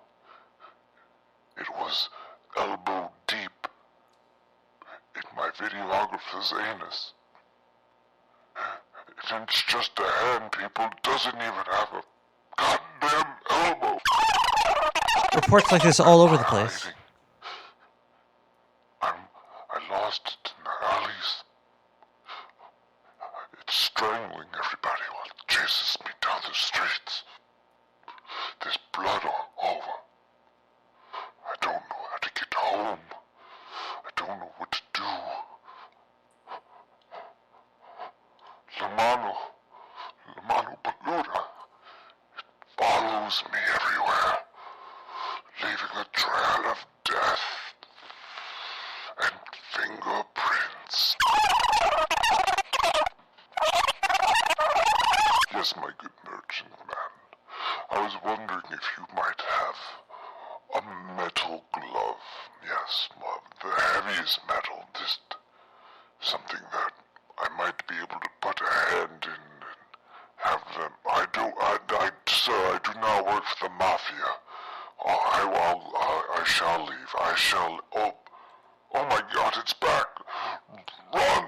it was elbow deep in my videographer's anus. And it's just a hand, people. It doesn't even have a goddamn elbow. Reports like this all over the place. I lost it in the alleys. It's strangling everybody while it chases me down the streets. There's blood all over. I don't know how to get home. I don't know what to do. Lamano Paluda, it follows me everywhere, leaving a trail of death and fingerprints. Yes, my good merchant man. I was wondering if you might have a metal glove. Yes, the heaviest metal. Just something that I might be able to put a hand in and have them. Sir, I do not work for the mafia. I shall leave. Oh my God, it's back. Run!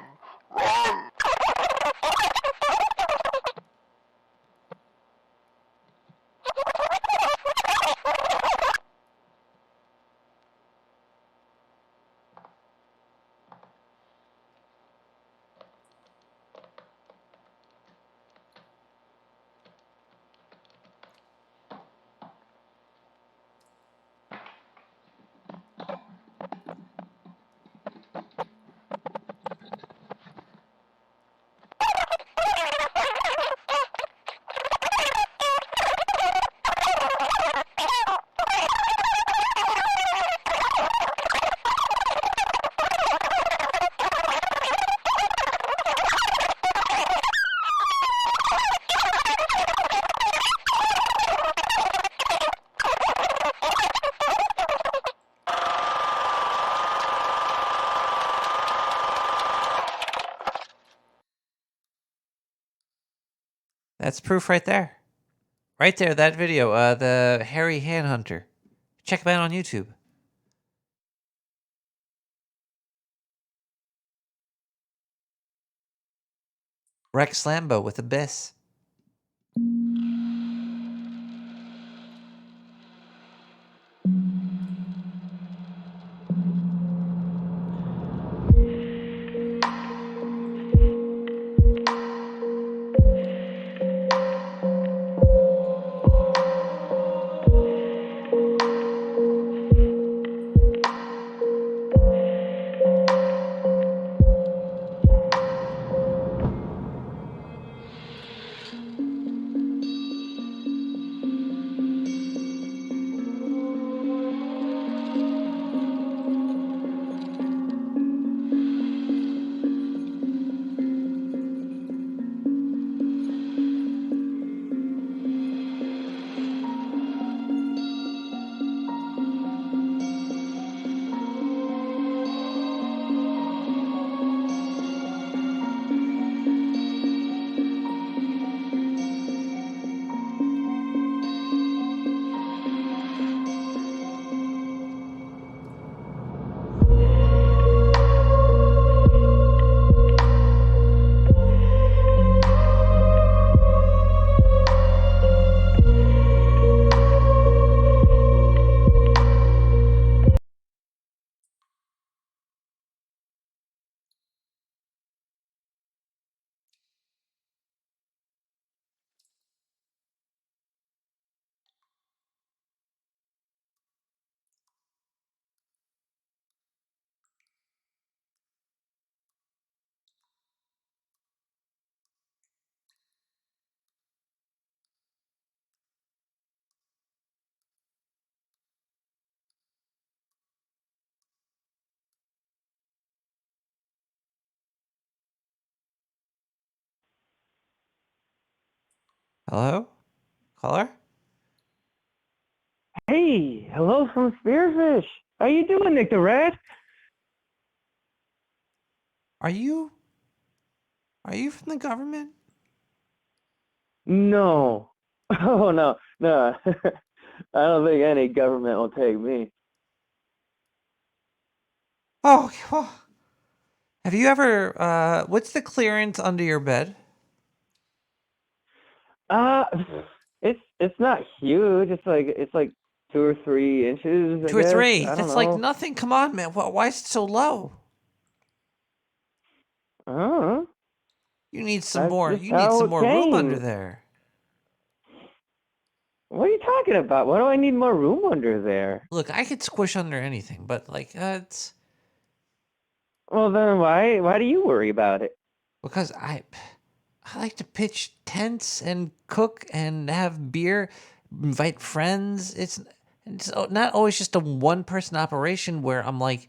Run! That's proof right there. Right there, that video, the hairy hand hunter. Check him out on YouTube. Rex Lambo with a biss. Hello? Caller? Hey, hello from Spearfish. How you doing, Nick the Rat? Are you from the government? No. Oh, no. No. I don't think any government will take me. Oh, well, have you ever, what's the clearance under your bed? Uh, it's not huge. It's like 2 or 3 inches, I 2 or 3. guess. I don't That's like know. nothing. Come on, man. Why is it so low? I don't know. You need some That's more. just You need how some it more room under came. there. What are you talking about? Why do I need more room under there? Look, I could squish under anything, but like it's Well, then why do you worry about it? because I like to pitch tents and cook and have beer, invite friends. It's not always just a one person operation where I'm like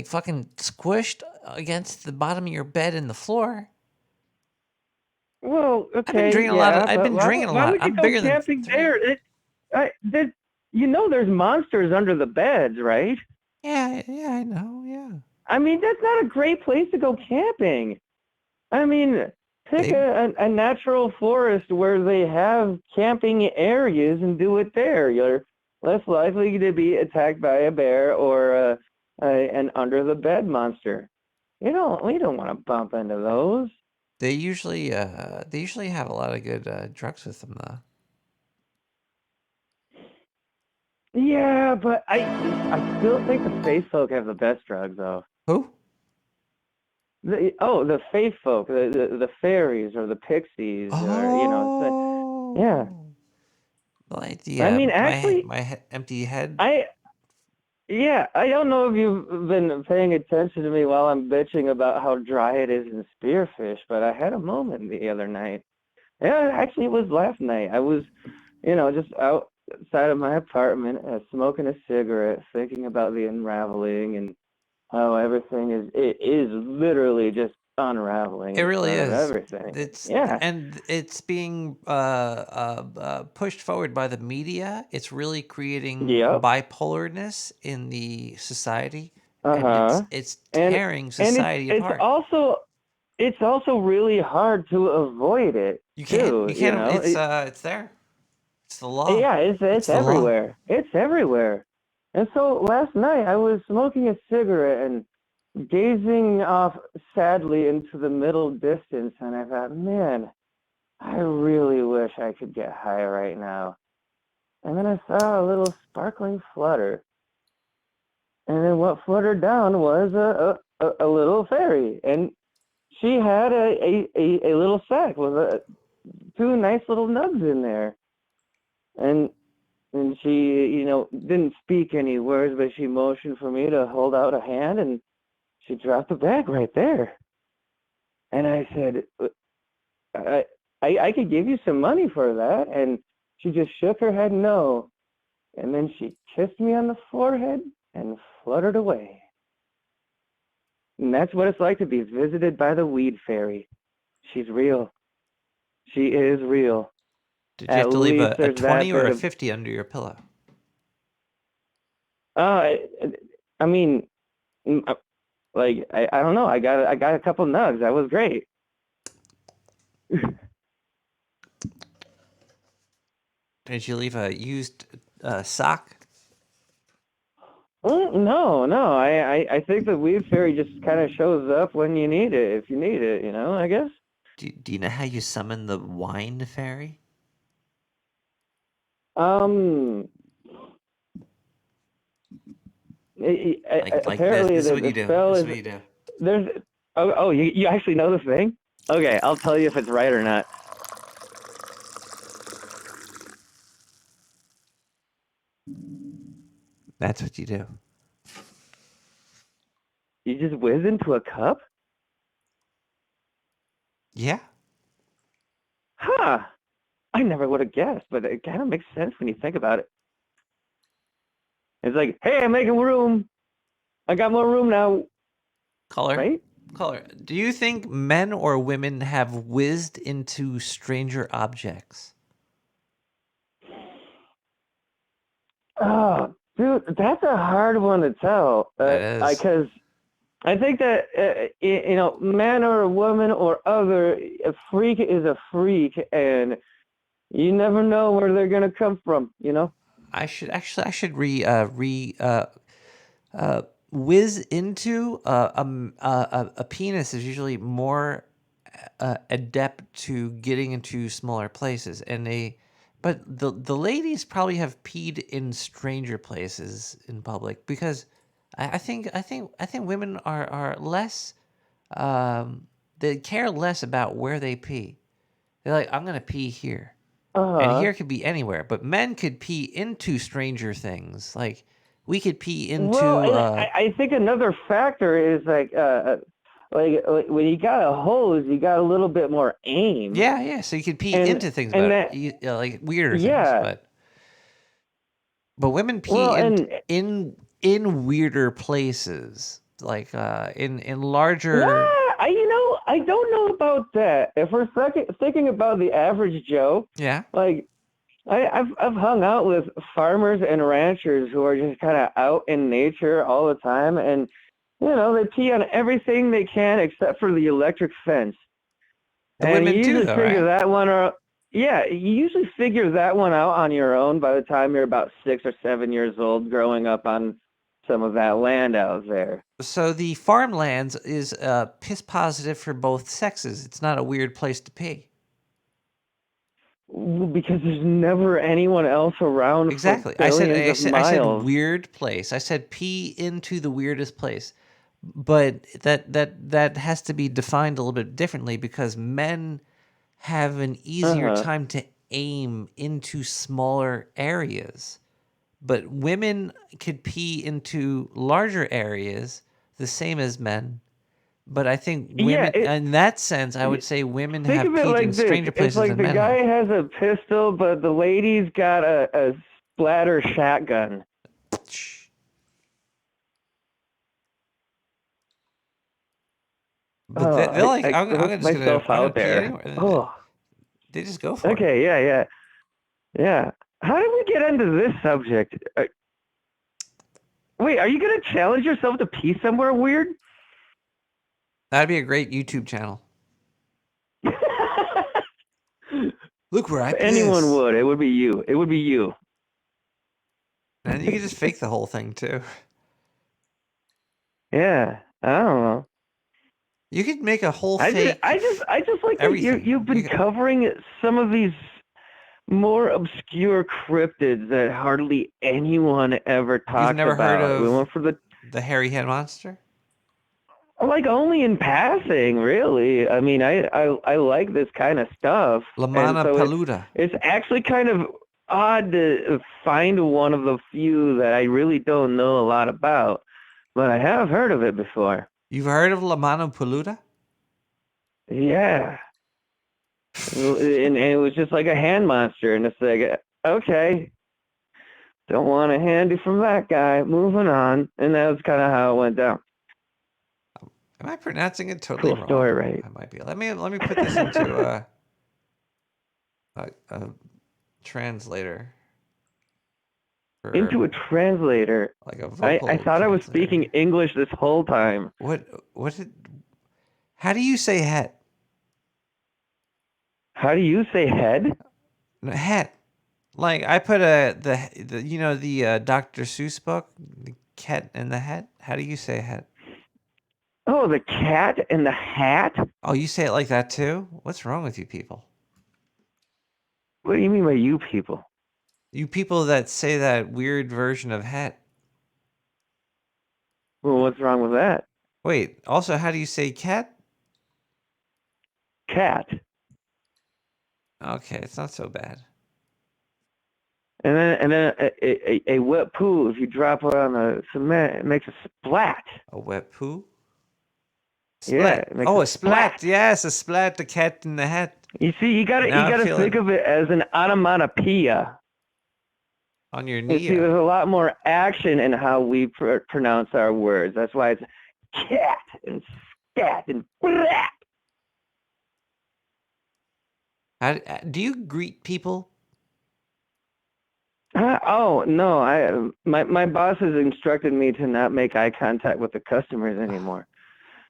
fucking squished against the bottom of your bed and the floor. Well, okay, I've been drinking a lot. I've been drinking a why lot. would you I'm go bigger than camping 3. there? There's monsters under the beds, right? Yeah, I know. Yeah. I mean, that's not a great place to go camping. I mean, pick a natural forest where they have camping areas and do it there. You're less likely to be attacked by a bear or an under the bed monster. We don't want to bump into those. They usually have a lot of good drugs with them though. Yeah, but I still think the faith folk have the best drugs though. Who? The faith folk, the fairies or the pixies, or yeah. Like I mean, actually, my empty head. I don't know if you've been paying attention to me while I'm bitching about how dry it is in Spearfish, but I had a moment the other night. Yeah, actually, it was last night. I was, just outside of my apartment, smoking a cigarette, thinking about the unraveling and how everything is literally just unraveling. It really in front is. of everything. And it's being pushed forward by the media. It's really creating bipolarness in the society, and it's tearing society apart. It's also really hard to avoid it. You can't. It's there. It's the law. Yeah, it's everywhere. It's everywhere. And so last night I was smoking a cigarette and gazing off sadly into the middle distance, and I thought, man, I really wish I could get high right now. And then I saw a little sparkling flutter. And then what fluttered down was a little fairy. And she had a little sack with 2 nice little nugs in there. And she, didn't speak any words, but she motioned for me to hold out a hand, and she dropped the bag right there. And I said, I could give you some money for that. And she just shook her head no. And then she kissed me on the forehead and fluttered away. And that's what it's like to be visited by the weed fairy. She's real. She is real. Did you have to leave a 20 or a 50 under your pillow? I mean, like I don't know. I got a couple nugs. That was great. Did you leave a used sock? No. I think the weed fairy just kind of shows up when you need it, if you need it. I guess. Do you know how you summon the wine fairy? Apparently this is what the you do. spell This is is what you do. there's you actually know the thing? Okay, I'll tell you if it's right or not. That's what you do. You just whiz into a cup? Yeah. Huh. I never would have guessed, but it kind of makes sense when you think about it. It's like, hey, I'm making room. I got more room now. Caller. Right? Caller. Do you think men or women have whizzed into stranger objects? Oh, dude, that's a hard one to tell. Because I think that, man or a woman or other, a freak is a freak, and you never know where they're going to come from, I should whiz into a penis is usually more adept to getting into smaller places, but the ladies probably have peed in stranger places in public because I think women are less they care less about where they pee. They're like, I'm gonna pee here. And here could be anywhere, but men could pee into stranger things. Like we could pee into. Well, I think another factor is like when you got a hose, you got a little bit more aim. Yeah. So you could pee into things, but like weirder things. But women pee in weirder places, like in larger. Yeah, I don't know about that. If we're thinking about the average Joe, Yeah. like I've hung out with farmers and ranchers who are just kind of out in nature all the time, and they pee on everything they can except for the electric fence. The And women you too, usually though, figure right? that one out. Yeah, you usually figure that one out on your own by the time you're about 6 or 7 years old, growing up on some of that land out there. So the farmlands is piss positive for both sexes. It's not a weird place to pee. Because there's never anyone else around Exactly. for billions of I said miles. weird place. I said pee into the weirdest place. But that has to be defined a little bit differently because men have an easier time to aim into smaller areas. But women could pee into larger areas the same as men. But I think women, in that sense, I would say women Think have of it peed like in this. stranger It's places like than the men guy have. has a pistol, but the lady's got a splatter shotgun. But they're like, I I'm grossed just myself gonna out pee there. anywhere. Oh. They just go for it. Okay, yeah. How did we get into this subject? Wait, are you gonna challenge yourself to pee somewhere weird? That'd be a great YouTube channel. Look where I piss. Anyone would. It would be you. It would be you. And you could just fake the whole thing too. Yeah, I don't know. You could make a whole I fake. just like that everything. you've been covering some of these more obscure cryptids that hardly anyone ever talks about. You've never heard We of went for the hairy head monster? like only in passing, really. I mean, I like this kind of stuff. Lamana and so peluda. It's actually kind of odd to find one of the few that I really don't know a lot about, but I have heard of it before. You've heard of Lamana peluda? Yeah. and it was just like a hand monster, and it's like, okay, don't want a handy from that guy. Moving on, and that was kind of how it went down. Am I pronouncing it totally wrong? Story, right? I might be. Let me put this into a translator. Into a translator. Like a vocal I thought I was speaking English this whole time. How do you say het? How do you say head? No, het. Like I put the Dr. Seuss book, The Cat and the Hat. How do you say het? Oh, the cat and the hat? Oh, you say it like that too? What's wrong with you people? What do you mean by you people? You people that say that weird version of het. Well, what's wrong with that? Wait, also, how do you say cat? Cat. Okay, it's not so bad. And then a wet poo, if you drop it on the cement, it makes a splat. A wet poo? Splat. Yeah. Oh, a splat. Yes, a splat. The cat in the hat. You see, you gotta think of it as an onomatopoeia. On your You knee. see, there's a lot more action in how we pronounce our words. That's why it's cat and scat and splat. Do you greet people? Oh no! My boss has instructed me to not make eye contact with the customers anymore.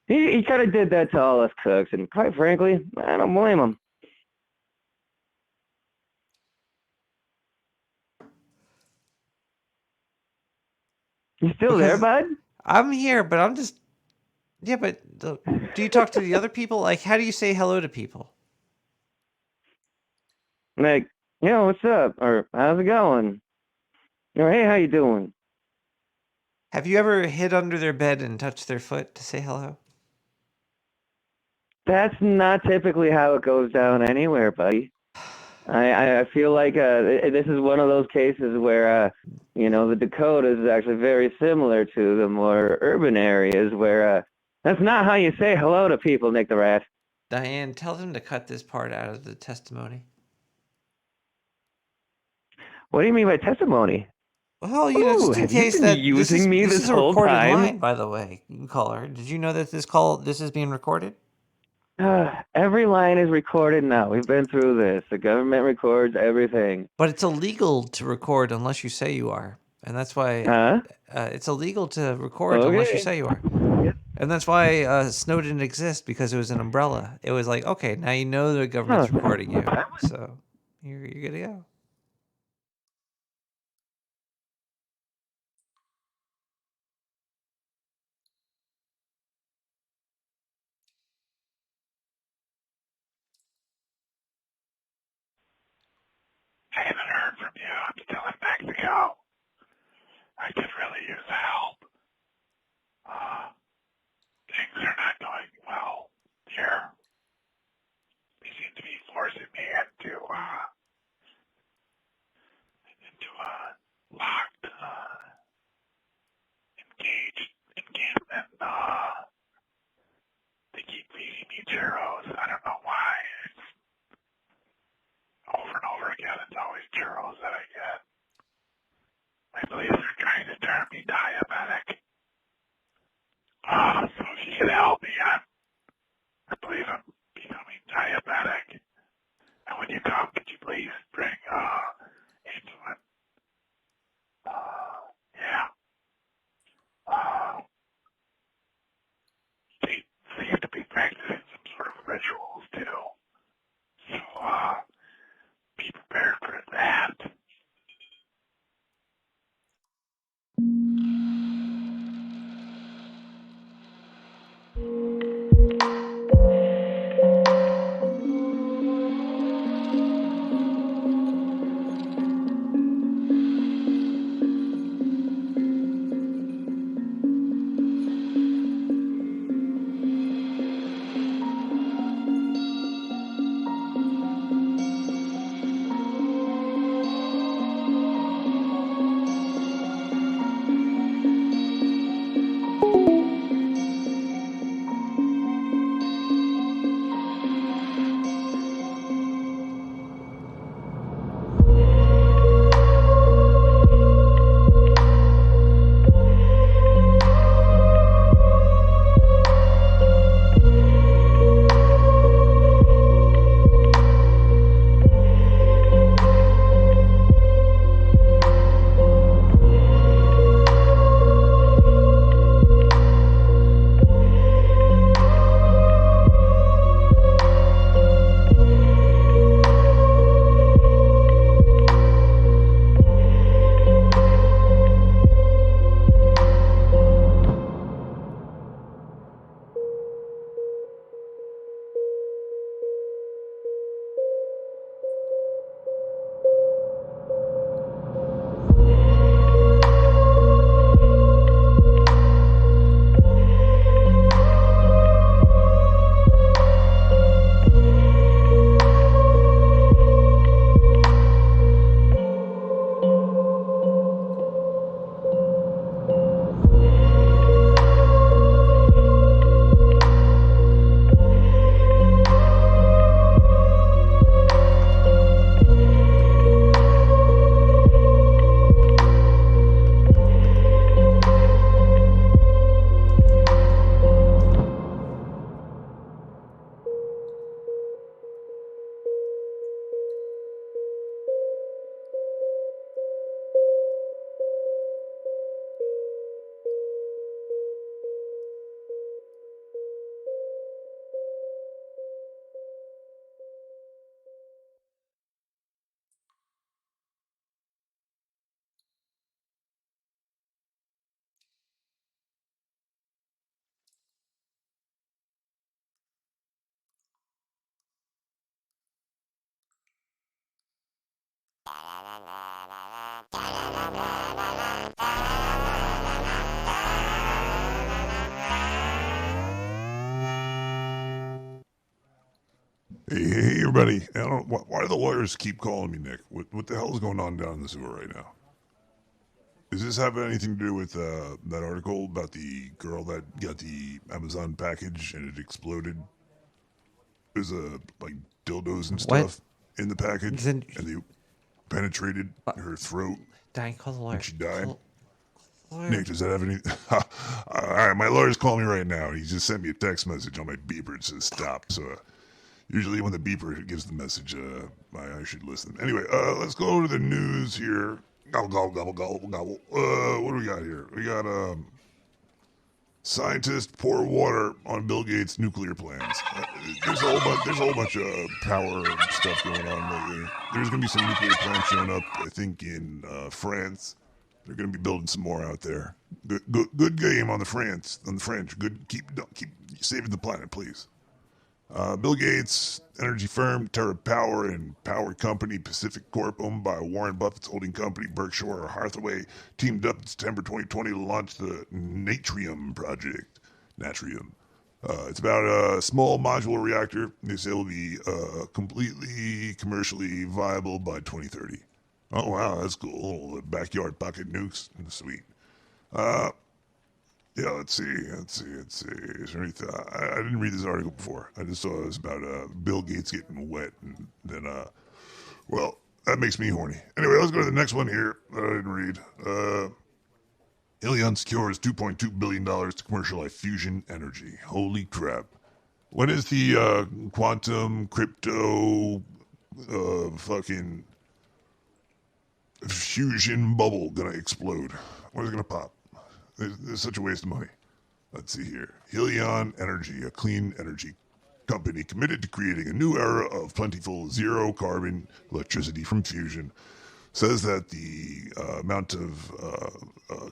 He kind of did that to all us cooks, and quite frankly, I don't blame him. You still there, bud? I'm here, but I'm just. Yeah, but do you talk to the other people? Like, how do you say hello to people? Like, what's up? Or how's it going? Or hey, how you doing? Have you ever hid under their bed and touched their foot to say hello? That's not typically how it goes down anywhere, buddy. I feel like this is one of those cases where, the Dakotas is actually very similar to the more urban areas where that's not how you say hello to people, Nick the Rat. Diane, tell them to cut this part out of the testimony. What do you mean by testimony? Well, just in case that using me this is a whole recorded time. line, by the way. You can call her. Did you know that this is being recorded? Every line is recorded now. We've been through this. The government records everything. But it's illegal to record unless you say you are. And that's why it's illegal to record unless you say you are. And that's why Snow didn't exist, because it was an umbrella. It was like, okay, now you know the government's recording you. So you're good to go. I haven't heard from you. I'm still in Mexico. I could really use help. Things are not going well here. They seem to be forcing me into a locked, engaged encampment. They keep feeding me churros. I don't know why. It's over and over again. It's always churros that I get. I believe they're trying to turn me diabetic. So if you could help me, I believe I'm becoming diabetic. And when you come, could you please bring insulin? Yeah. They seem to be practicing some sort of rituals too. So be prepared for that. Hey, everybody. I don't, why do the lawyers keep calling me, Nick? What the hell is going on down in the sewer right now? Does this have anything to do with that article about the girl that got the Amazon package and it exploded? There's like dildos and stuff in the package, and they penetrated her throat. Call the lawyer. And she died. Nick, does that have any? All right, my lawyer's calling me right now. He just sent me a text message on my beeper. It says stop. So usually when the beeper gives the message, I should listen. Anyway, let's go to the news here. Gobble, gobble, gobble, gobble, gobble. What do we got here? We got scientists pour water on Bill Gates' nuclear plans. There's a whole bunch of power stuff going on lately. There's gonna be some nuclear plants showing up, I think, in France. They're gonna be building some more out there. Good game on the French. Good, keep saving the planet, please. Bill Gates' energy firm Terra Power and power company Pacific Corp, owned by Warren Buffett's holding company Berkshire Hathaway, teamed up in September 2020 to launch the Natrium project. Natrium. It's about a small modular reactor. They say it will be completely commercially viable by 2030. Oh, wow, that's cool. Little backyard pocket nukes. Sweet. Yeah, let's see. Is there anything? I didn't read this article before. I just saw it was about Bill Gates getting wet, and then, well, that makes me horny. Anyway, let's go to the next one here that I didn't read. Ilion secures $2.2 billion to commercialize fusion energy. Holy crap. When is the quantum crypto fucking fusion bubble gonna explode? When is it gonna pop? There's such a waste of money. Let's see here. Helion Energy, a clean energy company committed to creating a new era of plentiful zero-carbon electricity from fusion, says that the amount of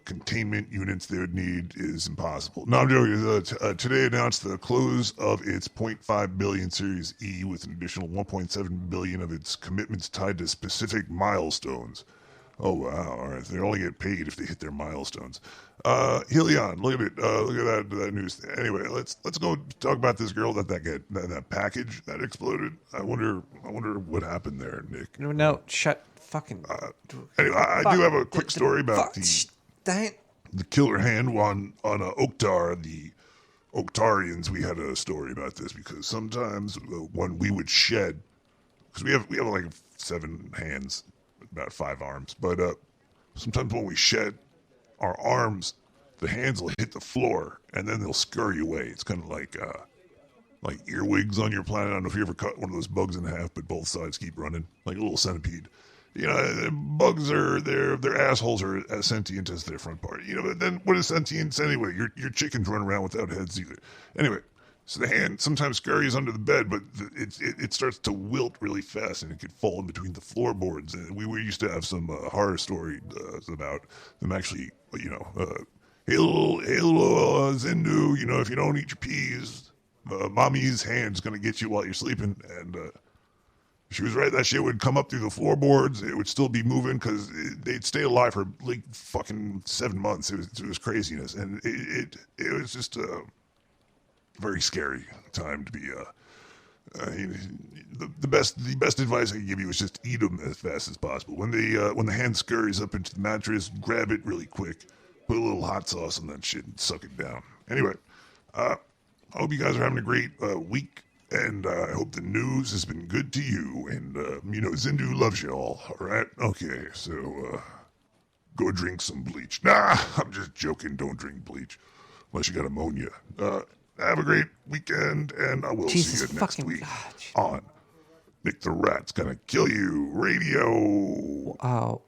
containment units they would need is impossible. No, I'm joking. Today announced the close of its $0.5 billion Series E with an additional $1.7 billion of its commitments tied to specific milestones. Oh wow! All right, they only get paid if they hit their milestones. Helion, look at it. Look at that news. Anyway, let's go talk about this girl that package that exploded. I wonder what happened there, Nick. No, shut fucking. Anyway, I do have a quick story about the killer hand on Oktar. The Oktarians. We had a story about this because sometimes when we would shed, because we have like 7 hands. About 5 arms, but sometimes when we shed our arms, the hands will hit the floor and then they'll scurry away. It's kind of like earwigs on your planet. I don't know if you ever cut one of those bugs in half, but both sides keep running like a little centipede. You know, bugs are their assholes are as sentient as their front part. You know, but then what is sentience anyway? Your chickens run around without heads either. Anyway. So the hand sometimes scurries under the bed, but it starts to wilt really fast, and it could fall in between the floorboards. And we used to have some horror stories about them actually, you know, hey little Zindu, you know, if you don't eat your peas, mommy's hand's gonna get you while you're sleeping. And she was right. That shit would come up through the floorboards. It would still be moving because they'd stay alive for like fucking 7 months. It was craziness, and it was just very scary time to be. The best advice I can give you is just eat them as fast as possible. When the hand scurries up into the mattress, grab it really quick, put a little hot sauce on that shit, and suck it down. Anyway, I hope you guys are having a great week, and I hope the news has been good to you. And you know, Zindu loves you all. All right, okay, so go drink some bleach. Nah, I'm just joking. Don't drink bleach unless you got ammonia. Have a great weekend, and I will see you next week on Nick the Rat's Gonna Kill You Radio. Oh,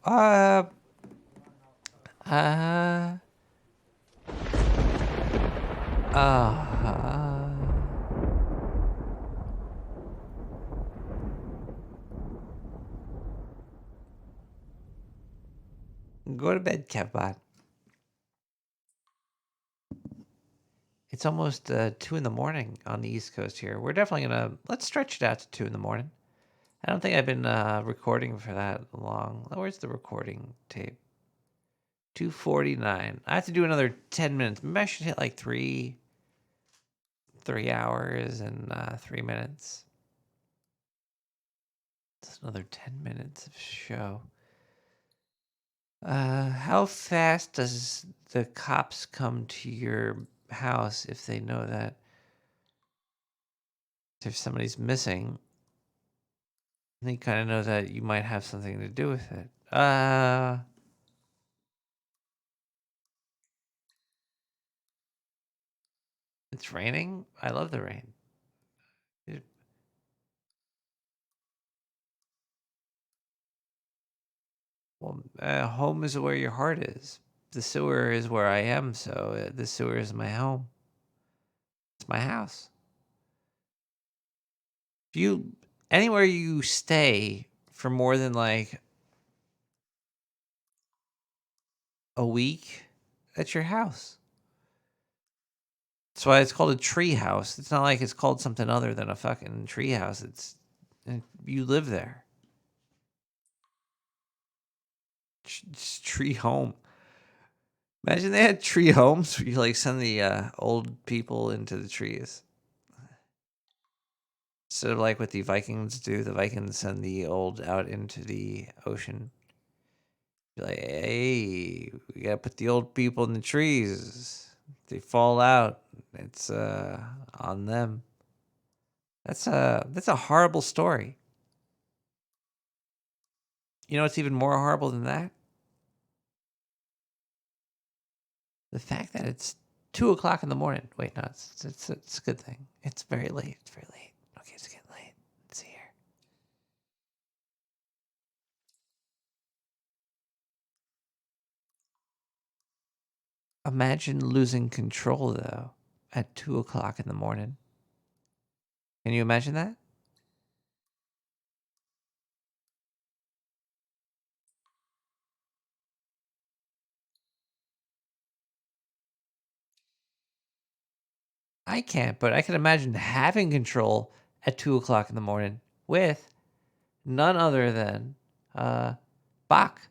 go to bed, Kevbot. It's almost 2 in the morning on the East Coast here. We're definitely let's stretch it out to 2 in the morning. I don't think I've been recording for that long. Where's the recording tape? 2:49. I have to do another 10 minutes. Maybe I should hit like 3 hours and 3 minutes. That's another 10 minutes of show. How fast does the cops come to your house if they know that if somebody's missing? They kind of know that you might have something to do with it. It's raining? I love the rain. Well, home is where your heart is. The sewer is where I am, so the sewer is my home. It's my house. Anywhere you stay for more than like a week, that's your house. That's why it's called a tree house. It's not like it's called something other than a fucking tree house. You live there. It's tree home. Imagine they had tree homes where you like send the old people into the trees. Instead of like what the Vikings do, the Vikings send the old out into the ocean. Be like, hey, we gotta put the old people in the trees. If they fall out, it's on them. That's a horrible story. You know what's even more horrible than that? The fact that it's 2:00 in the morning. Wait, no, it's a good thing. It's very late. It's very late. Okay, it's getting late. Let's see here. Imagine losing control though at 2:00 in the morning. Can you imagine that? I can't, but I can imagine having control at 2:00 in the morning with none other than Bach.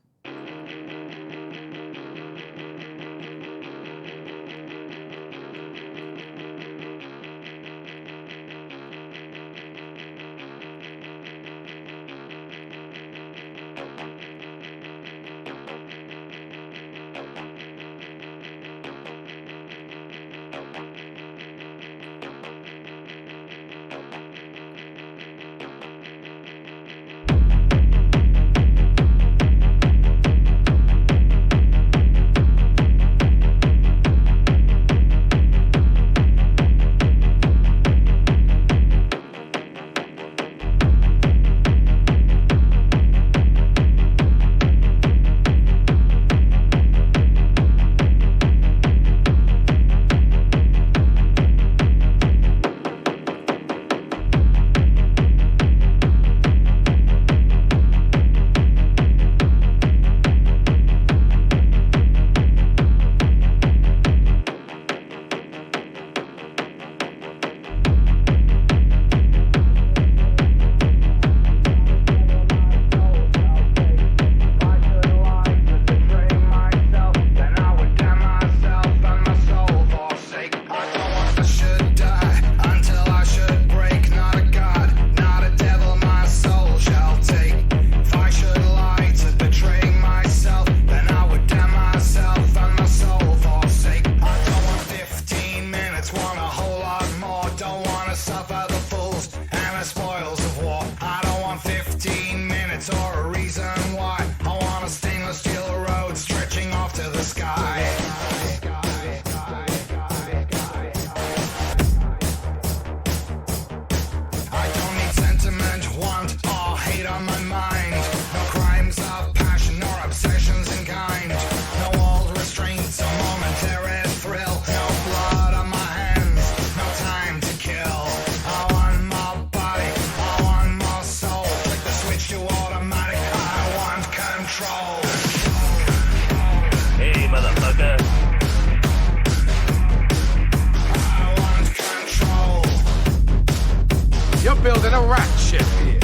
building a rat ship here.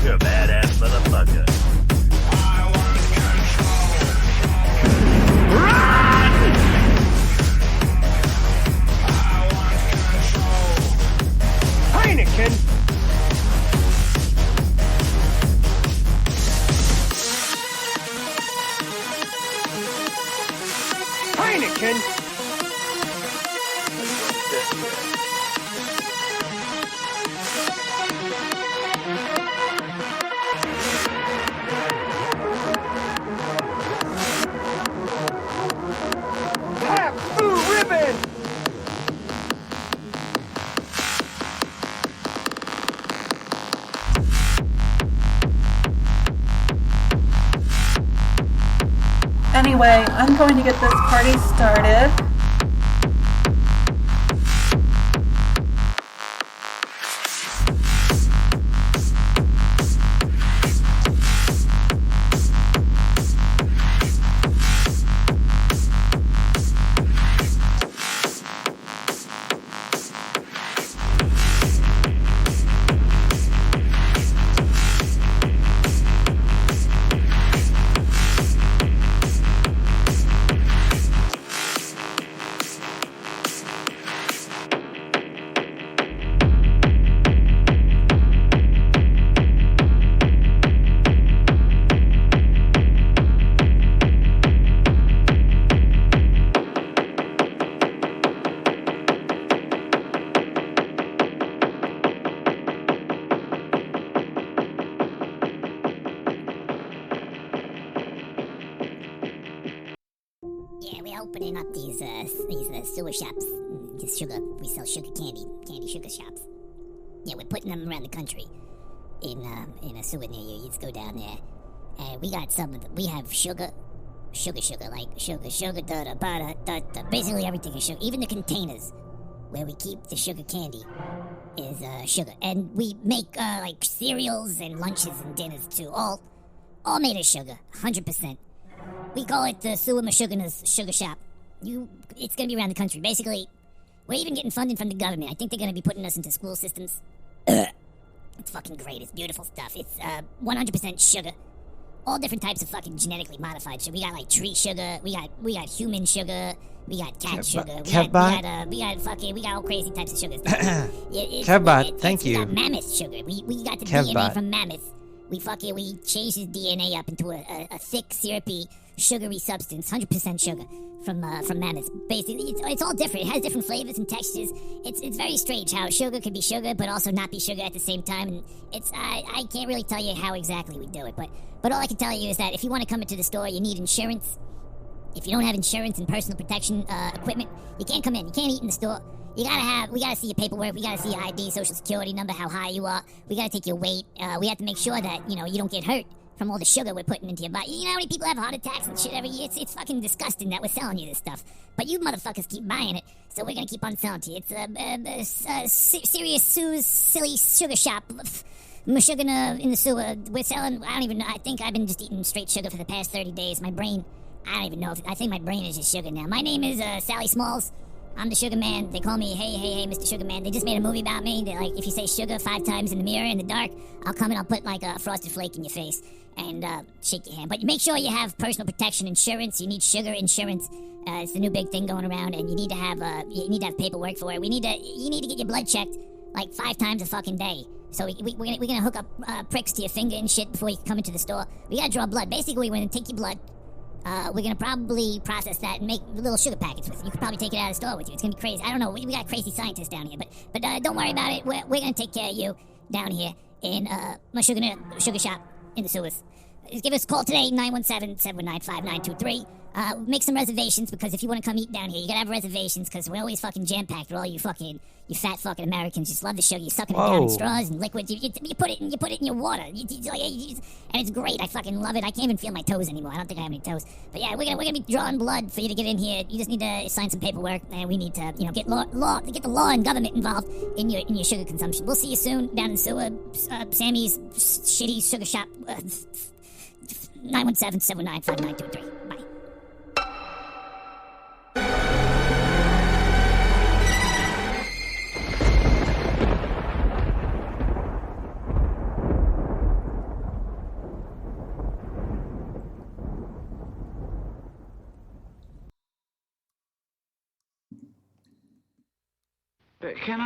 You're a badass. American. Half blue ribbon. Anyway, I'm going to get this party started. Yeah, we're opening up these sewer shops. Just sugar. We sell sugar candy sugar shops. Yeah, we're putting them around the country. In a sewer near you. You just go down there, and we got some of them. We have sugar, like sugar, da. Basically everything is sugar. Even the containers where we keep the sugar candy is sugar. And we make like cereals and lunches and dinners too. All made of sugar, 100%. We call it the Sewer Meshuggah's Sugar Shop. It's gonna be around the country. Basically, we're even getting funding from the government. I think they're gonna be putting us into school systems. It's fucking great. It's beautiful stuff. It's 100% sugar. All different types of fucking genetically modified sugar. We got like tree sugar. We got human sugar. We got cat sugar. We got all crazy types of sugars. Kevbot, thank you. We got mammoth sugar. We got the DNA from mammoths. We changed his DNA up into a thick, syrupy, sugary substance, 100% sugar from mammoths. Basically, it's all different. It has different flavors and textures. It's very strange how sugar can be sugar, but also not be sugar at the same time. And I can't really tell you how exactly we do it, but all I can tell you is that if you want to come into the store, you need insurance. If you don't have insurance and personal protection equipment, you can't come in. You can't eat in the store. We gotta see your paperwork. We gotta see your ID, social security number, how high you are. We gotta take your weight. We have to make sure that, you don't get hurt from all the sugar we're putting into your body. You know how many people have heart attacks and shit every year? It's fucking disgusting that we're selling you this stuff. But you motherfuckers keep buying it, so we're gonna keep on selling to you. It's Serious Sue's Silly Sugar Shop. Sugar in the sewer. We're selling, I don't even know. I think I've been just eating straight sugar for the past 30 days. My brain, I don't even know. I think my brain is just sugar now. My name is Sally Smalls. I'm the Sugar Man. They call me, hey, Mr. Sugar Man. They just made a movie about me. They're like, if you say sugar 5 times in the mirror in the dark, I'll come and I'll put like a frosted flake in your face and shake your hand. But make sure you have personal protection insurance. You need sugar insurance. It's the new big thing going around, and you need to have paperwork for it. You need to get your blood checked like 5 times a fucking day. So we're gonna hook up pricks to your finger and shit before you come into the store. We gotta draw blood. Basically, we're gonna take your blood. We're gonna probably process that and make little sugar packets with it. You could probably take it out of the store with you. It's gonna be crazy. I don't know. We got crazy scientists down here, but don't worry about it. We're gonna take care of you down here in my sugar shop in the sewers. Just give us a call today, 917-719-5923. Make some reservations, because if you want to come eat down here, you gotta have reservations, because we're always fucking jam-packed with all you fat fucking Americans. Just love the sugar. You're sucking it down in straws and liquids. You put it in your water. And it's great. I fucking love it. I can't even feel my toes anymore. I don't think I have any toes. But yeah, we're gonna be drawing blood for you to get in here. You just need to sign some paperwork, and we need to, get the law and government involved in your sugar consumption. We'll see you soon down in sewer. Sammy's shitty sugar shop. 917-719-5923. Bye. But can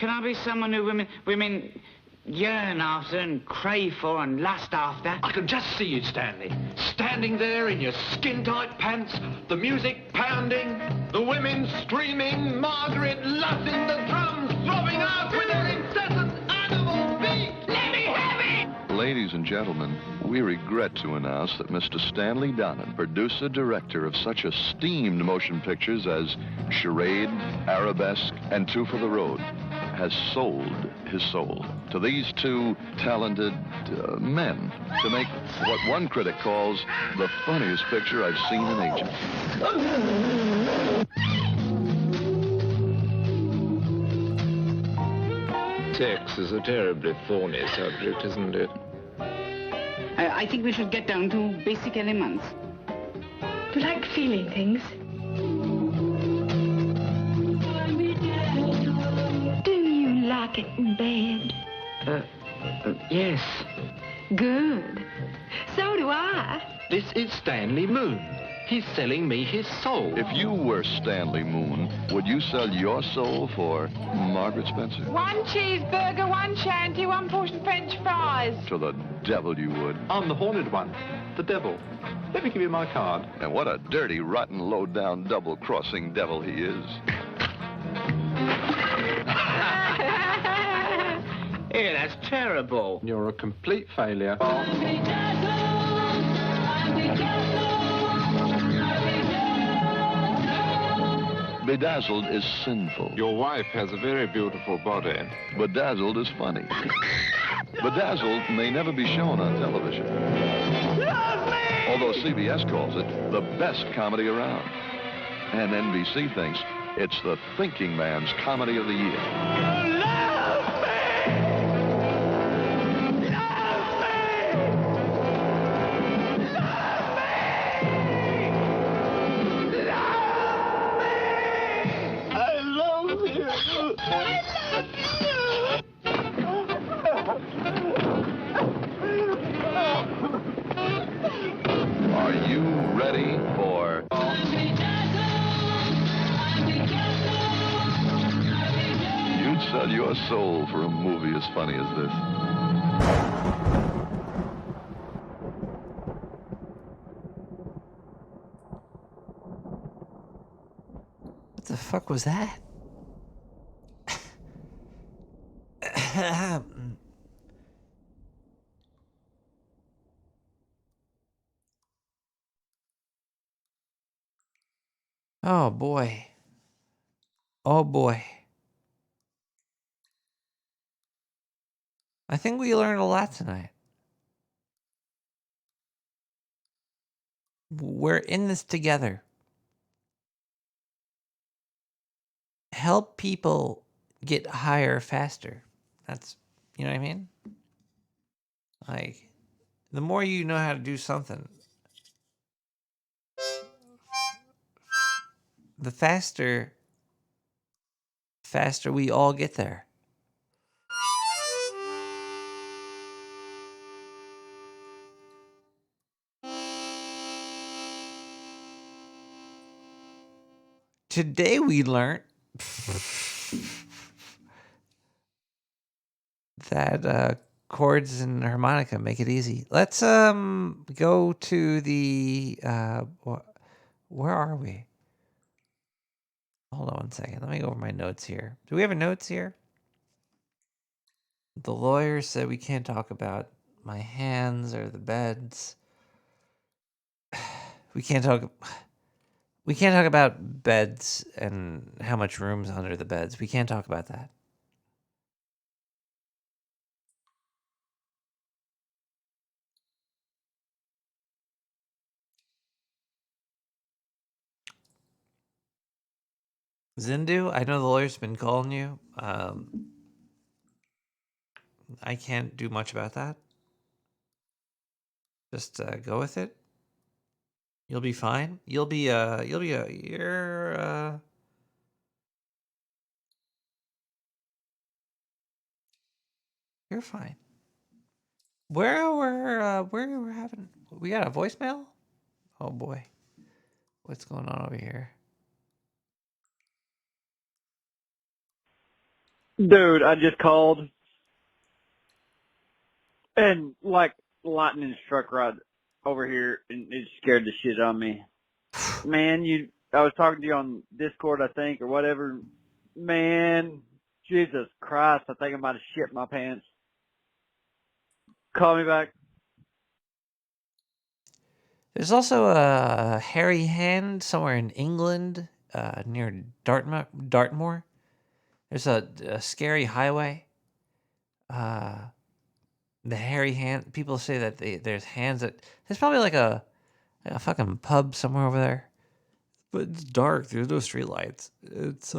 I be someone who women yearn after and crave for and lust after. I can just see you, Stanley. Standing there in your skin-tight pants, the music pounding, the women screaming, Margaret lussing, the drums throbbing out with their incessant animal beat. Let me have it! Ladies and gentlemen, we regret to announce that Mr. Stanley Donen, producer-director of such esteemed motion pictures as Charade, Arabesque, and Two for the Road, has sold his soul to these two talented men to make what one critic calls the funniest picture I've seen in ages. Sex is a terribly thorny subject, isn't it? I think we should get down to basic elements. You like feeling things? Do you like it in bed? Yes. Good. So do I. This is Stanley Moon. He's selling me his soul. If you were Stanley Moon, would you sell your soul for Margaret Spencer? One cheeseburger, one shanty, one portion French fries. To the devil you would. I'm the haunted one. The devil. Let me give you my card. And what a dirty, rotten, low-down, double-crossing devil he is. Hey, that's terrible. You're a complete failure. Bedazzled is sinful. Your wife has a very beautiful body. Bedazzled is funny. Bedazzled may never be shown on television. Although CBS calls it the best comedy around. And NBC thinks it's the thinking man's comedy of the year. Are you ready for... You'd sell your soul for a movie as funny as this. What the fuck was that? Oh boy. Oh boy. I think we learned a lot tonight. We're in this together. Help people get higher faster. That's, you know what I mean? Like, the more you know how to do something, the faster we all get there. Today we learned that chords and harmonica make it easy. Let's go to the where are we? Hold on one second. Let me go over my notes here. Do we have notes here? The lawyer said we can't talk about my hands or the beds. We can't talk about beds and how much room's under the beds. We can't talk about that. Zindu, I know the lawyer's been calling you. I can't do much about that. Just go with it. You'll be fine. You're fine. Where we're having, we got a voicemail? Oh boy. What's going on over here? Dude, I just called. And like lightning struck right over here, and it scared the shit out of me. Man, I was talking to you on Discord, I think, or whatever. Man, Jesus Christ, I think I might have shit my pants. Call me back. There's also a hairy hand somewhere in England, near Dartmoor. There's a scary highway. The hairy hand. People say that there's hands that. There's probably like a fucking pub somewhere over there, but it's dark. There's no street lights. It's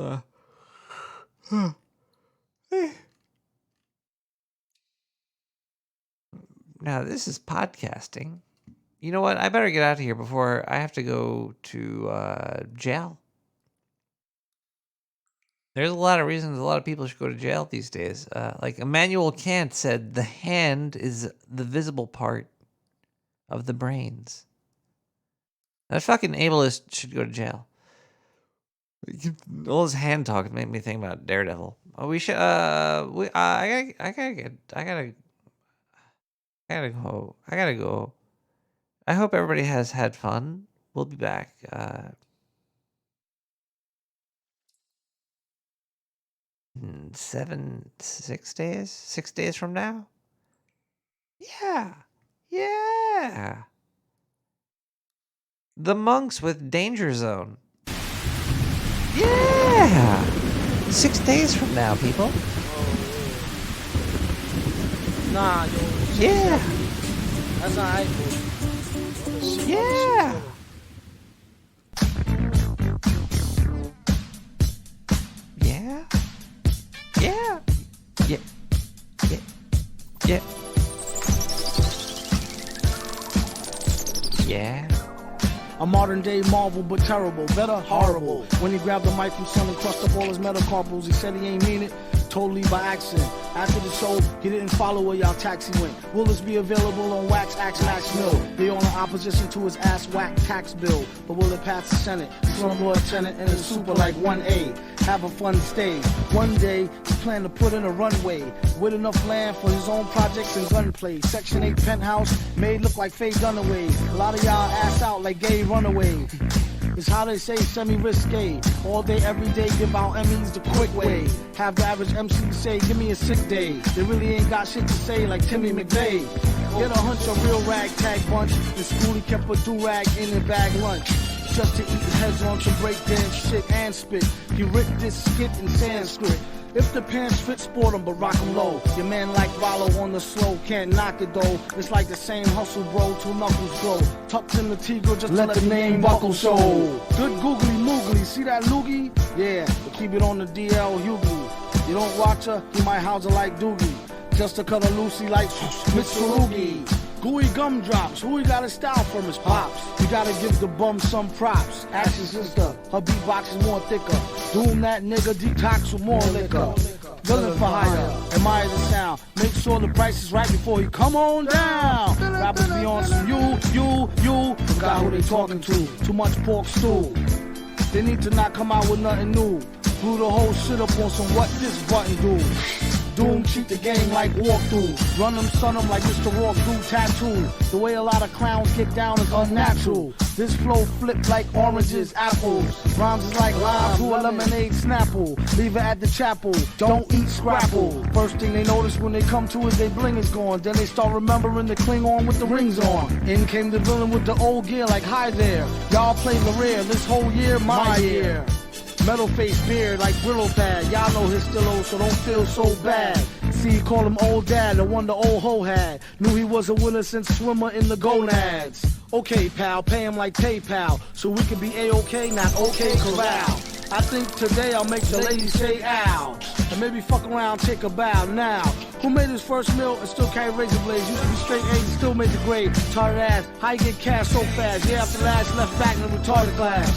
Now this is podcasting. You know what? I better get out of here before I have to go to jail. There's a lot of reasons a lot of people should go to jail these days. Like Immanuel Kant said, the hand is the visible part of the brains. That fucking ableist should go to jail. All his hand talk made me think about Daredevil. Oh, we should. I gotta go. I hope everybody has had fun. We'll be back. 6 days? 6 days from now? Yeah. The Monks with Danger Zone. Yeah. 6 days from now, people. Nah, yo. Yeah. That's alright. Yeah. Yeah. A modern day Marvel, but terrible, better horrible. When he grabbed the mic from Son and crushed up all his metacarpals, he said he ain't mean it, totally by accident. After the show, he didn't follow where y'all taxi went. Will this be available on Wax Axe Max Mill? They all in opposition to his ass whack tax bill. But will it pass the Senate? Slumlord Tenant and his super like 1A. Have a fun stay. One day, he planned to put in a runway with enough land for his own projects and gunplay. Section 8 penthouse made look like Faye Dunaway. A lot of y'all ass out like gay runaway. It's how they say semi-risque. All day, every day, give out Emmys the quick way. Have the average MC say, give me a sick day. They really ain't got shit to say like Timmy McVeigh. Get a hunch, a real ragtag bunch. In school, he kept a do-rag in and bag lunch. Just to eat his heads on to break dance shit and spit. He ripped this skit in Sanskrit. If the pants fit, sport 'em, but rock 'em low. Your man like Rollo on the slow, can't knock it though. It's like the same hustle, bro, till knuckles grow. Tucked in the Tigre just to let the name buckle show. Good googly moogly, see that loogie? Yeah, but keep it on the DL Hughley. You don't watch her, he might house her like Doogie. Just to cut her loosey like Mitsurugi. Gooey gumdrops, who he got a style from his pops. You gotta give the bum some props. Ask your sister, her beatbox is more thicker. Doom that nigga, detox with more liquor. Villain for hire, admire the sound. Make sure the price is right before you come on down. Rappers be on some you. Forgot who they talking to. Too much pork stew. They need to not come out with nothing new. Blew the whole shit up on some what this button do. Doom cheat the game like walkthrough. Run them, son them like Mr. Rock do tattoo. The way a lot of clowns get down is unnatural. This flow flip like oranges, apples. Rhymes is like lime to a lemonade snapple. Leave it at the chapel, don't eat scrapple. First thing they notice when they come to is they bling is gone. Then they start remembering the Klingon with the rings on. In came the villain with the old gear like hi there. Y'all play the rear, this whole year, my year. Metal face beard like Brillo Thad. Y'all know his still old, so don't feel so bad. See, call him old dad, the one the old hoe had. Knew he was a winner since swimmer in the gonads. Okay, pal, pay him like PayPal, so we can be A-OK, not OK corral. I think today I'll make the ladies say ow. And maybe fuck around, take a bow now. Who made his first meal and still carry razor blades? Used to be straight A's and still made the grade. Retarded ass, how you get cash so fast? Yeah, after last left back in the retarded class.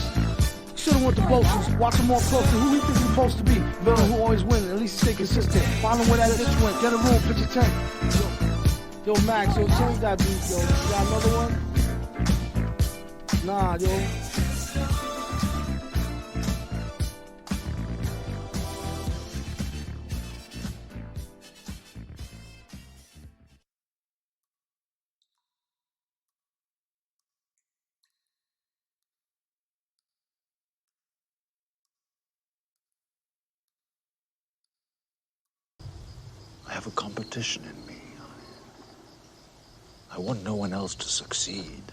Should've went to Boasters, watch him more closely. Who he think he's supposed to be? Villain who always wins, at least stay consistent. Follow where that bitch went, get a room, picture 10. Yo, Max, yo, change that beat, yo. You got another one? Nah, yo. for competition in me. I want no one else to succeed.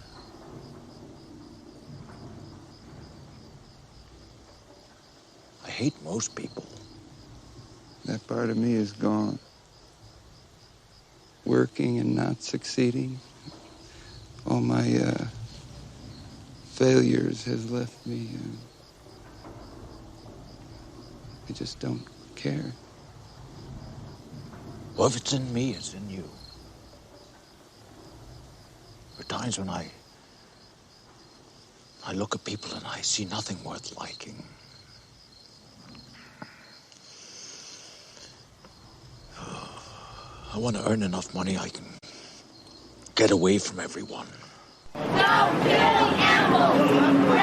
I hate most people. That part of me is gone. Working and not succeeding. All my failures has left me. I just don't care. Well, if it's in me, it's in you. There are times when I look at people and I see nothing worth liking. I want to earn enough money I can get away from everyone. Stop killing animals!